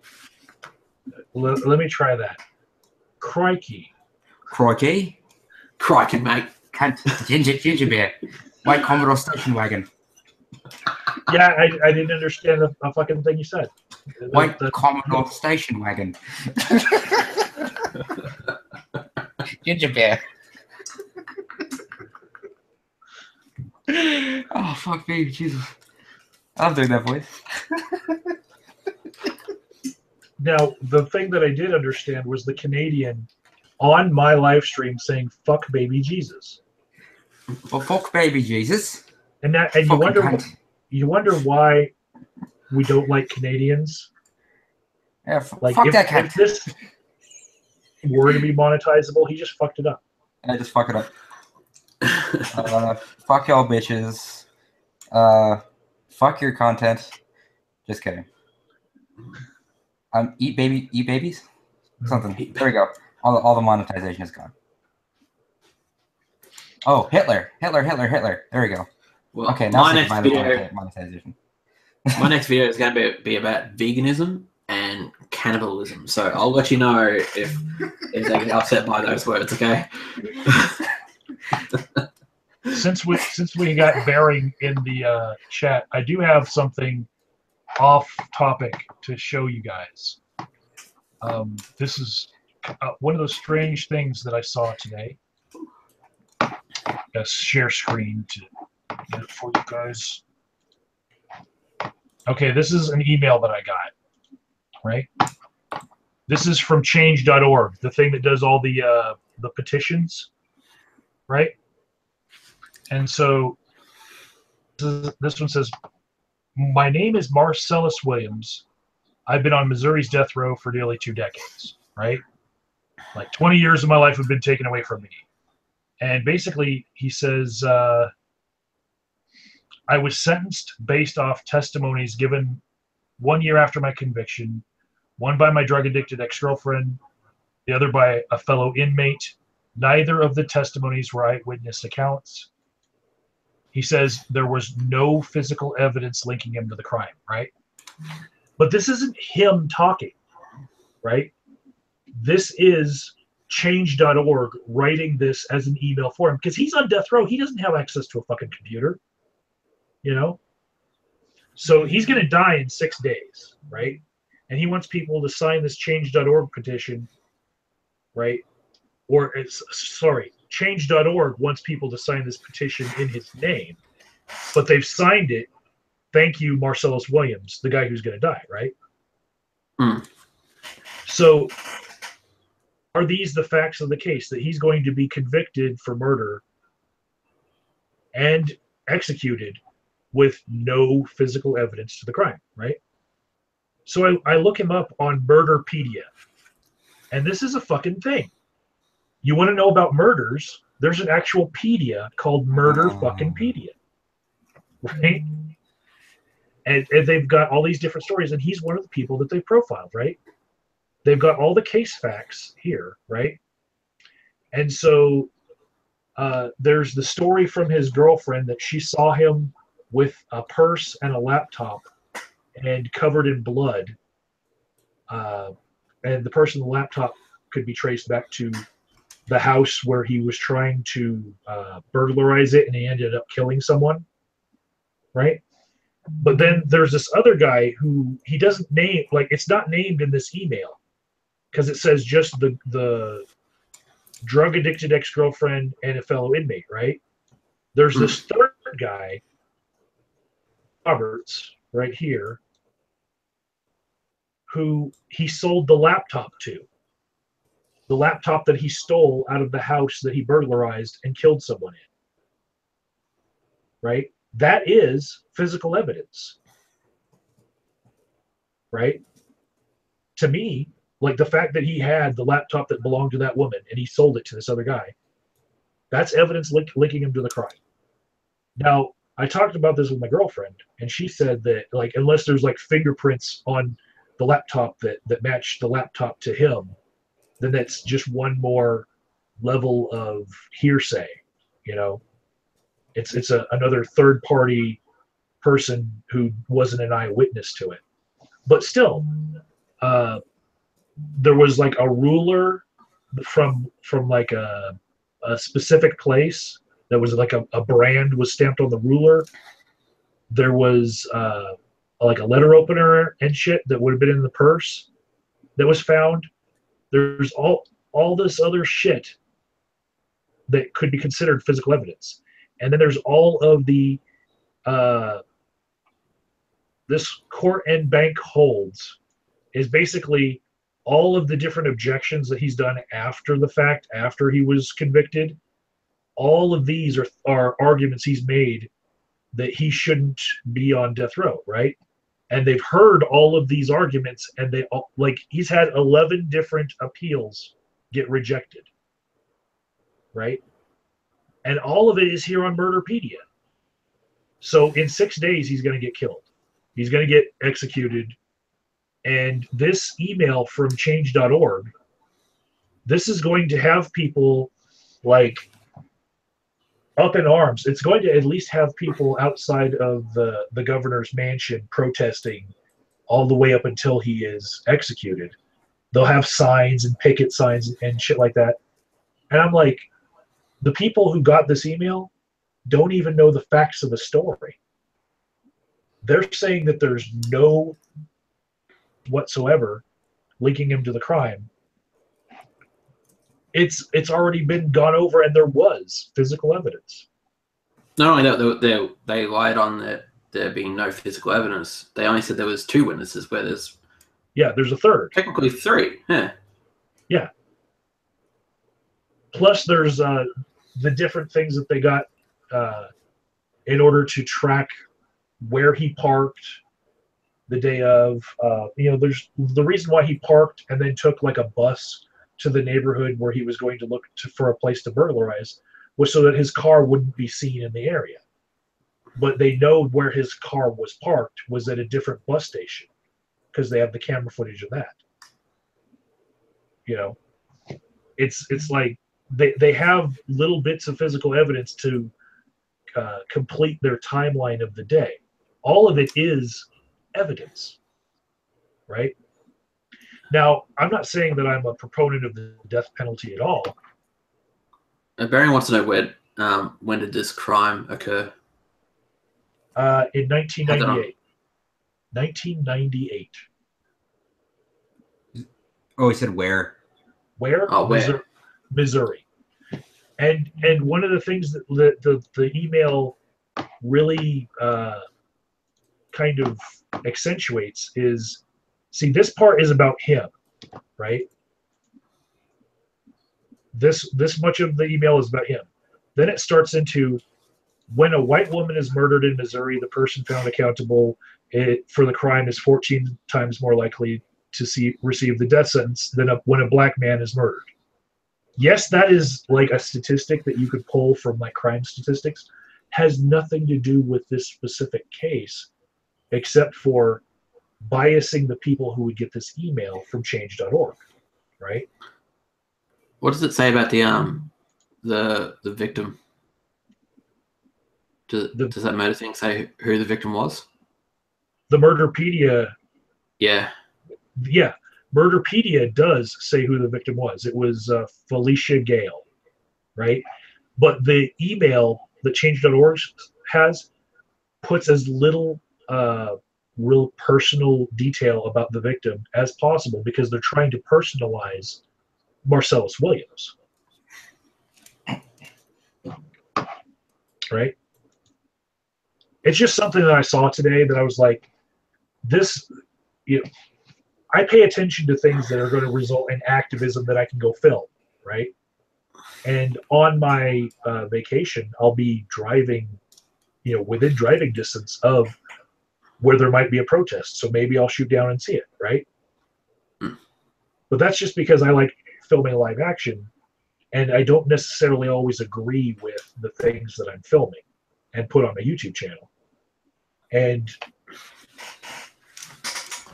Let me try that. Crikey. Crikey. Crikey, mate. Ginger beer. White Commodore station wagon. Yeah, I didn't understand a fucking thing you said. White Commodore station wagon. Ginger beer. Oh, fuck me, Jesus. I'm doing that voice. Now, the thing that I did understand was the Canadian on my live stream saying "fuck baby Jesus." Well, fuck baby Jesus. And you wonder why we don't like Canadians. Yeah, Like fuck that if cunt. this were to be monetizable, he just fucked it up. I just fuck it up. Fuck y'all bitches. Fuck your content. Just kidding. Eat babies? Something. There we go. All the monetization is gone. Oh, Hitler. There we go. Well, Okay, now my next video, monetization. my next video is going to be about veganism and cannibalism. So I'll let you know if they get upset by those words. Okay. Since we got Bering in the chat, I do have something off topic to show you guys. This is one of those strange things that I saw today. A share screen to get it for you guys. Okay, this is an email that I got. Right. This is from Change.org, the thing that does all the petitions. Right. And so this one says, "My name is Marcellus Williams. I've been on Missouri's death row for nearly 2 decades, right? Like 20 years of my life have been taken away from me." And basically, he says, "I was sentenced based off testimonies given 1 year after my conviction, one by my drug-addicted ex-girlfriend, the other by a fellow inmate. Neither of the testimonies were eyewitness accounts." He says there was no physical evidence linking him to the crime, right? But this isn't him talking, right? This is Change.org writing this as an email for him because he's on death row. He doesn't have access to a fucking computer, you know? So he's going to die in 6 days, right? And he wants people to sign this Change.org petition, right? Or, Change.org wants people to sign this petition in his name, but they've signed it. Thank you, Marcellus Williams, the guy who's going to die, right? Mm. So are these the facts of the case, that he's going to be convicted for murder and executed with no physical evidence to the crime, right? So I look him up on Murderpedia, and this is a fucking thing. You want to know about murders? There's an actual pedia called Murder-fucking-pedia, right? And they've got all these different stories, and he's one of the people that they profiled, right? They've got all the case facts here, right? And so there's the story from his girlfriend that she saw him with a purse and a laptop and covered in blood. And the purse and the laptop could be traced back to the house where he was trying to burglarize it, and he ended up killing someone, right? But then there's this other guy who he doesn't name, like it's not named in this email because it says just the drug addicted ex-girlfriend and a fellow inmate, right? There's this third guy, Roberts, right here, who he sold the laptop to. The laptop that he stole out of the house that he burglarized and killed someone in. Right? That is physical evidence. Right? To me, like the fact that he had the laptop that belonged to that woman and he sold it to this other guy, that's evidence linking him to the crime. Now, I talked about this with my girlfriend, and she said that, like, unless there's like fingerprints on the laptop that match the laptop to him, then that's just one more level of hearsay. You know, it's another third party person who wasn't an eyewitness to it. But still, there was like a ruler from like a specific place that was like a brand was stamped on the ruler. There was like a letter opener and shit that would have been in the purse that was found. There's all this other shit that could be considered physical evidence. And then there's all of the this court and bank holds is basically all of the different objections that he's done after the fact, after he was convicted. All of these are arguments he's made that he shouldn't be on death row, right? And they've heard all of these arguments, and they all, like, he's had 11 different appeals get rejected, right? And all of it is here on Murderpedia. So in 6 days, he's going to get killed. He's going to get executed. And this email from change.org, this is going to have people like up in arms. It's going to at least have people outside of the governor's mansion protesting all the way up until he is executed. They'll have signs and picket signs and shit like that. And I'm like, the people who got this email don't even know the facts of the story. They're saying that there's no whatsoever linking him to the crime. It's already been gone over, and there was physical evidence. Not only that, they lied on there being no physical evidence. They only said there was 2 witnesses, where there's there's a third. Technically 3. Yeah. Plus, there's the different things that they got in order to track where he parked the day of. There's the reason why he parked and then took like a bus to the neighborhood where he was going to look for a place to burglarize was so that his car wouldn't be seen in the area. But they know where his car was parked was at a different bus station because they have the camera footage of that. You know, it's like they have little bits of physical evidence to complete their timeline of the day. All of it is evidence, right? Now, I'm not saying that I'm a proponent of the death penalty at all. Barry wants to know when did this crime occur? In 1998. 1998. Oh, he said where? Where? Oh, where? Missouri. And one of the things that the email really kind of accentuates is, see, this part is about him, right? This much of the email is about him. Then it starts into, when a white woman is murdered in Missouri, the person found accountable for the crime is 14 times more likely to receive the death sentence than when a black man is murdered. Yes, that is like a statistic that you could pull from like crime statistics. Has nothing to do with this specific case, except for biasing the people who would get this email from change.org, right? What does it say about the victim? Does that murder thing say who the victim was? The Murderpedia. Yeah. Yeah. Murderpedia does say who the victim was. It was Felicia Gale, right? But the email that change.org has puts as little real personal detail about the victim as possible because they're trying to personalize Marcellus Williams. Right? It's just something that I saw today that I was like, this, I pay attention to things that are going to result in activism that I can go film, right? And on my vacation, I'll be driving, within driving distance of where there might be a protest. So maybe I'll shoot down and see it, right? But that's just because I like filming live action, and I don't necessarily always agree with the things that I'm filming and put on my YouTube channel. And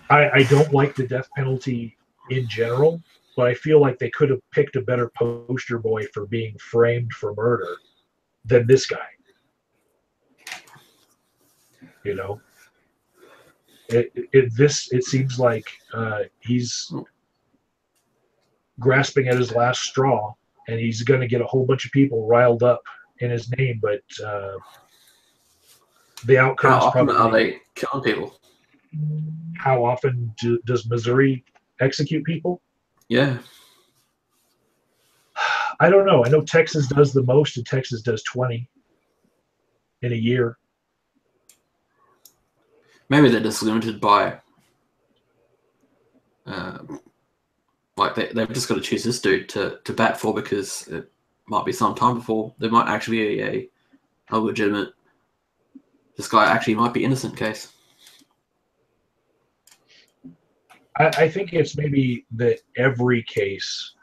I don't like the death penalty in general, but I feel like they could have picked a better poster boy for being framed for murder than this guy. It seems like he's grasping at his last straw, and he's going to get a whole bunch of people riled up in his name, but the outcome is probably... How often are they killing people? How often does Missouri execute people? Yeah. I don't know. I know Texas does the most, and Texas does 20 in a year. Maybe they're just limited by, like they've just got to choose this dude to bat for because it might be some time before there might actually be a legitimate, this guy actually might be innocent case. I think it's maybe that every case,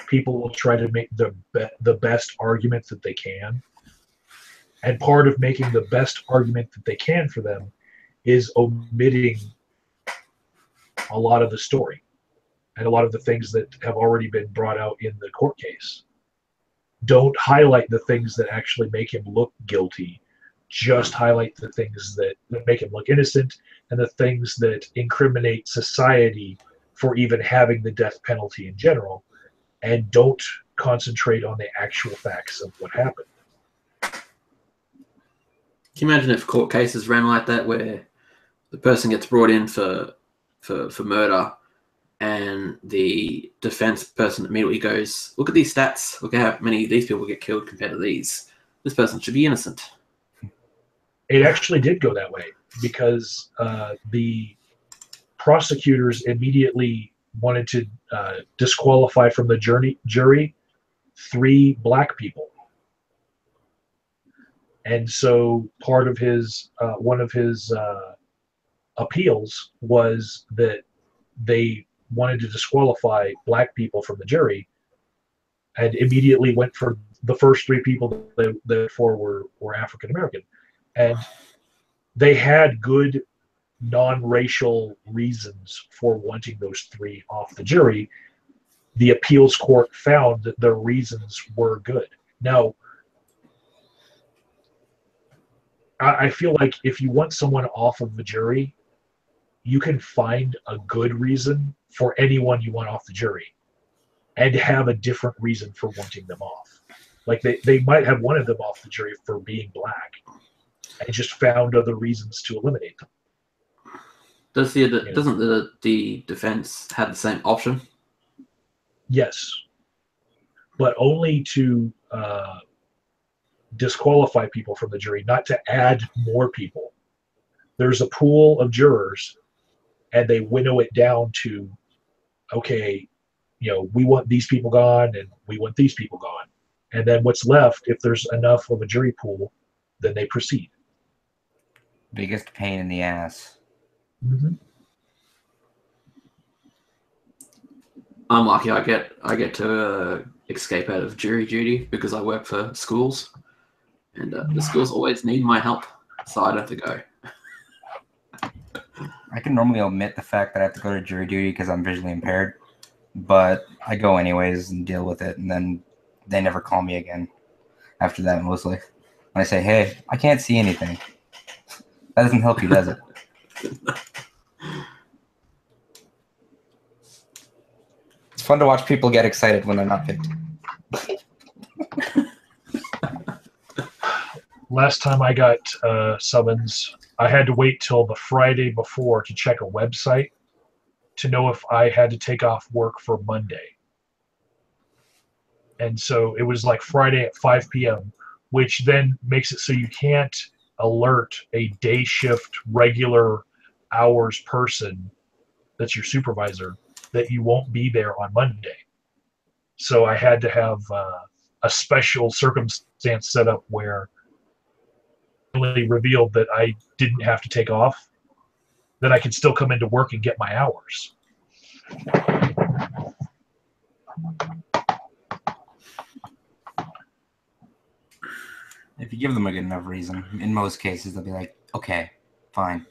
people will try to make the best argument that they can. And part of making the best argument that they can for them is omitting a lot of the story and a lot of the things that have already been brought out in the court case. Don't highlight the things that actually make him look guilty. Just highlight the things that make him look innocent and the things that incriminate society for even having the death penalty in general, and don't concentrate on the actual facts of what happened. Can you imagine if court cases ran like that, where the person gets brought in for murder, and the defense person immediately goes, "Look at these stats. Look at how many of these people get killed compared to these. This person should be innocent." It actually did go that way because the prosecutors immediately wanted to disqualify from the jury 3 black people. And so part of his one of his appeals was that they wanted to disqualify black people from the jury, and immediately went for the first 3 people that therefore were African American. And they had good non-racial reasons for wanting those 3 off the jury. The appeals court found that their reasons were good. Now, I feel like if you want someone off of the jury, you can find a good reason for anyone you want off the jury and have a different reason for wanting them off. Like they might have wanted them off the jury for being black and just found other reasons to eliminate them. Doesn't the defense have the same option? Yes, but only to disqualify people from the jury, not to add more people. There's a pool of jurors, and they winnow it down to, okay, we want these people gone, and we want these people gone. And then what's left, if there's enough of a jury pool, then they proceed. Biggest pain in the ass. Mm-hmm. I'm lucky I get to escape out of jury duty because I work for schools, and the schools always need my help, so I don't have to go. I can normally omit the fact that I have to go to jury duty because I'm visually impaired, but I go anyways and deal with it, and then they never call me again after that, mostly. When I say, "Hey, I can't see anything," that doesn't help you, does it? It's fun to watch people get excited when they're not picked. Last time I got summons, I had to wait till the Friday before to check a website to know if I had to take off work for Monday. And so it was like Friday at 5 p.m., which then makes it so you can't alert a day shift regular hours person that's your supervisor that you won't be there on Monday. So I had to have a special circumstance set up where it revealed that I didn't have to take off, that I could still come into work and get my hours. If you give them a good enough reason, in most cases they'll be like, okay, fine.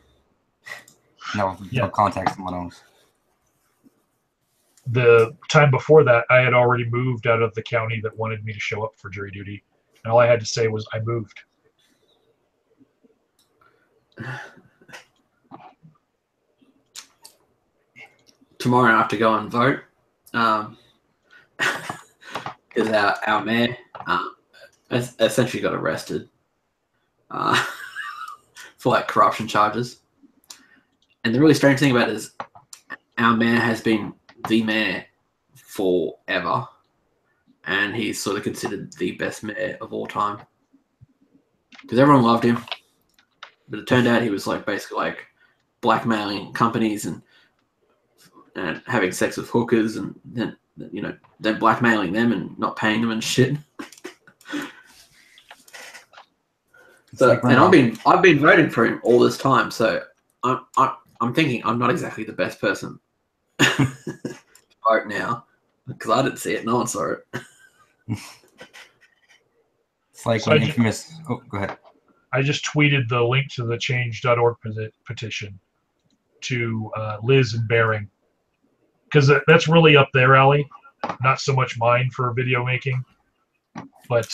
No, Yeah. they'll contact someone else. The time before that, I had already moved out of the county that wanted me to show up for jury duty, and all I had to say was I moved. Tomorrow I have to go and vote because our mayor essentially got arrested for like corruption charges. And the really strange thing about it is our mayor has been the mayor forever, and he's sort of considered the best mayor of all time because everyone loved him. But it turned out he was like basically like blackmailing companies and having sex with hookers, and then then blackmailing them and not paying them and shit. So, and I've been voting for him all this time, so I'm thinking I'm not exactly the best person to vote now because I didn't see it. No one saw it. It's like So when infamous. Oh, go ahead. I just tweeted the link to the change.org petition to Liz and Bering, because that's really up their alley, not so much mine for video making, but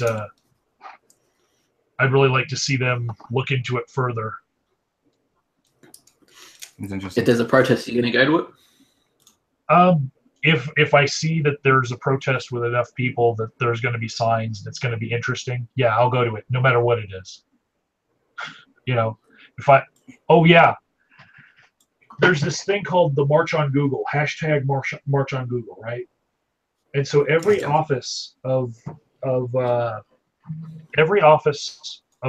I'd really like to see them look into it further. It's interesting. If there's a protest, you're going to go to it? If I see that there's a protest with enough people that there's going to be signs and it's going to be interesting, yeah, I'll go to it, no matter what it is. There's this thing called the March on Google, hashtag March on Google, right? And so every office of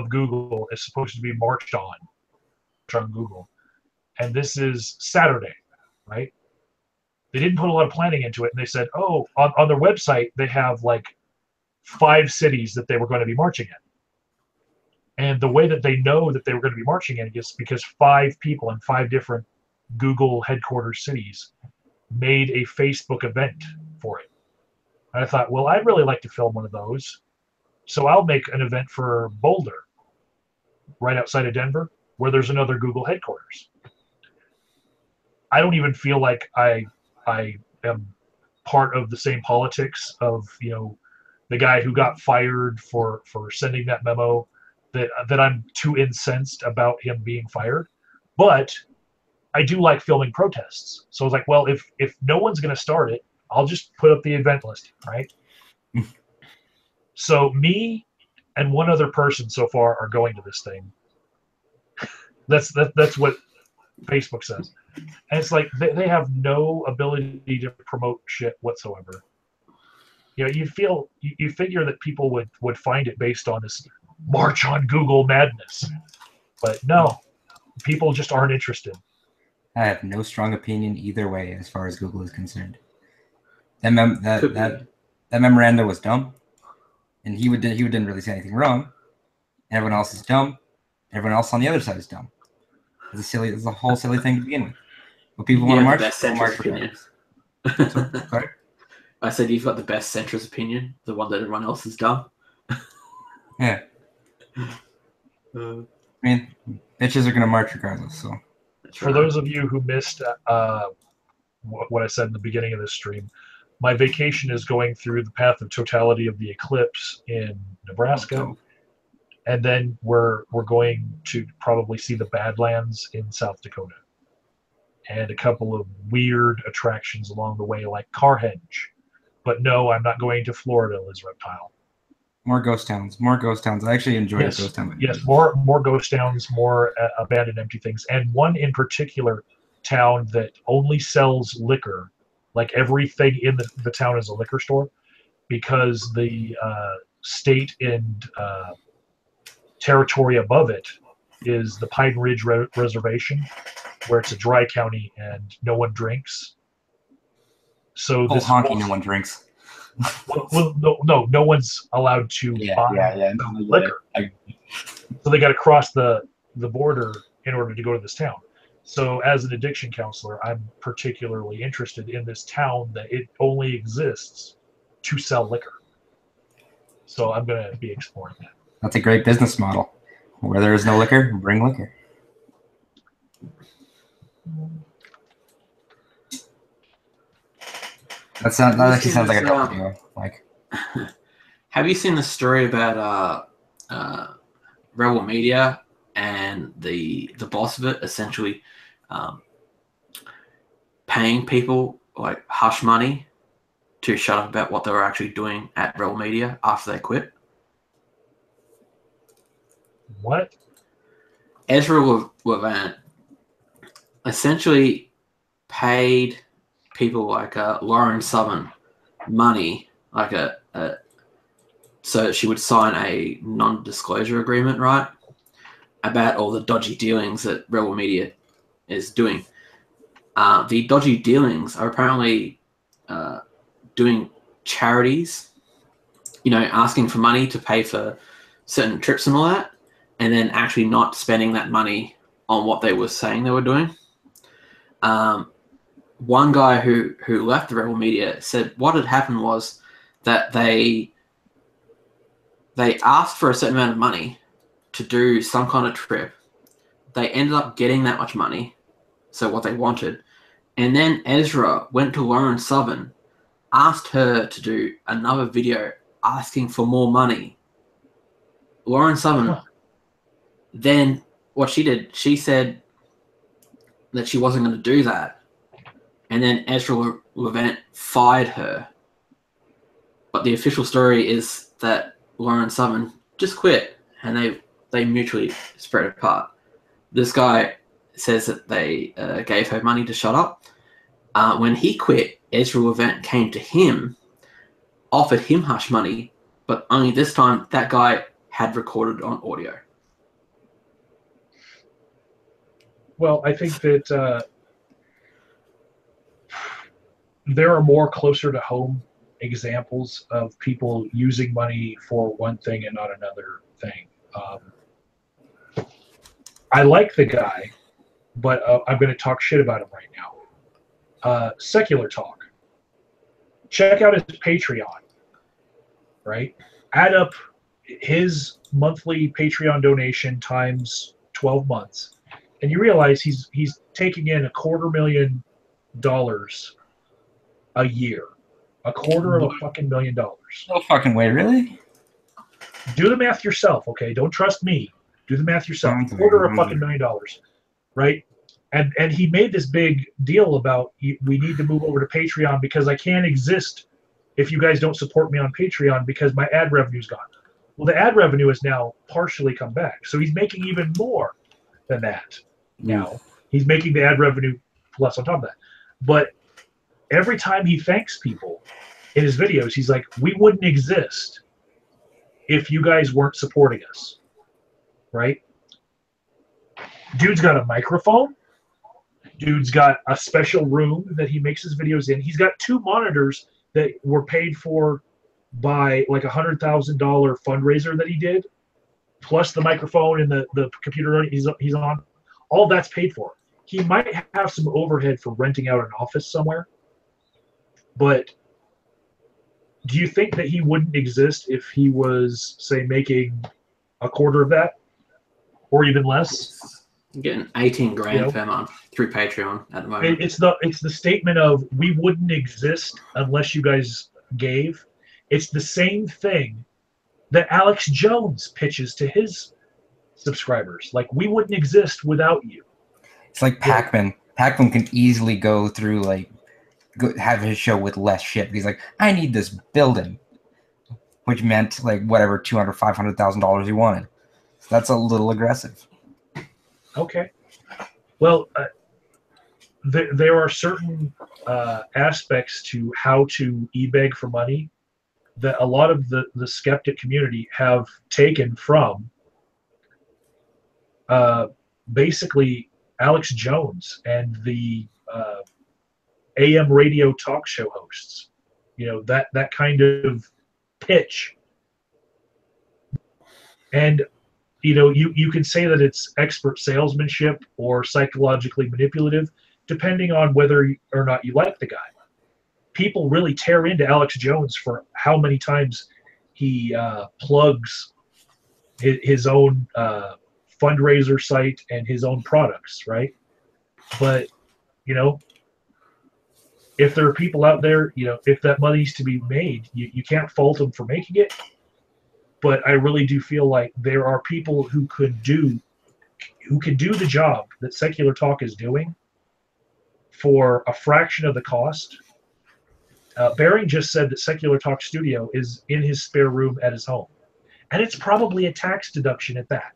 Google is supposed to be marched on Google. And this is Saturday, right? They didn't put a lot of planning into it, and they said, oh, on their website, they have like 5 cities that they were going to be marching in. And the way that they know that they were going to be marching in is because 5 people in 5 different Google headquarters cities made a Facebook event for it. And I thought, well, I'd really like to film one of those. So I'll make an event for Boulder, right outside of Denver, where there's another Google headquarters. I don't even feel like I am part of the same politics of, the guy who got fired for sending that memo, that I'm too incensed about him being fired. But I do like filming protests. So I was like, well, if no one's going to start it, I'll just put up the event listing, right? So me and one other person so far are going to this thing. That's what Facebook says. And it's like they have no ability to promote shit whatsoever. You figure that people would find it based on this March on Google madness. But no, people just aren't interested. I have no strong opinion either way as far as Google is concerned. That memorandum was dumb, and he didn't really say anything wrong. Everyone else is dumb. Everyone else on the other side is dumb. It's a whole silly thing to begin with. But people want to march. Best centrist opinion. Sorry? I said you've got the best centrist opinion, the one that everyone else is dumb. Yeah. I mean, bitches are gonna march regardless. So. For those of you who missed what I said in the beginning of this stream, my vacation is going through the path of totality of the eclipse in Nebraska, and then we're going to probably see the Badlands in South Dakota, and a couple of weird attractions along the way, like Carhenge. But no, I'm not going to Florida, Liz Reptile. More ghost towns. More ghost towns. I actually enjoy Yes, ghost town. yes, more ghost towns, more abandoned, empty things, and one in particular town that only sells liquor. Like everything in the town is a liquor store because the state and territory above it is the Pine Ridge Reservation, where it's a dry county and no one drinks. So Full this honky, whole no one drinks. well, no one's allowed to buy liquor. So they got to cross the border in order to go to this town. So as an addiction counselor, I'm particularly interested in this town that it only exists to sell liquor. So I'm going to be exploring that. That's a great business model. Where there is no liquor, bring liquor. That actually sounds like a dope video. Like, have you seen the story about Rebel Media and the boss of it essentially paying people like hush money to shut up about what they were actually doing at Rebel Media after they quit? What? Ezra Levant essentially paid people like Lauren Southern money, like so she would sign a non-disclosure agreement, right, about all the dodgy dealings that Rebel Media is doing. The dodgy dealings are apparently doing charities, asking for money to pay for certain trips and all that, and then actually not spending that money on what they were saying they were doing. One guy who left the Rebel Media said what had happened was that they asked for a certain amount of money to do some kind of trip. They ended up getting that much money, so what they wanted. And then Ezra went to Lauren Southern, asked her to do another video asking for more money. Lauren Southern, then what she did, she said that she wasn't going to do that. And then Ezra Levant fired her. But the official story is that Lauren Southern just quit and they mutually spread apart. This guy says that they gave her money to shut up. When he quit, Ezra Levant came to him, offered him hush money, but only this time that guy had recorded on audio. Well, I think that there are more closer to home examples of people using money for one thing and not another thing. I like the guy, but I'm going to talk shit about him right now. Secular Talk. Check out his Patreon, right? Add up his monthly Patreon donation times 12 months, and you realize he's taking in $250,000 a year. $250,000. No fucking way, really? Do the math yourself, okay? Don't trust me. Do the math yourself. $250,000, right? And he made this big deal about we need to move over to Patreon because I can't exist if you guys don't support me on Patreon because my ad revenue's gone. Well, the ad revenue has now partially come back, so he's making even more than that now. He's making the ad revenue plus on top of that. But every time he thanks people in his videos, he's like, we wouldn't exist if you guys weren't supporting us, right? Dude's got a microphone. Dude's got a special room that he makes his videos in. He's got 2 monitors that were paid for by like $100,000 fundraiser that he did, plus the microphone and the computer he's on. All that's paid for. He might have some overhead for renting out an office somewhere, but do you think that he wouldn't exist if he was, say, making a quarter of that or even less? I'm getting 18 grand per month through Patreon at the moment. It's the statement of we wouldn't exist unless you guys gave. It's the same thing that Alex Jones pitches to his subscribers. Like, we wouldn't exist without you. It's like Pac-Man. Pac-Man can easily go through, like, have his show with less shit. He's like, I need this building. which meant like whatever $200,000-$500,000 he wanted. So that's a little aggressive. Okay. Well, there are certain aspects to how to e-beg for money that a lot of the skeptic community have taken from basically Alex Jones and the AM radio talk show hosts. You know, that kind of pitch. And you know, you can say that it's expert salesmanship or psychologically manipulative, depending on whether or not you like the guy. People really tear into Alex Jones for how many times he plugs his own fundraiser site and his own products, right? But, you know, if there are people out there, you know, if that money's to be made, you can't fault them for making it. But I really do feel like there are people who could do the job that Secular Talk is doing for a fraction of the cost. Baring just said that Secular Talk Studio is in his spare room at his home. And it's probably a tax deduction at that.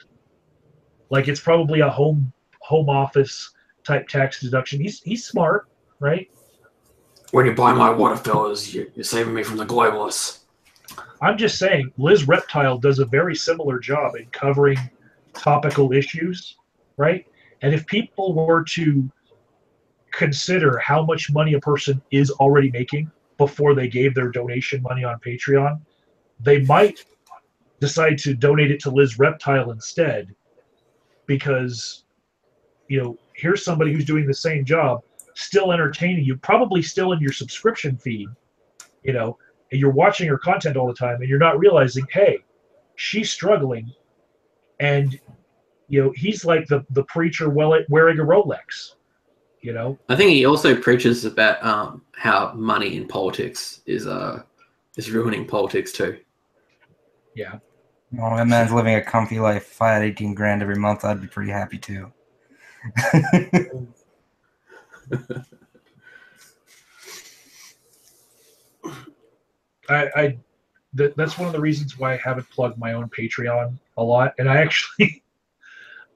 Like, it's probably a home office type tax deduction. He's smart, right? When you buy my water fillers, you're saving me from the globalists. I'm just saying, Liz Reptile does a very similar job in covering topical issues, right? And if people were to consider how much money a person is already making before they gave their donation money on Patreon, they might decide to donate it to Liz Reptile instead, because, you know, here's somebody who's doing the same job, still entertaining you, probably still in your subscription feed, you know, and you're watching her content all the time, and you're not realizing, hey, she's struggling, and, you know, he's like the preacher wearing a Rolex, you know. I think he also preaches about how money in politics is ruining politics too. Yeah. Well, that man's living a comfy life. If I had 18 grand every month, I'd be pretty happy too. That's one of the reasons why I haven't plugged my own Patreon a lot. And I actually,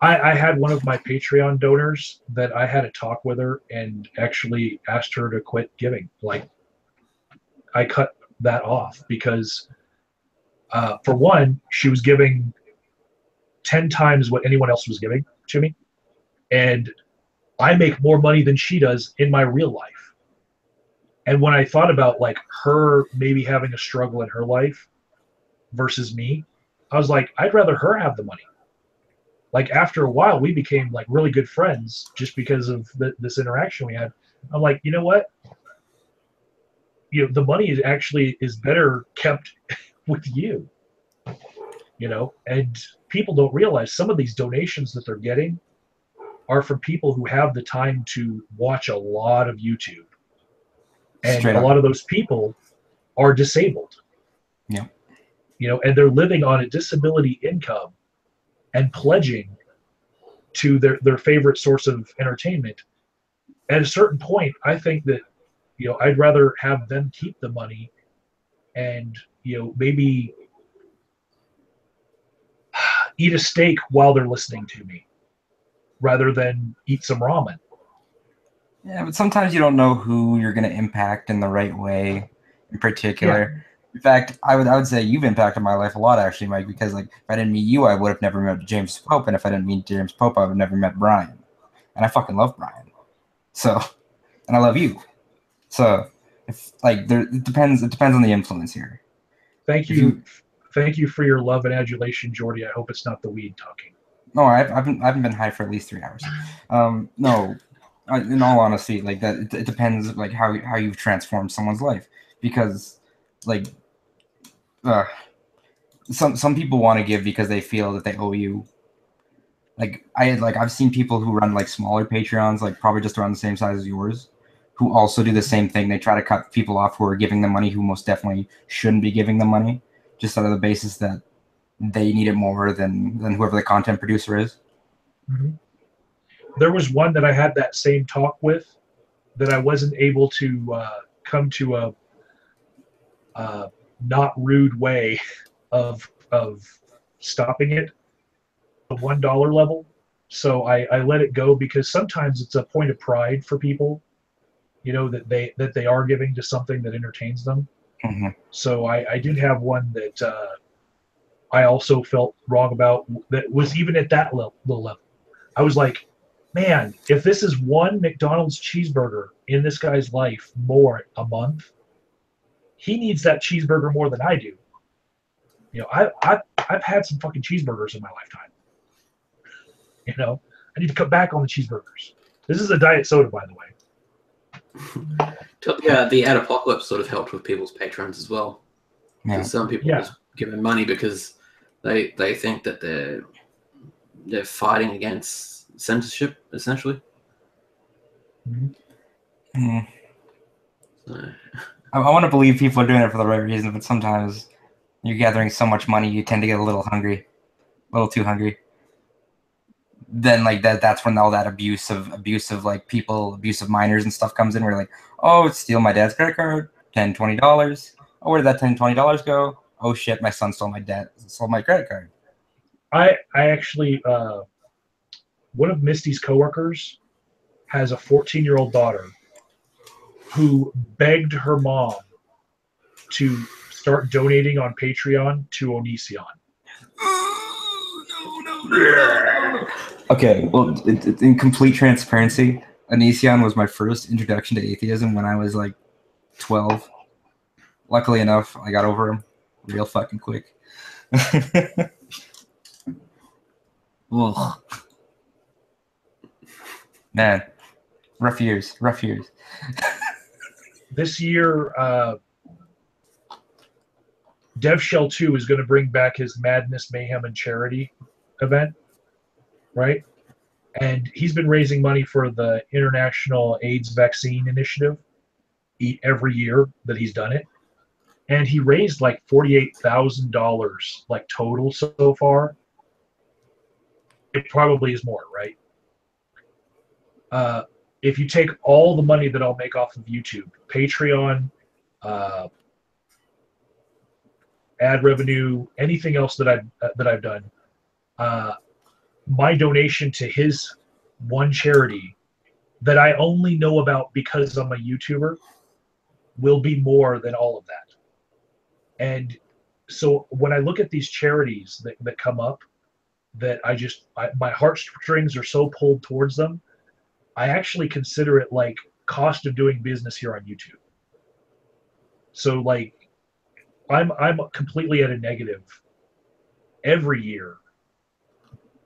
I had one of my Patreon donors that I had a talk with her and actually asked her to quit giving. Like, I cut that off because, for one, she was giving 10 times what anyone else was giving to me. And I make more money than she does in my real life. And when I thought about like her maybe having a struggle in her life versus me, I was like, I'd rather her have the money. Like, after a while, we became like really good friends just because of this interaction we had. I'm like, you know what? You know, the money is better kept with you. You know, and people don't realize some of these donations that they're getting are from people who have the time to watch a lot of YouTube. And a lot of those people are disabled. Yeah. You know, and they're living on a disability income and pledging to their favorite source of entertainment. At a certain point, I think that, you know, I'd rather have them keep the money and, you know, maybe eat a steak while they're listening to me rather than eat some ramen. Yeah, but sometimes you don't know who you're going to impact in the right way in particular. Yeah. In fact, I would say you've impacted my life a lot, actually, Mike, because like if I didn't meet you, I would have never met James Pope, and if I didn't meet James Pope, I would have never met Brian. And I fucking love Brian. So, and I love you. So, if like it depends on the influence here. Thank you for your love and adulation, Jordy. I hope it's not the weed talking. No, I haven't been high for at least 3 hours. No. In all honesty, like that, it depends like how you've transformed someone's life, because like some people want to give because they feel that they owe you. I've seen people who run like smaller Patreons, like probably just around the same size as yours, who also do the same thing. They try to cut people off who are giving them money who most definitely shouldn't be giving them money, just out of the basis that they need it more than whoever the content producer is. Mm-hmm. There was one that I had that same talk with that I wasn't able to come to not rude way of stopping it, the $1 level. So I let it go because sometimes it's a point of pride for people, you know, that they are giving to something that entertains them. Mm-hmm. So I did have one that I also felt wrong about that was even at that level. I was like, man, if this is one McDonald's cheeseburger in this guy's life more a month, he needs that cheeseburger more than I do. You know, I've had some fucking cheeseburgers in my lifetime. You know, I need to cut back on the cheeseburgers. This is a diet soda, by the way. Yeah, the ad apocalypse sort of helped with people's patrons as well. Yeah. Some people just give them money because they think that they're fighting against censorship, essentially. Mm-hmm. So. I want to believe people are doing it for the right reason, but sometimes you're gathering so much money, you tend to get a little hungry, a little too hungry. Then like that's when all that abusive like people, abusive minors and stuff comes in. Where like, oh, steal my dad's credit card, $10, $20. Oh, where did that $10, $20 go? Oh shit, my son stole my credit card. I actually one of Misty's coworkers has a 14-year-old daughter who begged her mom to start donating on Patreon to Onision. No. Okay, well, in complete transparency, Onision was my first introduction to atheism when I was like 12. Luckily enough, I got over him real fucking quick. Ugh. Man, rough years. This year, DevShell 2 is going to bring back his Madness, Mayhem, and Charity event, right? And he's been raising money for the International AIDS Vaccine Initiative every year that he's done it. And he raised like $48,000 like total so far. It probably is more, right? If you take all the money that I'll make off of YouTube, Patreon, ad revenue, anything else that I've done, my donation to his one charity that I only know about because I'm a YouTuber will be more than all of that. And so when I look at these charities that come up, that my heartstrings are so pulled towards them, I actually consider it like cost of doing business here on YouTube. So like I'm completely at a negative every year.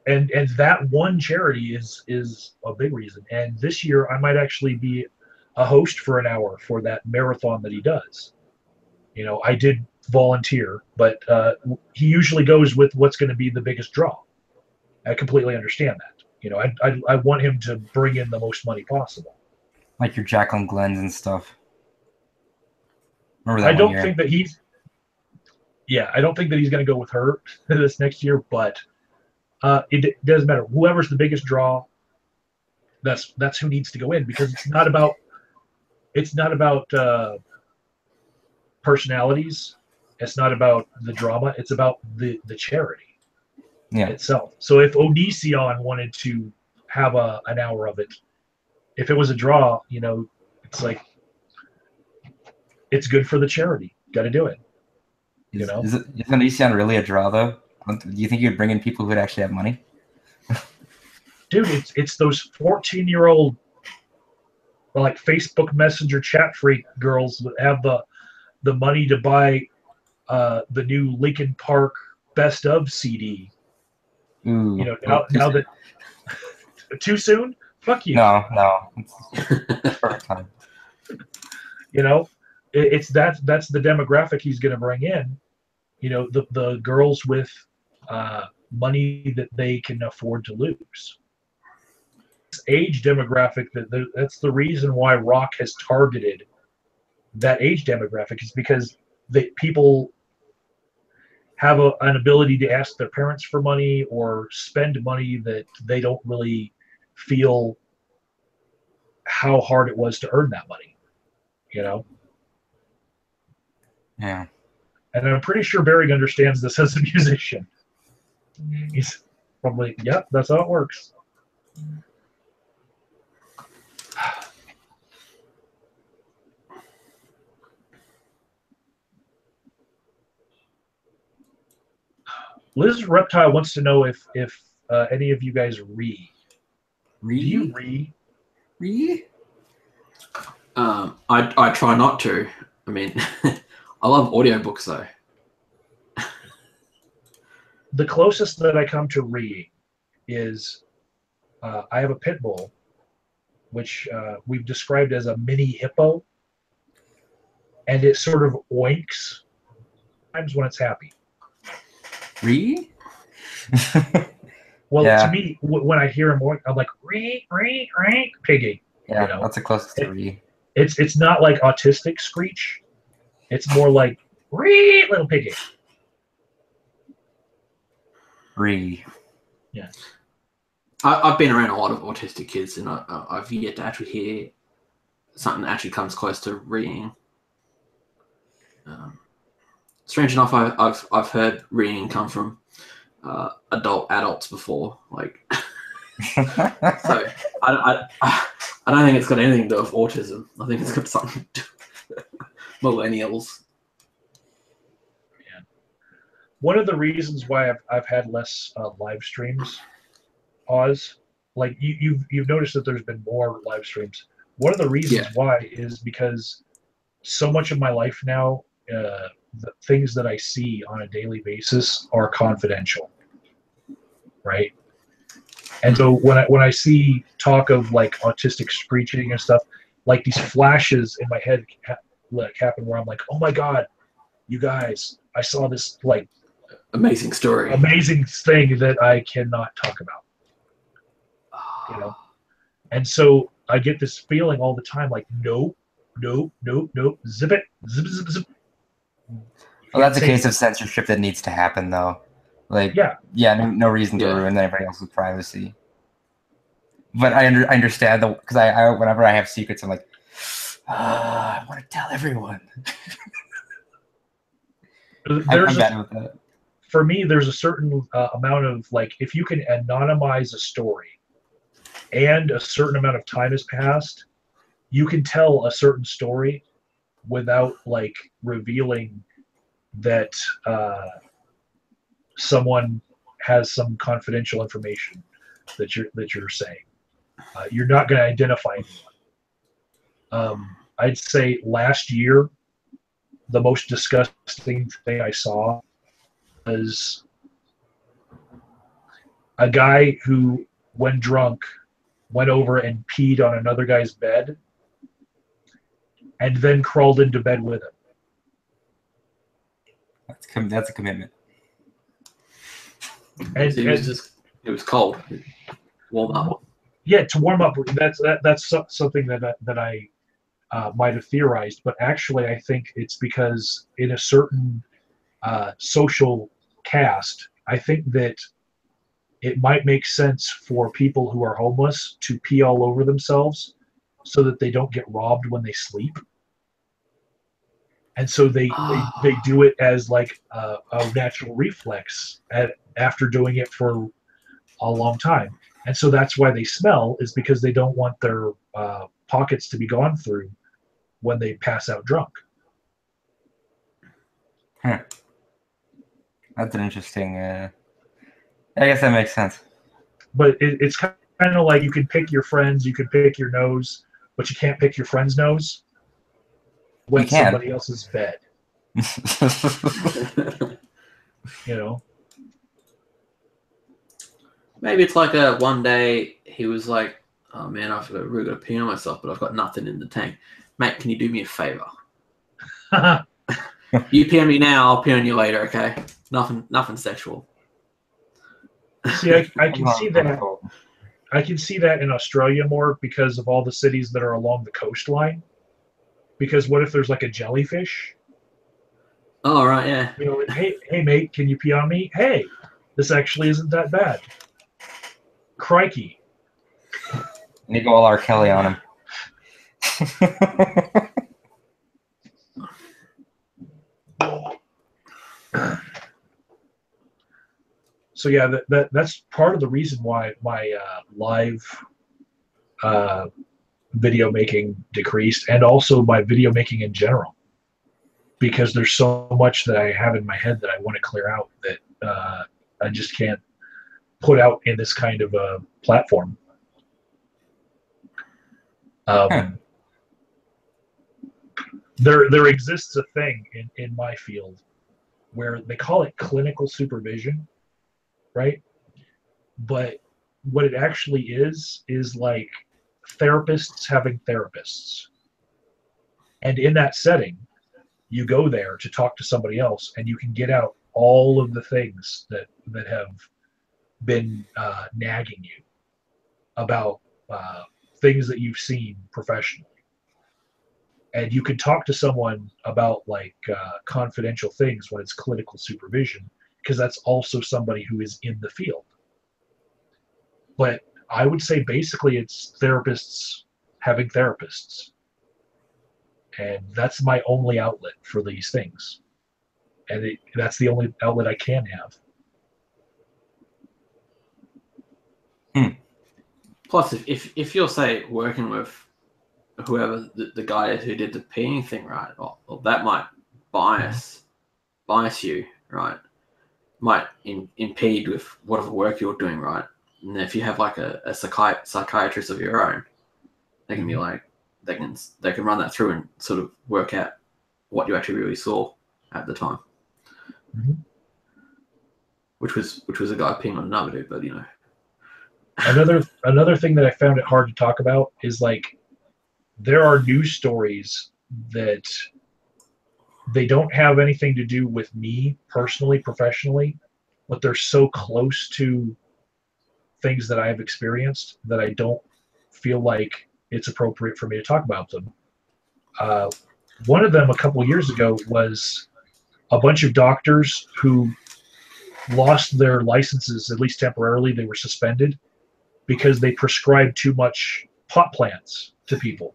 And that one charity is a big reason. And this year I might actually be a host for an hour for that marathon that he does. You know, I did volunteer, but he usually goes with what's going to be the biggest draw. I completely understand that. You know, I want him to bring in the most money possible. Like your Jacqueline Glenn's and stuff. Remember that I don't year? think that he's. Yeah, I don't think that he's going to go with her this next year, but it doesn't matter. Whoever's the biggest draw, that's who needs to go in, because it's not about personalities. It's not about the drama. It's about the charity itself. So if Onision wanted to have an hour of it, if it was a draw, you know, it's like it's good for the charity. Got to do it. You know, isn't Onision really a draw though? Do you think you'd bring in people who would actually have money? Dude, it's those 14-year-old like Facebook Messenger chat freak girls that have the money to buy the new Linkin Park Best of CD. Ooh, you know, now that too soon? Fuck you. No. It's perfect time. You know, that's the demographic he's going to bring in. You know, the girls with money that they can afford to lose. This age demographic, that's the reason why rock has targeted that age demographic, is because people have an ability to ask their parents for money or spend money that they don't really feel how hard it was to earn that money, you know? Yeah. And I'm pretty sure Barry understands this as a musician. He's probably, yep, that's how it works. Liz Reptile wants to know if any of you guys read. Do you read? Read? I try not to. I mean, I love audiobooks though. The closest that I come to reading is I have a pit bull, which we've described as a mini hippo, and it sort of oinks times when it's happy. Read? Well, Yeah. to me, when I hear him oink, I'm like, rink, rink, rink, piggy. Yeah, You know? that's the closest to read. It's not like autistic screech. It's more like, ree, little piggy. Read. Yeah. I've been around a lot of autistic kids, and I've yet to actually hear something that actually comes close to reading. Strange enough, I've heard reading come from adults before. Like, so I don't think it's got anything to do with autism. I think it's got something to do with millennials. Yeah. One of the reasons why I've had less live streams, Oz, like you've noticed that there's been more live streams. One of the reasons why is because so much of my life now, the things that I see on a daily basis are confidential, right? And so when I see talk of like autistic screeching and stuff, like these flashes in my head happen where I'm like, oh my God, you guys, I saw this like amazing story, amazing thing that I cannot talk about, you know? And so I get this feeling all the time, like, nope, zip it, zip, zip, zip. Well, that's a case of censorship that needs to happen, though. Like, no reason to ruin everybody else's privacy. But I understand because I whenever I have secrets, I'm like, I want to tell everyone. I'm bad with that. For me, there's a certain amount of like, if you can anonymize a story, and a certain amount of time has passed, you can tell a certain story without like revealing that someone has some confidential information that you're saying. You're not going to identify anyone. I'd say last year, the most disgusting thing I saw was a guy who, when drunk, went over and peed on another guy's bed and then crawled into bed with him. That's a commitment. And it was cold. Warm up. Yeah, to warm up. That's something that I might have theorized, but actually I think it's because in a certain social caste, I think that it might make sense for people who are homeless to pee all over themselves so that they don't get robbed when they sleep. And so they do it as like a natural reflex after doing it for a long time. And so that's why they smell, is because they don't want their pockets to be gone through when they pass out drunk. That's an interesting... I guess that makes sense. But it's kind of like you can pick your friends, you can pick your nose, but you can't pick your friend's nose when somebody else's bed. You know? Maybe it's like one day he was like, oh man, I've really got to pee on myself, but I've got nothing in the tank. Mate, can you do me a favor? You pee on me now, I'll pee on you later, okay? Nothing sexual. See, I can see that. I can see that in Australia more because of all the cities that are along the coastline. Because what if there's like a jellyfish? Oh, right, yeah. You know, hey mate, can you pee on me? Hey, this actually isn't that bad. Crikey. And you go all R. Kelly on him. So yeah, that's part of the reason why my live video making decreased, and also my video making in general, because there's so much that I have in my head that I want to clear out that I just can't put out in this kind of a platform. There exists a thing in my field where they call it clinical supervision, right? But what it actually is like therapists having therapists. And in that setting, you go there to talk to somebody else, and you can get out all of the things that have been nagging you about things that you've seen professionally. And you can talk to someone about like confidential things when it's clinical supervision, because that's also somebody who is in the field. But I would say basically it's therapists having therapists. And that's my only outlet for these things. And that's the only outlet I can have. Plus, if you're, say, working with whoever the guy is who did the peeing thing, right, well, that might bias you, right? Might impede with whatever work you're doing, right? And if you have like a psychiatrist of your own, they can be like, they can run that through and sort of work out what you actually really saw at the time. Mm-hmm. Which was a guy peeing on another dude, but you know. Another thing that I found it hard to talk about is like there are news stories that they don't have anything to do with me personally, professionally, but they're so close to things that I've experienced that I don't feel like it's appropriate for me to talk about them. One of them a couple years ago was a bunch of doctors who lost their licenses, at least temporarily. They were suspended because they prescribed too much pot plants to people.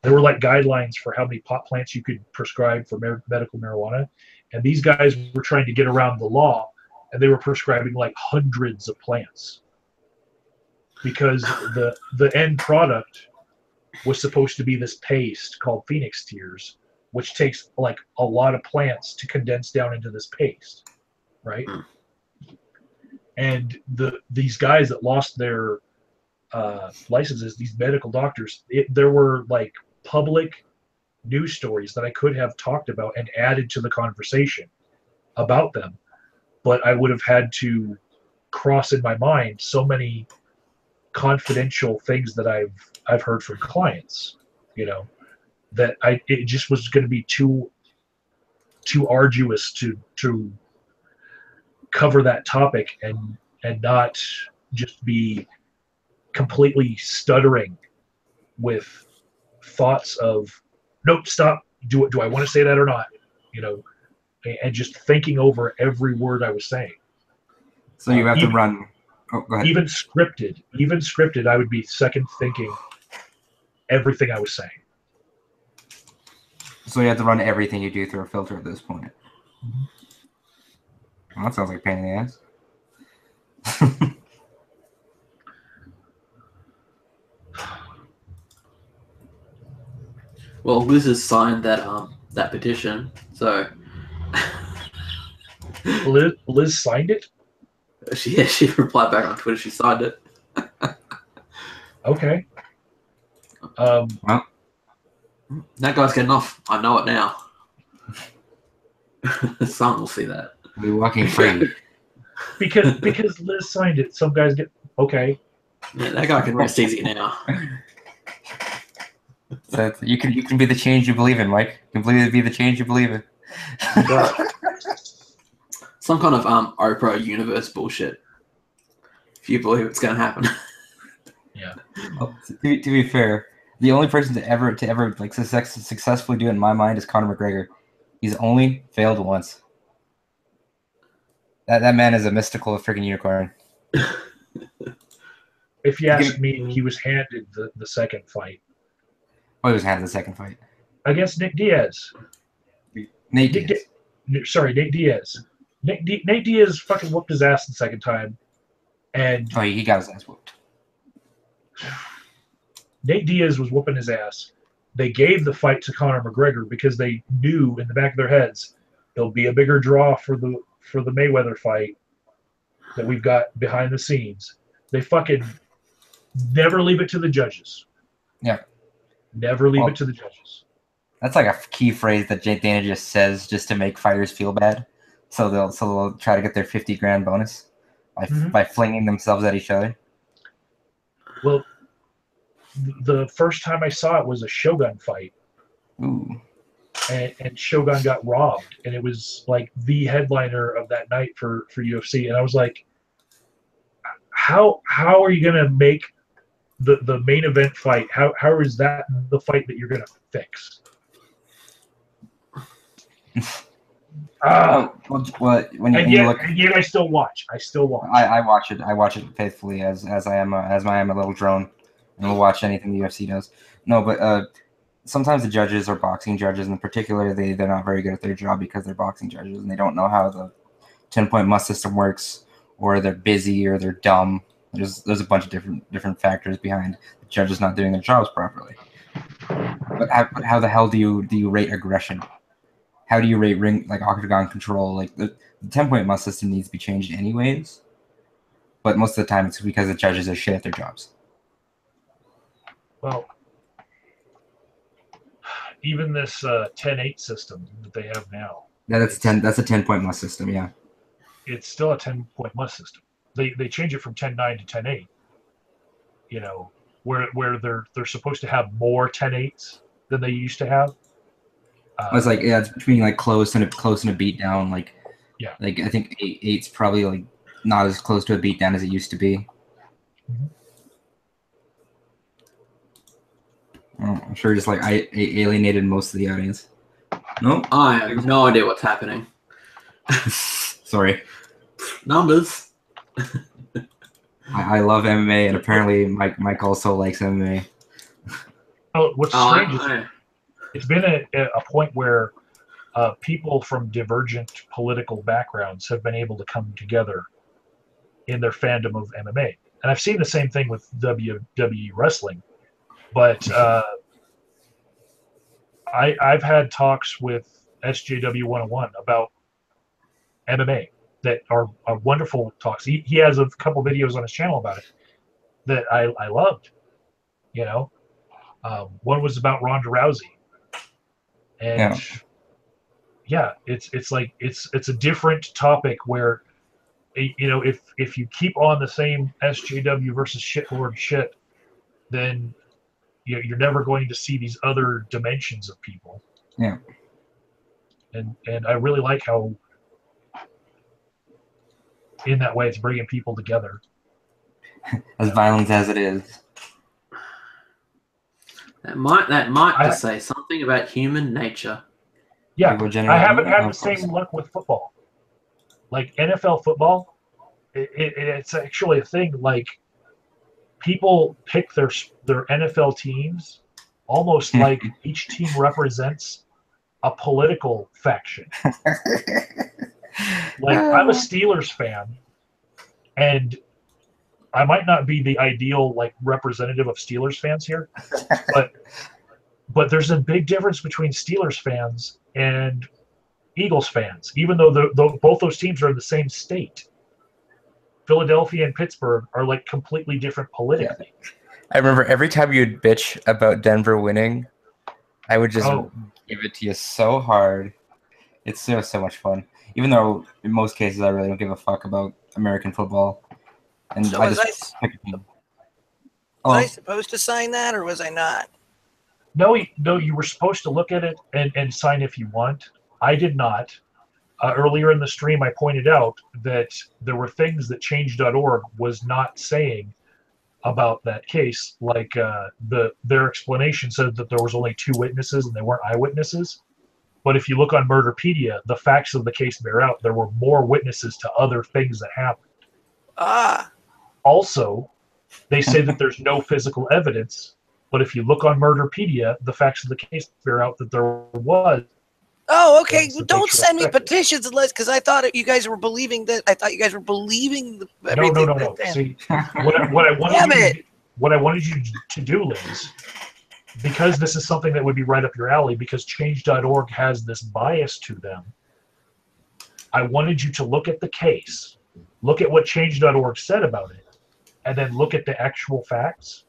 There were like guidelines for how many pot plants you could prescribe for medical marijuana. And these guys were trying to get around the law, and they were prescribing like hundreds of plants because the end product was supposed to be this paste called Phoenix Tears, which takes like a lot of plants to condense down into this paste, right? And these guys that lost their licenses, these medical doctors, there were like public news stories that I could have talked about and added to the conversation about them, but I would have had to cross in my mind so many confidential things that I've heard from clients, you know, that it just was going to be too arduous to cover that topic and not just be completely stuttering with thoughts of nope, stop, do I want to say that or not, you know, and just thinking over every word I was saying. So you have to run. Oh, go ahead. Even scripted, I would be second thinking everything I was saying. So you have to run everything you do through a filter at this point. Mm-hmm. Well, that sounds like a pain in the ass. Well, Liz has signed that petition, so Liz signed it? She replied back on Twitter. She signed it. Okay. Well, That guy's getting off. I know it now. Someone will see that. we're walking free. Because Liz signed it, some guys get okay. Yeah, that guy can rest easy now. So you can be the change you believe in, Mike. You can be the change you believe in. Some kind of Oprah universe bullshit. If you believe it's gonna happen. Yeah. Well, to be fair, the only person to ever like successfully do it in my mind is Conor McGregor. He's only failed once. That man is a mystical freaking unicorn. If you ask me, he was handed the second fight. Oh, he was handed the second fight Against Nick Diaz. Nate Diaz. Sorry, Nate Diaz. Nate Diaz fucking whooped his ass the second time, and Oh, he got his ass whooped. Nate Diaz was whooping his ass. They gave the fight to Conor McGregor because they knew in the back of their heads it'll be a bigger draw for the Mayweather fight that we've got behind the scenes. They fucking never leave it to the judges. Yeah. Never leave it to the judges. That's like a key phrase that Dana just says just to make fighters feel bad. So they'll try to get their 50 grand bonus by flinging themselves at each other. Well, the first time I saw it was a Shogun fight. Ooh. And Shogun got robbed, and it was like the headliner of that night for UFC. And I was like, how are you gonna make the main event fight? How is that the fight that you're gonna fix? When you look, and yet I still watch. I watch it. I watch it faithfully as I am a little drone, and will watch anything the UFC does. No, but sometimes the judges are boxing judges, and in particular, they're not very good at their job because they're boxing judges and they don't know how the 10-point must system works, or they're busy, or they're dumb. There's a bunch of different factors behind the judges not doing their jobs properly. But how the hell do you rate aggression? How do you rate octagon control? Like the 10-point must system needs to be changed anyways. But most of the time, it's because the judges are shit at their jobs. Well, even this 10-8 system that they have now. That's a 10-point must system, yeah. It's still a 10-point must system. They change it from 10-9 to 10-8. You know, where they're supposed to have more 10-8s than they used to have. It's like it's between like close and a beat down. Like I think 8's probably like not as close to a beat down as it used to be. Mm-hmm. I'm sure just like I alienated most of the audience. No, I have no idea what's happening. Sorry. Numbers. I love MMA, and apparently Mike also likes MMA. Oh, what's strange is it's been a point where people from divergent political backgrounds have been able to come together in their fandom of MMA. And I've seen the same thing with WWE wrestling. But I've had talks with SJW 101 about MMA that are wonderful talks. He has a couple videos on his channel about it that I loved. You know, one was about Ronda Rousey, and it's like it's a different topic where, you know, if you keep on the same SJW versus shitlord shit, then you're never going to see these other dimensions of people. Yeah. And I really like how, in that way, it's bringing people together. As violent as it is. That might just say something about human nature. Yeah, I haven't had the same luck with football. Like NFL football, it's actually a thing. Like, people pick their NFL teams almost like each team represents a political faction. Like, I'm a Steelers fan, and I might not be the ideal like representative of Steelers fans here, but there's a big difference between Steelers fans and Eagles fans, even though both those teams are in the same state. Philadelphia and Pittsburgh are like completely different politically. Yeah. I remember every time you'd bitch about Denver winning, I would just give it to you so hard. It's so much fun. Even though in most cases I really don't give a fuck about American football. And so was I supposed to sign that, or was I not? No, you were supposed to look at it and sign if you want. I did not. Earlier in the stream, I pointed out that there were things that Change.org was not saying about that case. Like their explanation said that there was only 2 witnesses and they weren't eyewitnesses. But if you look on Murderpedia, the facts of the case bear out there were more witnesses to other things that happened. Also, they say that there's no physical evidence. But if you look on Murderpedia, the facts of the case bear out that there was Oh, okay. things that Don't they send me respected. petitions unless, because I thought you guys were believing that. I thought you guys were believing No. everything. that- See, what I wanted Damn you it. to, what I wanted you to do, Liz, because this is something that would be right up your alley, because Change.org has this bias to them. I wanted you to look at the case, look at what Change.org said about it, and then look at the actual facts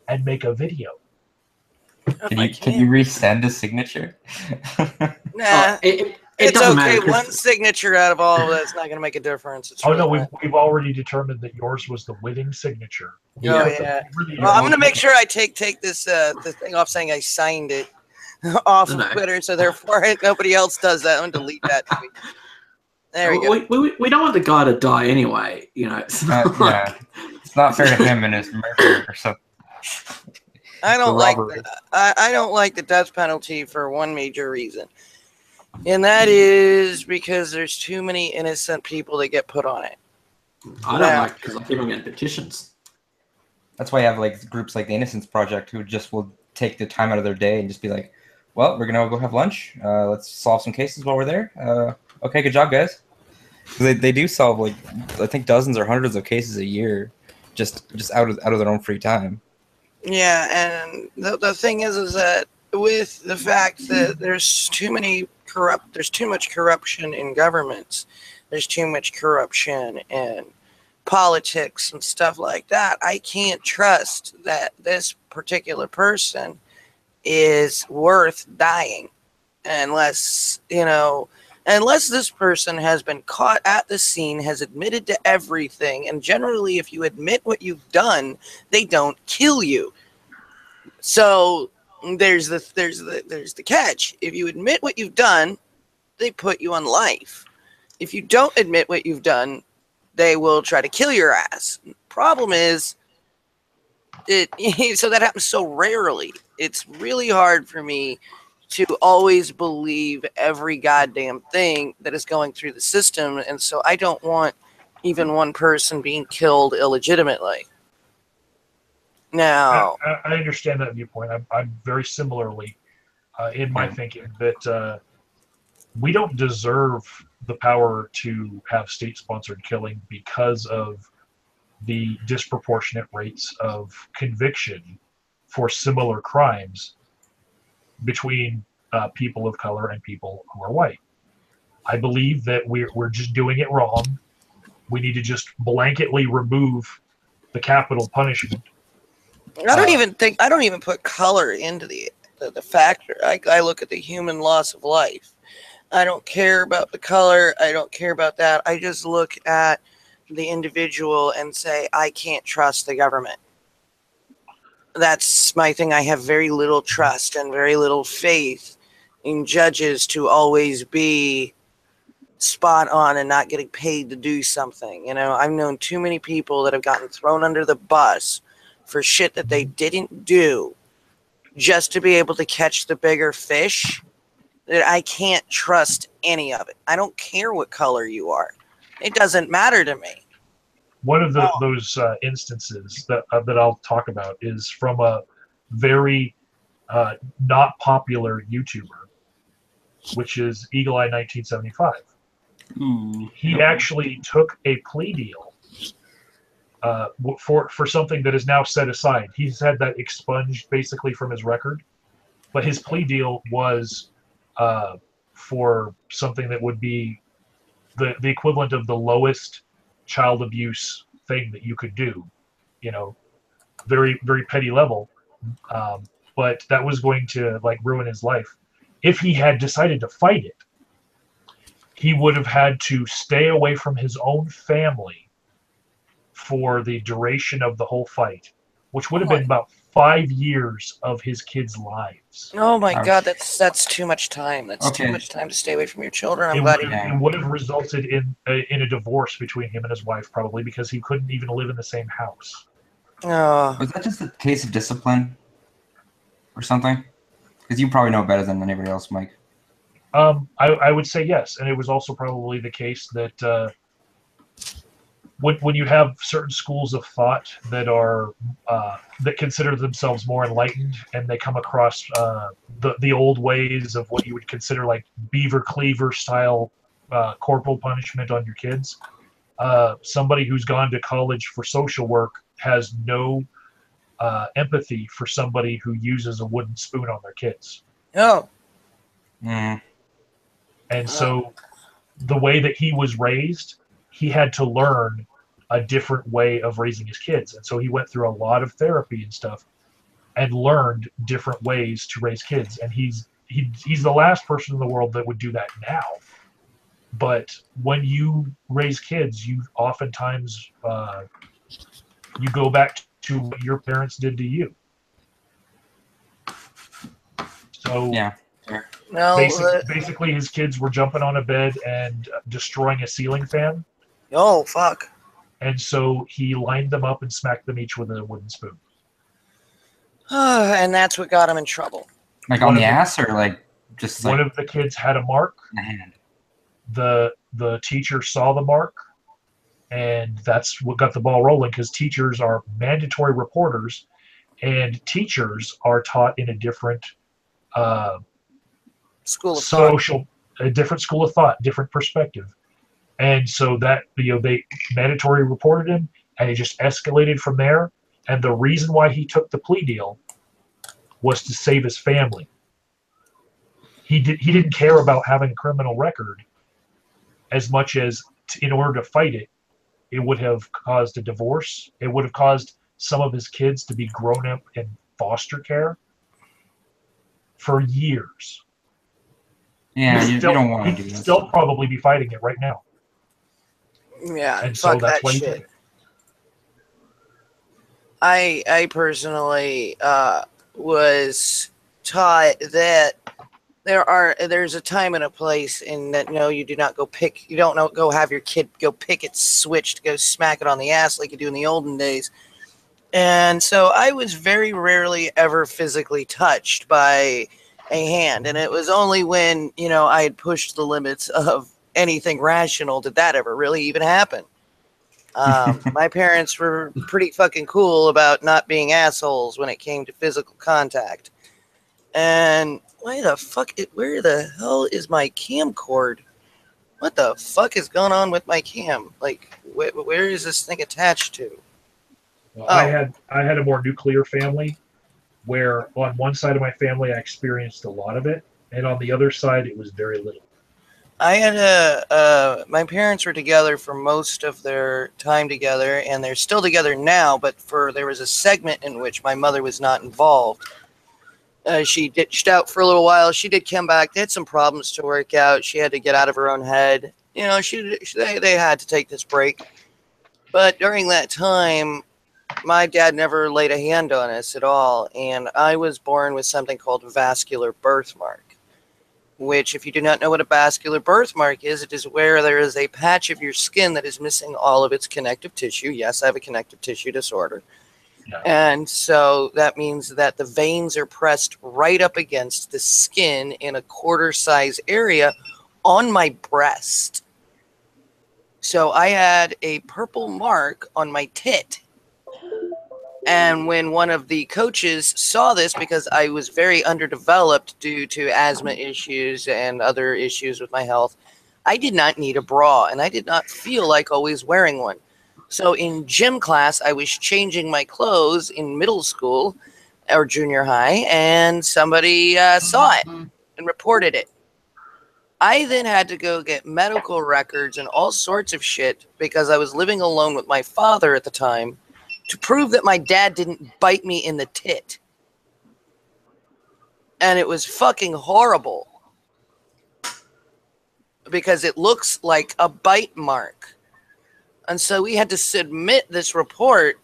and make a video. Can you resend a signature? Nah, It it's doesn't okay. matter. 'Cause One signature out of all of that's not going to make a difference. It's Oh really no, not. we've already determined that yours was the winning signature. Oh Yeah. yeah. Really, Well, I'm going to make sure I take this the thing off saying I signed it off of No. Twitter, so therefore nobody else does that. I'm going to delete that tweet. There we go. we don't want the guy to die anyway. You know, it's not like, It's not fair to him and his murder or something. I don't The like robbery. I don't like the death penalty for one major reason, and that is because there's too many innocent people that get put on it. I don't like because I keep on getting petitions. That's why you have like groups like the Innocence Project who just will take the time out of their day and just be like, "Well, we're gonna go have lunch. Let's solve some cases while we're there. Okay, good job, guys." 'Cause they do solve like I think dozens or hundreds of cases a year, just out of their own free time. Yeah, and the thing is that with the fact that there's too much corruption in governments, there's too much corruption in politics and stuff like that. I can't trust that this particular person is worth dying unless this person has been caught at the scene, has admitted to everything, and generally if you admit what you've done, they don't kill you. So there's the catch. If you admit what you've done, they put you on life. If you don't admit what you've done, they will try to kill your ass. Problem is, so that happens so rarely. It's really hard for me to always believe every goddamn thing that is going through the system, and so I don't want even one person being killed illegitimately. Now, I understand that viewpoint. I'm very similarly in my thinking that we don't deserve the power to have state-sponsored killing because of the disproportionate rates of conviction for similar crimes between people of color and people who are white. I believe that we're just doing it wrong. We need to just blanketly remove the capital punishment. I don't even put color into the factor. I look at the human loss of life. I don't care about the color. I don't care about that. I just look at the individual and say, I can't trust the government. That's my thing. I have very little trust and very little faith in judges to always be spot on and not getting paid to do something. I've known too many people that have gotten thrown under the bus for shit that they didn't do just to be able to catch the bigger fish. That I can't trust any of it. I don't care what color you are. It doesn't matter to me. One of those instances that I'll talk about is from a very not popular YouTuber, which is Eagle Eye 1975. He actually took a plea deal for something that is now set aside. He's had that expunged basically from his record, but his plea deal was for something that would be the equivalent of the lowest child abuse thing that you could do, very, very petty level. But that was going to ruin his life. If he had decided to fight it, he would have had to stay away from his own family for the duration of the whole fight, which would have been about 5 years of his kids' lives. Oh my God, that's too much time. That's too much time to stay away from your children. It would have resulted in a divorce between him and his wife, probably, because he couldn't even live in the same house. Oh. Was that just a case of discipline or something? Because you probably know better than anybody else, Mike. I would say yes, and it was also probably the case that when you have certain schools of thought that are that consider themselves more enlightened, and they come across the old ways of what you would consider like beaver cleaver style corporal punishment on your kids. Somebody who's gone to college for social work has no empathy for somebody who uses a wooden spoon on their kids. Oh, Mm. And so the way that he was raised, he had to learn a different way of raising his kids. And so he went through a lot of therapy and stuff and learned different ways to raise kids. And he's the last person in the world that would do that now. But when you raise kids, you oftentimes you go back to what your parents did to you. So Yeah. no. basically, his kids were jumping on a bed and destroying a ceiling fan. Oh, fuck. And so he lined them up and smacked them each with a wooden spoon. And that's what got him in trouble. Like One on of the the- ass or like just One like of the kids had a mark. in the hand? The teacher saw the mark, and that's what got the ball rolling, because teachers are mandatory reporters, and teachers are taught in a different School of thought. a different school of thought, different perspective. And so that, they mandatory reported him, and it just escalated from there. And the reason why he took the plea deal was to save his family. He didn't care about having a criminal record as much as in order to fight it, it would have caused a divorce. It would have caused some of his kids to be grown up in foster care for years. Yeah, you Still- don't want to he'd do this. still probably be fighting it right now. Yeah, And so fuck that's that why he did shit. it. I personally was taught that there's a time and a place, and that no, you do not go have your kid go pick its switch to go smack it on the ass like you do in the olden days. And so I was very rarely ever physically touched by a hand, and it was only when I had pushed the limits of anything rational did that ever really even happen. My parents were pretty fucking cool about not being assholes when it came to physical contact. And where the hell is my camcord? What the fuck is going on with my cam? Like, where is this thing attached to? Well, Oh. I had a more nuclear family, where on one side of my family I experienced a lot of it, and on the other side it was very little. I had my parents were together for most of their time together, and they're still together now, but there was a segment in which my mother was not involved. She ditched out for a little while. She did come back. They had some problems to work out. She had to get out of her own head. They had to take this break. But during that time, my dad never laid a hand on us at all, and I was born with something called a vascular birthmark, which, if you do not know what a vascular birthmark is, it is where there is a patch of your skin that is missing all of its connective tissue. Yes, I have a connective tissue disorder. Yeah. And so that means that the veins are pressed right up against the skin in a quarter size area on my breast. So I had a purple mark on my tit. And when one of the coaches saw this, because I was very underdeveloped due to asthma issues and other issues with my health, I did not need a bra, and I did not feel like always wearing one. So in gym class, I was changing my clothes in middle school or junior high, and somebody saw it and reported it. I then had to go get medical records and all sorts of shit because I was living alone with my father at the time to prove that my dad didn't bite me in the tit. And it was fucking horrible because it looks like a bite mark. And so we had to submit this report,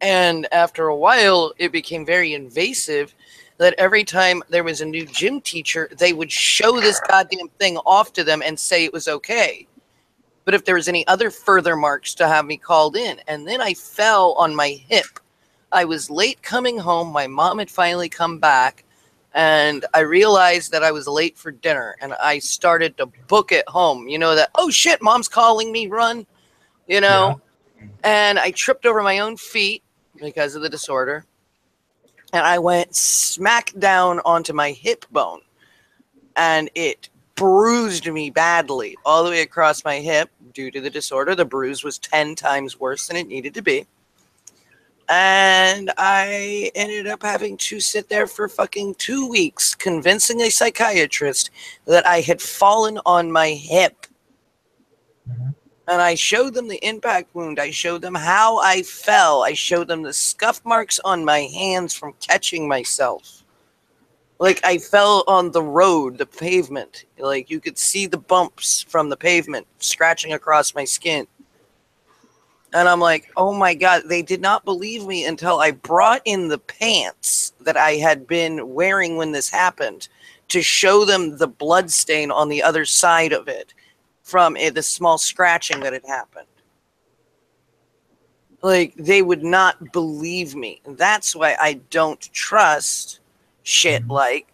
and after a while, it became very invasive that every time there was a new gym teacher, they would show this goddamn thing off to them and say it was okay. But if there was any other further marks, to have me called in. And then I fell on my hip. I was late coming home. My mom had finally come back, and I realized that I was late for dinner, and I started to book it home. You know that, oh shit, mom's calling me, run. You know, And I tripped over my own feet because of the disorder. And I went smack down onto my hip bone. And it bruised me badly all the way across my hip due to the disorder. The bruise was 10 times worse than it needed to be. And I ended up having to sit there for fucking 2 weeks convincing a psychiatrist that I had fallen on my hip. Mhm. And I showed them the impact wound. I showed them how I fell. I showed them the scuff marks on my hands from catching myself. Like I fell on the road, the pavement. Like you could see the bumps from the pavement scratching across my skin. And I'm like, oh my God, they did not believe me until I brought in the pants that I had been wearing when this happened to show them the blood stain on the other side of it from the small scratching that had happened. Like, they would not believe me. And that's why I don't trust shit like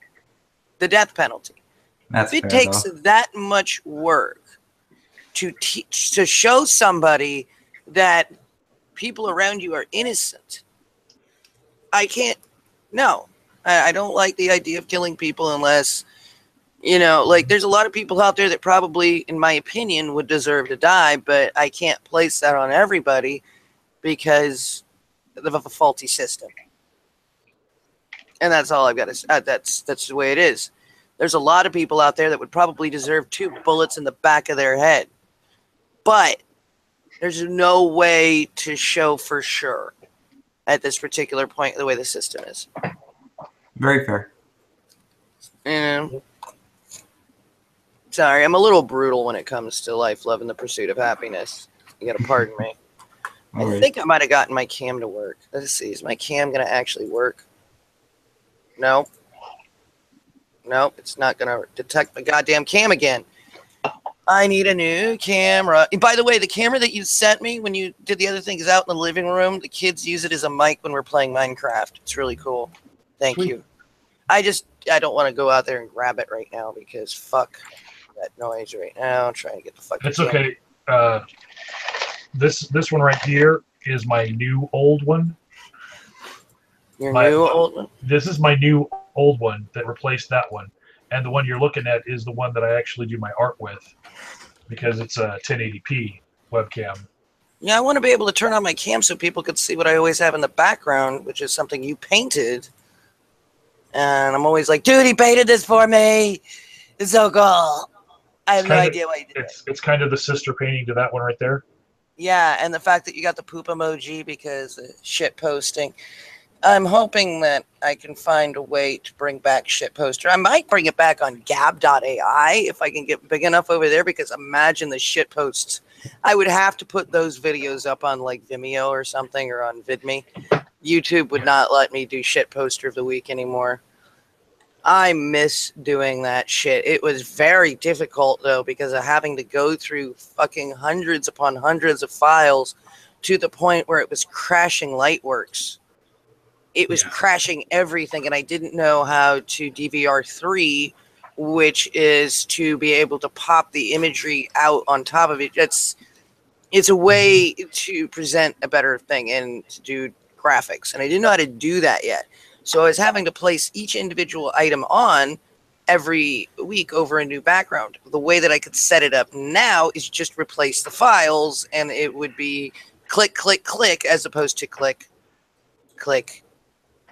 the death penalty. That's If it fair, takes though. that much work to teach, to show somebody that people around you are innocent, I can't. No, I don't like the idea of killing people unless, you know, like there's a lot of people out there that probably, in my opinion, would deserve to die, but I can't place that on everybody because of a faulty system. And that's all I've got to say. That's the way it is. There's a lot of people out there that would probably deserve 2 bullets in the back of their head. But there's no way to show for sure at this particular point the way the system is. Very fair. And sorry, I'm a little brutal when it comes to life, love, and the pursuit of happiness. You gotta pardon me. No I worries. think I might have gotten my cam to work. Let's see, is my cam gonna actually work? No. Nope, it's not gonna detect my goddamn cam again. I need a new camera. And by the way, the camera that you sent me when you did the other thing is out in the living room. The kids use it as a mic when we're playing Minecraft. It's really cool. Thank Sweet. you. I don't want to go out there and grab it right now because fuck that noise right now. I'm trying to get the fuck. It's okay. This one right here is my new old one. Your my- new old one. This is my new old one that replaced that one. And the one you're looking at is the one that I actually do my art with because it's a 1080p webcam. Yeah, I want to be able to turn on my cam so people could see what I always have in the background, which is something you painted. And I'm always like, dude, he painted this for me. It's so cool. I have no idea why he did that. It's kind of the sister painting to that one right there. Yeah, and the fact that you got the poop emoji because of shit posting. I'm hoping that I can find a way to bring back shit poster. I might bring it back on gab.ai if I can get big enough over there, because imagine the shit posts. I would have to put those videos up on like Vimeo or something, or on VidMe. YouTube would not let me do shit poster of the week anymore. I miss doing that shit. It was very difficult though, because of having to go through fucking hundreds upon hundreds of files to the point where it was crashing Lightworks. It was crashing everything, and I didn't know how to DVR3, which is to be able to pop the imagery out on top of it. It's a way to present a better thing and to do graphics, and I didn't know how to do that yet. So I was having to place each individual item on every week over a new background. The way that I could set it up now is just replace the files, and it would be click, click, click, as opposed to click, click,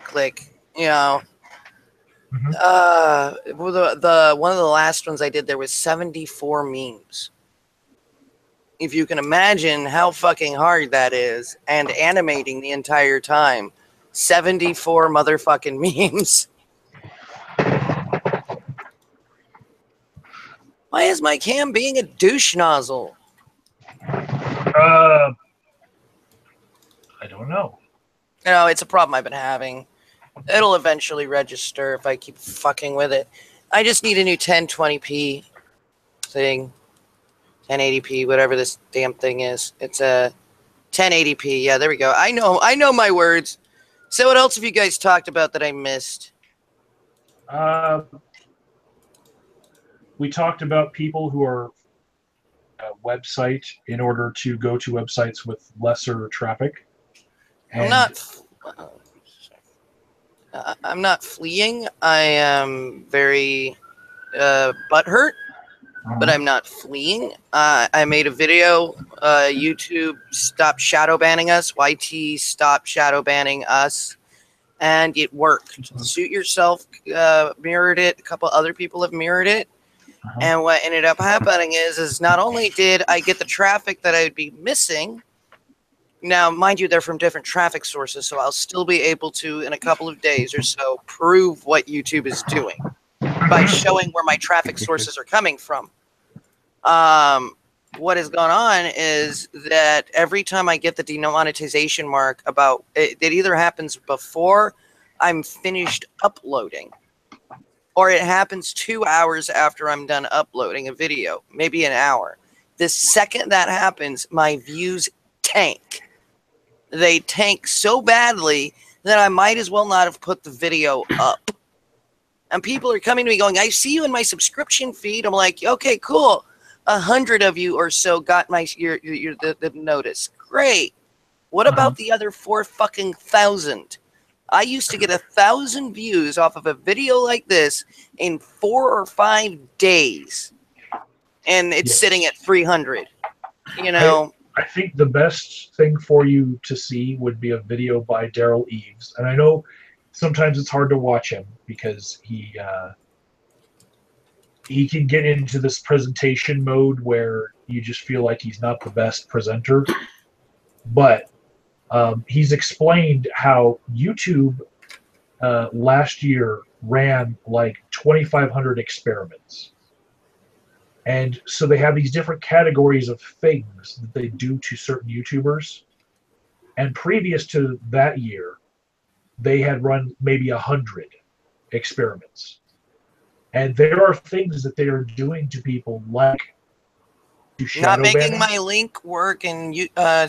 click, you know. Well, the one of the last ones I did, there was 74 memes. If you can imagine how fucking hard that is, and animating the entire time, 74 motherfucking memes. Why is my cam being a douche nozzle? I don't know. You know, it's a problem I've been having. It'll eventually register if I keep fucking with it. I just need a new 1020p thing. 1080p, whatever this damn thing is. It's a 1080p. Yeah, there we go. I know my words. So what else have you guys talked about that I missed? We talked about people who are website in order to go to websites with lesser traffic. And I'm not fleeing. I am very butthurt, but I'm not fleeing. I made a video. YouTube stopped shadow banning us. YT stopped shadow banning us, and it worked. Suit Yourself mirrored it. A couple other people have mirrored it. And what ended up happening is not only did I get the traffic that I would be missing. Now, mind you, they're from different traffic sources, so I'll still be able to, in a couple of days or so, prove what YouTube is doing by showing where my traffic sources are coming from. What has gone on is that every time I get the demonetization mark about it, it either happens before I'm finished uploading, or it happens 2 hours after I'm done uploading a video, maybe an hour. The second that happens, my views tank. They tank so badly that I might as well not have put the video up. And people are coming to me going, I see you in my subscription feed. I'm like, okay, cool. 100 of you or so got the notice. Great. What about the other 4,000? I used to get 1,000 views off of a video like this in 4 or 5 days, and it's sitting at 300. You know, I think the best thing for you to see would be a video by Daryl Eves, and I know sometimes it's hard to watch him because he can get into this presentation mode where you just feel like he's not the best presenter, but he's explained how YouTube last year ran like 2,500 experiments. And so they have these different categories of things that they do to certain YouTubers. And previous to that year, they had run maybe 100 experiments. And there are things that they are doing to people like not making my link work and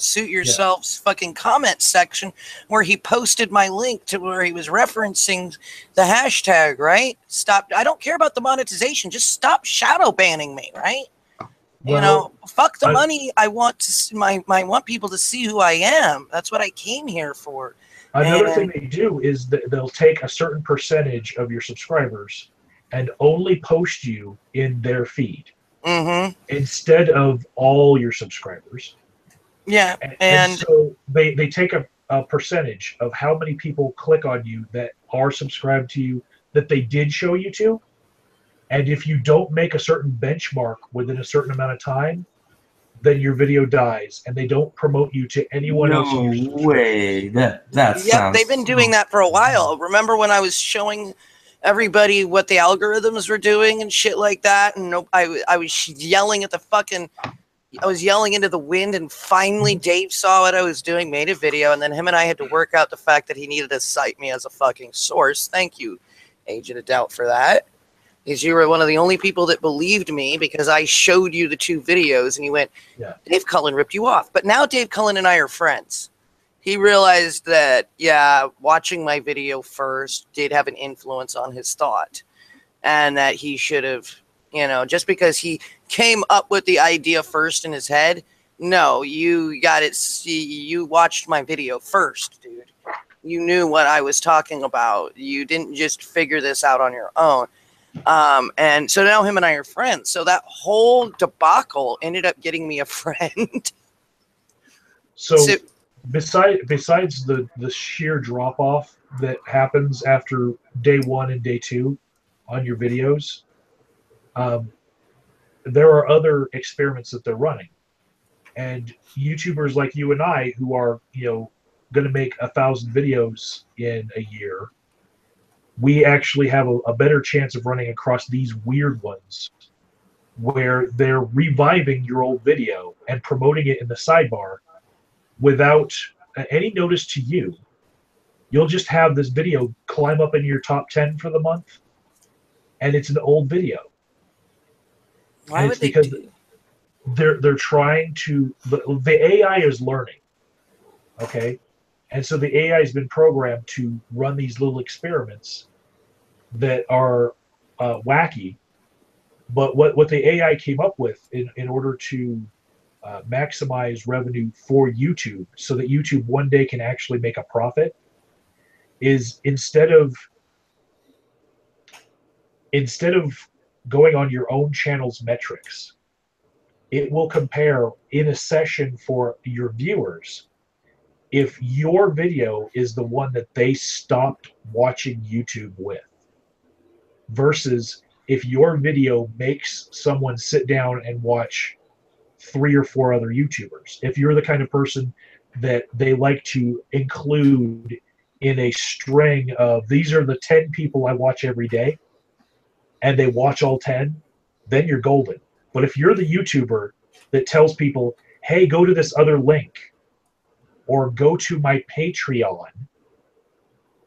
Suit Yourself's fucking comment section where he posted my link to where he was referencing the hashtag, right? Stop. I don't care about the monetization. Just stop shadow banning me, right? Well, you know, fuck the money. I want to I want people to see who I am. That's what I came here for. Another thing they do is that they'll take a certain percentage of your subscribers and only post you in their feed. Instead of all your subscribers. Yeah. And so they take a percentage of how many people click on you that are subscribed to you that they did show you to. And if you don't make a certain benchmark within a certain amount of time, then your video dies and they don't promote you to anyone else. No way. That's they've been doing that for a while. Remember when I was showing everybody what the algorithms were doing and shit like that, and I was yelling at I was yelling into the wind, and finally Dave saw what I was doing, made a video, and then him and I had to work out the fact that he needed to cite me as a fucking source. Thank you, Agent of Doubt, for that, because you were one of the only people that believed me because I showed you the 2 videos and you went, Dave Cullen ripped you off. But now Dave Cullen and I are friends. He realized that, watching my video first did have an influence on his thought, and that he should have, just because he came up with the idea first in his head. No, you got it. You watched my video first, dude. You knew what I was talking about. You didn't just figure this out on your own. And so now him and I are friends. So that whole debacle ended up getting me a friend. So besides the sheer drop off that happens after day 1 and day 2 on your videos, there are other experiments that they're running, and YouTubers like you and I, who are going to make 1,000 videos in a year, we actually have a better chance of running across these weird ones where they're reviving your old video and promoting it in the sidebar without any notice to you. You'll just have this video climb up in your top 10 for the month, and it's an old video. Why would they do? They're trying to. The AI is learning, okay, and so the AI has been programmed to run these little experiments that are wacky. But what the AI came up with in order to maximize revenue for YouTube so that YouTube one day can actually make a profit is instead of going on your own channel's metrics, it will compare in a session for your viewers if your video is the one that they stopped watching YouTube with versus if your video makes someone sit down and watch 3 or 4 other YouTubers. If you're the kind of person that they like to include in a string of these are the 10 people I watch every day, and they watch all 10, then you're golden. But if you're the YouTuber that tells people, hey, go to this other link or go to my Patreon,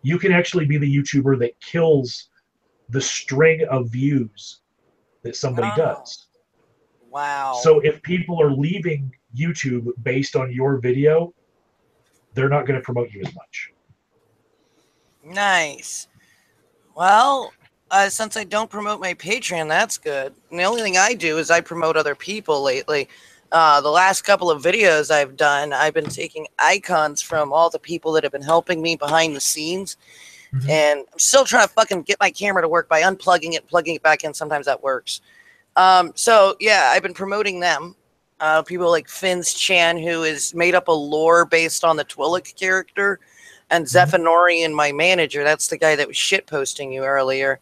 you can actually be the YouTuber that kills the string of views that somebody does. Wow. So if people are leaving YouTube based on your video, they're not going to promote you as much. Nice. Well, since I don't promote my Patreon, that's good. And the only thing I do is I promote other people lately. The last couple of videos I've done, I've been taking icons from all the people that have been helping me behind the scenes. Mhm. And I'm still trying to fucking get my camera to work by unplugging it, plugging it back in. Sometimes that works. So, yeah, I've been promoting them. People like Finns Chan, who is made up a lore based on the Twillick character. And Zephanorian, my manager, that's the guy that was shitposting you earlier.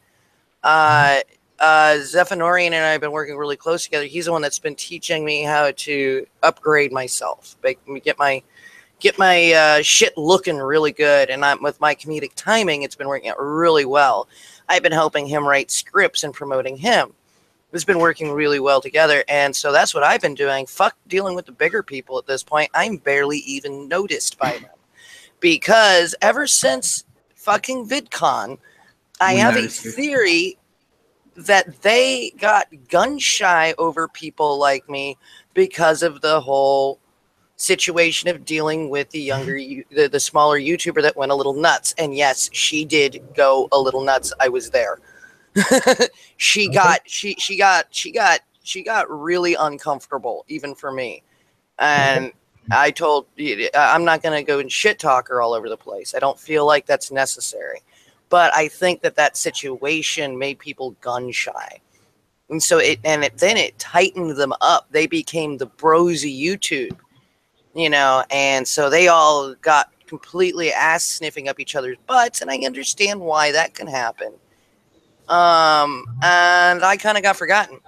Zephanorian and I have been working really close together. He's the one that's been teaching me how to upgrade myself, get my shit looking really good. And with my comedic timing, it's been working out really well. I've been helping him write scripts and promoting him. It's been working really well together. And so that's what I've been doing. Fuck dealing with the bigger people at this point. I'm barely even noticed by them. Because ever since fucking VidCon, I have a theory that they got gun shy over people like me because of the whole situation of dealing with the younger, the smaller YouTuber that went a little nuts. And yes, she did go a little nuts. I was there. She got really uncomfortable even for me. And I told I'm not going to go and shit talk her all over the place. I don't feel like that's necessary. But I think that situation made people gun shy. And so then it tightened them up. They became the brosy YouTube, and so they all got completely ass sniffing up each other's butts. And I understand why that can happen. And I kind of got forgotten.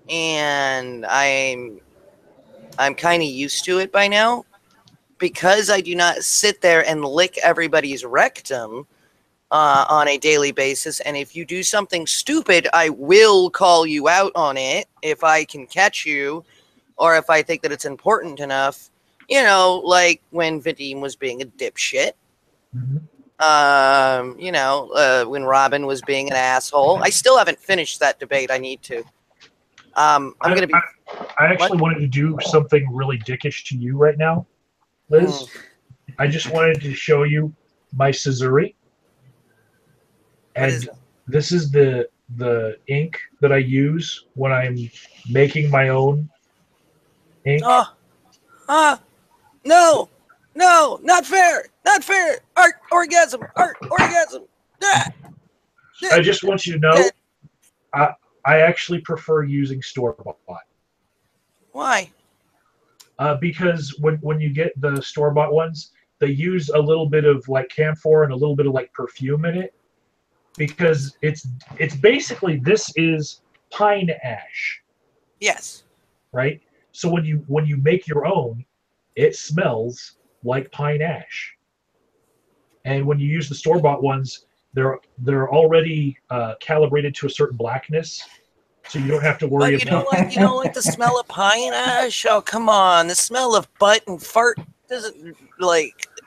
And I'm kind of used to it by now because I do not sit there and lick everybody's rectum on a daily basis. And if you do something stupid, I will call you out on it if I can catch you or if I think that it's important enough, like when Vadim was being a dipshit. Mm-hmm. When Robin was being an asshole. I still haven't finished that debate. I need to. I actually wanted to do something really dickish to you right now, Liz. I just wanted to show you my Scissori. And this is the ink that I use when I'm making my own ink. No, not fair. Art orgasm. Ah. I just want you to know, I actually prefer using store-bought. Why? Because when you get the store-bought ones, they use a little bit of like camphor and a little bit of like perfume in it. Because it's basically, this is pine ash. Yes. Right? So when you make your own, it smells like pine ash. And when you use the store-bought ones, they're already calibrated to a certain blackness, so you don't have to worry about. You don't like the smell of pine ash? Oh, come on! The smell of butt and fart doesn't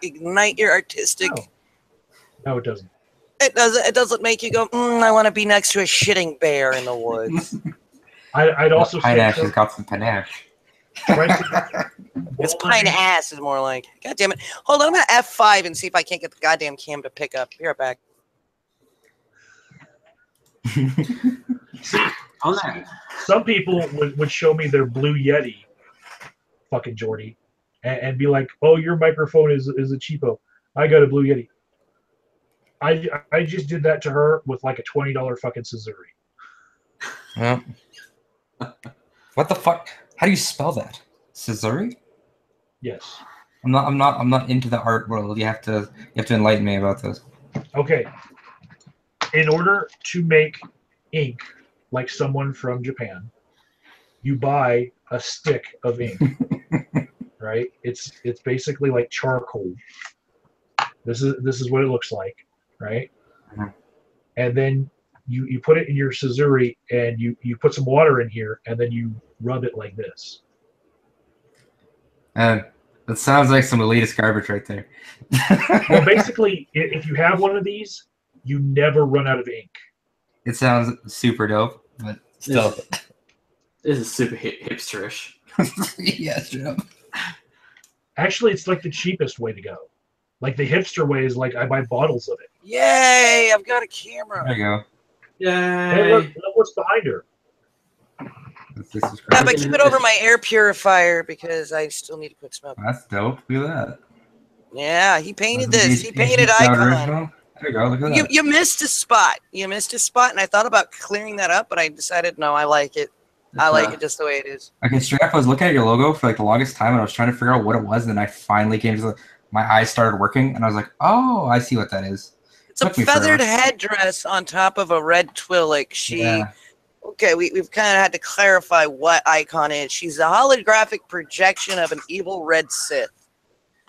ignite your artistic. No, it doesn't. It doesn't. It doesn't make you go. I want to be next to a shitting bear in the woods. I'd also pine say ash has got some panache. It's pine ass is more like. God damn it! Hold on, I'm gonna F5 and see if I can't get the goddamn cam to pick up. Be right back. On that, Some people would show me their Blue Yeti, fucking Jordy, and be like, "Oh, your microphone is a cheapo. I got a Blue Yeti." I just did that to her with like a $20 fucking Suzuri. Yeah. What the fuck? How do you spell that? Suzuri? Yes. I'm not into the art world. You have to enlighten me about this. Okay. In order to make ink like someone from Japan, you buy a stick of ink. Right? It's basically like charcoal. This is what it looks like, right? Mhm. And then you put it in your Suzuri and you put some water in here and then you rub it like this. That sounds like some elitist garbage right there. Well, basically, if you have one of these, you never run out of ink. It sounds super dope, but still. this is super hipsterish. Yeah, straight up. Actually, it's like the cheapest way to go. Like the hipster way is like I buy bottles of it. Yay! I've got a camera. There you go. Hey, Yay! look what's behind her. This is Yeah, crazy. but keep it over my air purifier because I still need to quit smoking. That's dope. Look at that. Yeah, he painted That's this. He a painted decent Icon. original. There you go. Look at that. You missed a spot. You missed a spot, and I thought about clearing that up, but I decided no, I like it. I like it just the way it is. Okay, straight up, I was looking at your logo for like the longest time, and I was trying to figure out what it was, and then I finally came to my eyes started working, and I was like, oh, I see what that is. It's a Took me feathered forever. headdress on top of a red twi'lek. Yeah. Okay, we've kind of had to clarify what Icon is. She's a holographic projection of an evil red Sith,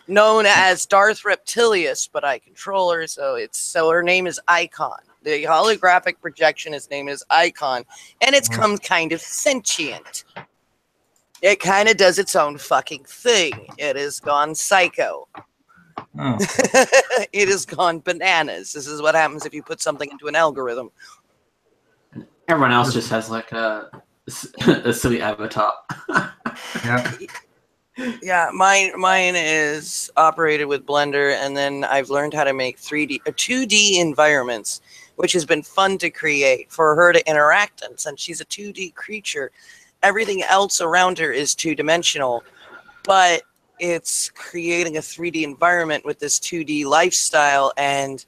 known as Darth Reptilius, but I control her, so her name is Icon. The holographic projection, its name is Icon, and it's come kind of sentient. It kind of does its own fucking thing. It has gone psycho. Oh. It has gone bananas. This is what happens if you put something into an algorithm. Everyone else just has like a silly avatar. Yeah. Yeah, mine is operated with Blender, and then I've learned how to make 2D environments, which has been fun to create for her to interact in. Since she's a 2D creature, everything else around her is two-dimensional, but it's creating a 3D environment with this 2D lifestyle, and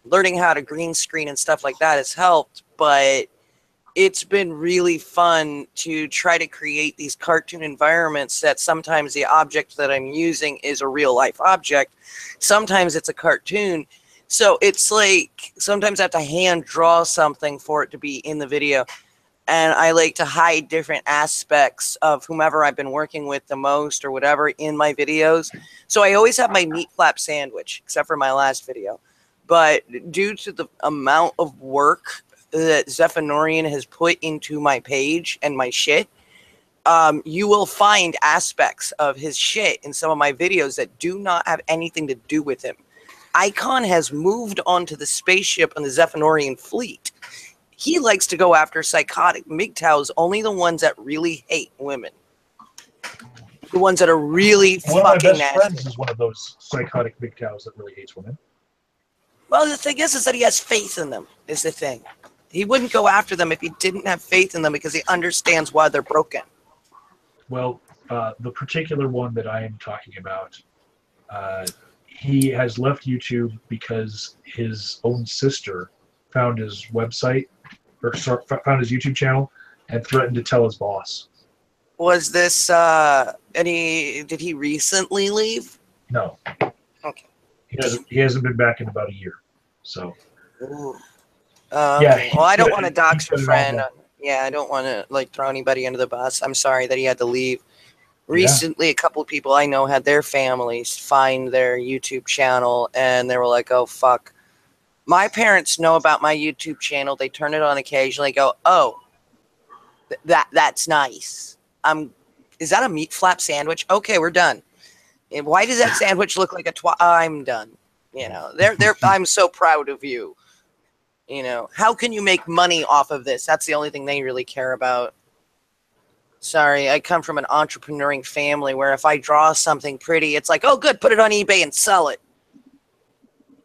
learning how to green screen and stuff like that has helped, but it's been really fun to try to create these cartoon environments that sometimes the object that I'm using is a real life object. Sometimes it's a cartoon. So it's like sometimes I have to hand draw something for it to be in the video. And I like to hide different aspects of whomever I've been working with the most or whatever in my videos. So I always have my meat flap sandwich, except for my last video. But due to the amount of work that Zephanorian has put into my page and my shit, you will find aspects of his shit in some of my videos that do not have anything to do with him. Icon has moved onto the spaceship on the Zephanorian fleet. He likes to go after psychotic MGTOWs, only the ones that really hate women. The ones that are really One of my fucking best nasty. friends is one of those psychotic big cows that really hates women. Well, the thing is that he has faith in them, is the thing. He wouldn't go after them if he didn't have faith in them because he understands why they're broken. Well, the particular one that I am talking about, he has left YouTube because his own sister found his website, or found his YouTube channel, and threatened to tell his boss. Was this, did he recently leave? No. Okay. He hasn't been back in about a year. So. Ooh. Yeah. Well, I don't want to dox put your it friend. on Yeah, I don't want to like throw anybody under the bus. I'm sorry that he had to leave. Recently, a couple of people I know had their families find their YouTube channel, and they were like, "Oh fuck." My parents know about my YouTube channel. They turn it on occasionally. Go, "Oh, that's nice." Is that a meat flap sandwich? Okay, we're done. And why does that sandwich look like a I'm done. You know, I'm so proud of you. You know, how can you make money off of this? That's the only thing they really care about. Sorry, I come from an entrepreneuring family where if I draw something pretty, it's like, oh, good, put it on eBay and sell it.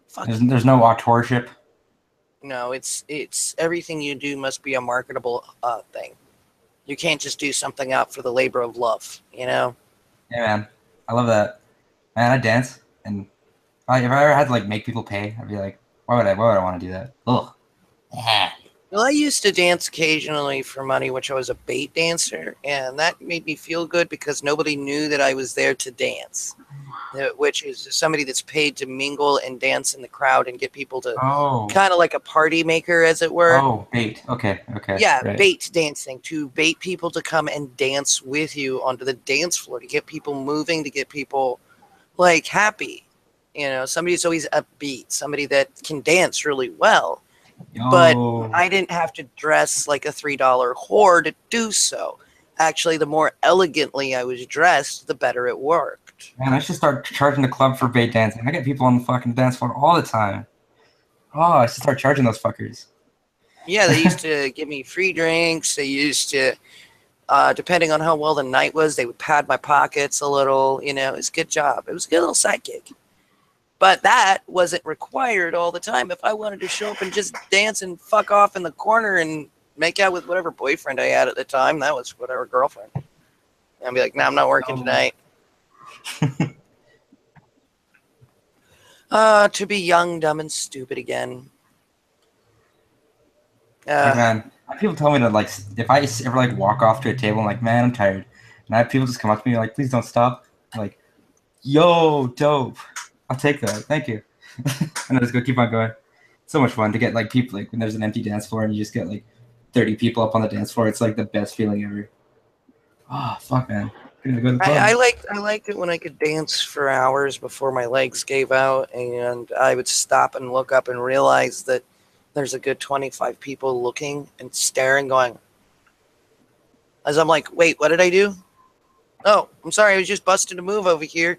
Fuck. There's no authorship. No, it's everything you do must be a marketable thing. You can't just do something out for the labor of love, you know? Yeah, man. I love that. Man, I dance, and if I ever had to like make people pay, I'd be like, why would I want to do that? Ugh. Well, I used to dance occasionally for money, which I was a bait dancer, and that made me feel good because nobody knew that I was there to dance, which is somebody that's paid to mingle and dance in the crowd and get people to Oh. kind of like a party maker, as it were. Oh, bait. Okay. Yeah, Right. bait dancing, to bait people to come and dance with you onto the dance floor, to get people moving, to get people like happy. You know, somebody that's always upbeat, somebody that can dance really well. But Yo. I didn't have to dress like a $3 whore to do so. Actually, the more elegantly I was dressed, the better it worked. Man, I should start charging the club for bait dancing. I get people on the fucking dance floor all the time. Oh, I should start charging those fuckers. Yeah, they used to give me free drinks. They used to, depending on how well the night was, they would pad my pockets a little. You know, it was a good job. It was a good little side gig. But that wasn't required all the time. If I wanted to show up and just dance and fuck off in the corner and make out with whatever boyfriend I had at the time, that was whatever girlfriend. And I'd be like, no, I'm not working tonight. To be young, dumb, and stupid again. Hey, man, people tell me that like if I ever like walk off to a table, I'm like, man, I'm tired, and I have people just come up to me like, please don't stop. I'm like, yo, dope, I'll take that, thank you, and I just go keep on going. It's so much fun to get like people like when there's an empty dance floor and you just get like 30 people up on the dance floor. It's like the best feeling ever. Oh fuck, man. Go to the club. I liked it when I could dance for hours before my legs gave out, and I would stop and look up and realize that there's a good 25 people looking and staring, going, as I'm like, wait, what did I do? Oh, I'm sorry, I was just busting a move over here.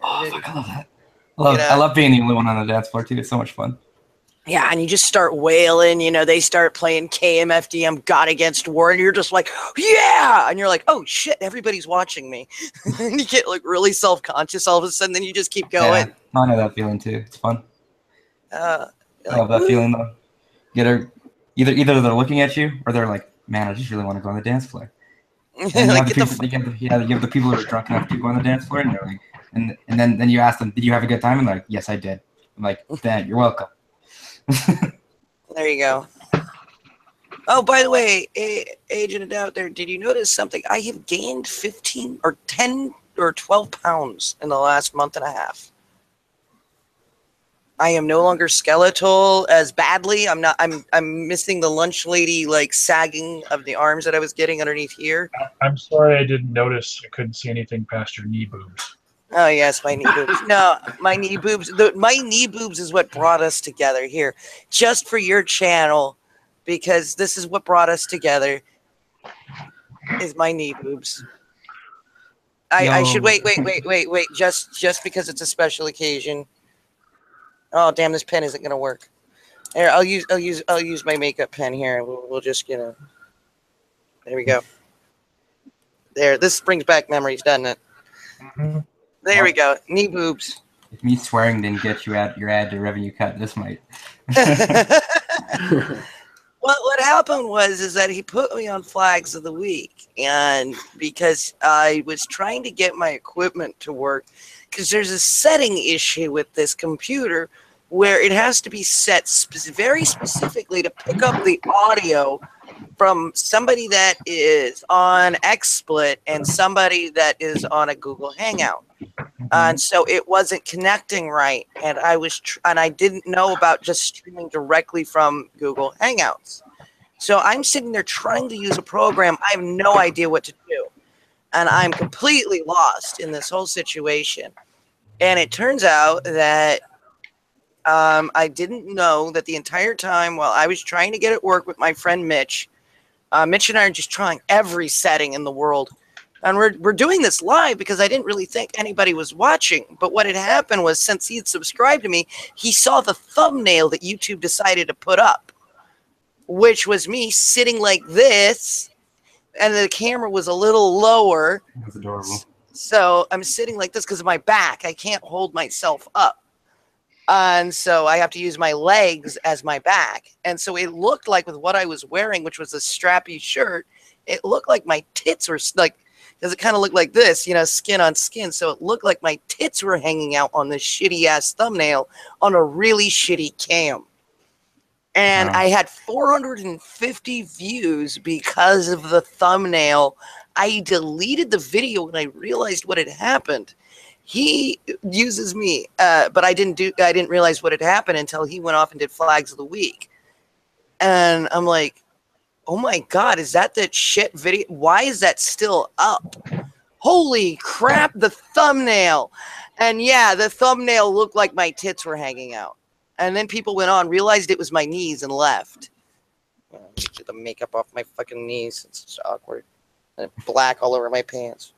Oh, fuck, I love that. I You love being the only one on the dance floor too. It's so much fun. Yeah, and you just start wailing, you know, they start playing KMFDM God Against War, and you're just like, yeah! And you're like, oh shit, everybody's watching me. And you get like really self-conscious all of a sudden, then you just keep going. Yeah, I know that feeling too. It's fun. I love that woo. feeling though. Either they're looking at you or they're like, man, I just really want to go on the dance floor. And you Like, have the people who are drunk enough to go on the dance floor, and they're like, and then you ask them, did you have a good time? And they're like, yes, I did. I'm like, damn, you're welcome. There you go. Oh, by the way, agent out there, did you notice something? I have gained 15 or 10 or 12 pounds in the last month and a half. I am no longer skeletal as badly. I'm missing the lunch lady like sagging of the arms that I was getting underneath here. I'm sorry I didn't notice. I couldn't see anything past your knee boobs. Oh yes, my knee boobs. No, my knee boobs. My knee boobs is what brought us together here, just for your channel, because this is what brought us together. Is my knee boobs. I should wait. Just because it's a special occasion. Oh damn! This pen isn't gonna work. Here, I'll use my makeup pen here. We'll just there we go. There, this brings back memories, doesn't it? Mm-hmm. There we go. Knee boobs. If me swearing didn't get you your ad to revenue cut, this might. Well, what happened is that he put me on Flags of the Week, and because I was trying to get my equipment to work, because there's a setting issue with this computer where it has to be set very specifically to pick up the audio from somebody that is on XSplit and somebody that is on a Google Hangout. And so it wasn't connecting right, and I didn't know about just streaming directly from Google Hangouts. So I'm sitting there trying to use a program. I have no idea what to do, and I'm completely lost in this whole situation. And it turns out that I didn't know that the entire time while I was trying to get it work with my friend Mitch. Mitch and I are just trying every setting in the world. And we're doing this live because I didn't really think anybody was watching. But what had happened was, since he had subscribed to me, he saw the thumbnail that YouTube decided to put up, which was me sitting like this, and the camera was a little lower. That's adorable. So I'm sitting like this because of my back. I can't hold myself up. And so I have to use my legs as my back. And so it looked like with what I was wearing, which was a strappy shirt, it looked like my tits were like, because it kind of looked like this, you know, skin on skin. So it looked like my tits were hanging out on this shitty ass thumbnail on a really shitty cam. And Wow. I had 450 views because of the thumbnail. I deleted the video when I realized what had happened. He uses me, but I didn't realize what had happened until he went off and did Flags of the Week. And I'm like, oh my God, is that shit video? Why is that still up? Holy crap, the thumbnail. And yeah, the thumbnail looked like my tits were hanging out. And then people went on, realized it was my knees, and left. Get the makeup off my fucking knees. It's just awkward. And black all over my pants.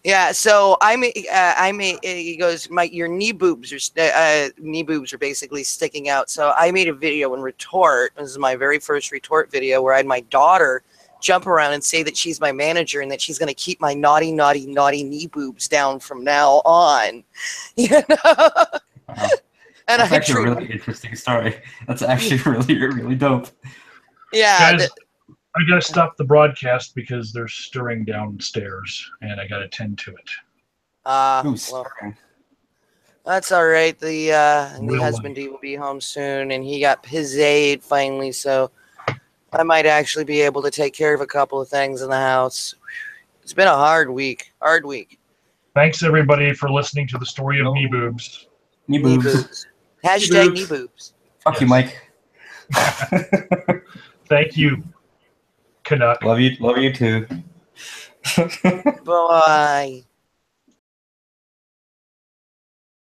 Yeah, so he goes, your knee boobs are basically sticking out. So I made a video in retort. This is my very first retort video where I had my daughter jump around and say that she's my manager and that she's going to keep my naughty, naughty, naughty knee boobs down from now on. You know? Wow. And That's actually a really interesting story. That's actually really, really dope. Yeah. Guys, I gotta stop the broadcast because they're stirring downstairs, and I gotta tend to it. Who's Well, starting? that's all right. The Real husband will be home soon, and he got his aid finally, so I might actually be able to take care of a couple of things in the house. It's been a hard week. Hard week. Thanks everybody for listening to the story of knee boobs. Knee Knee boobs. boobs. Hashtag knee boobs. Fuck you, Yes. Mike. Thank you, Canuck. Love you too. Bye.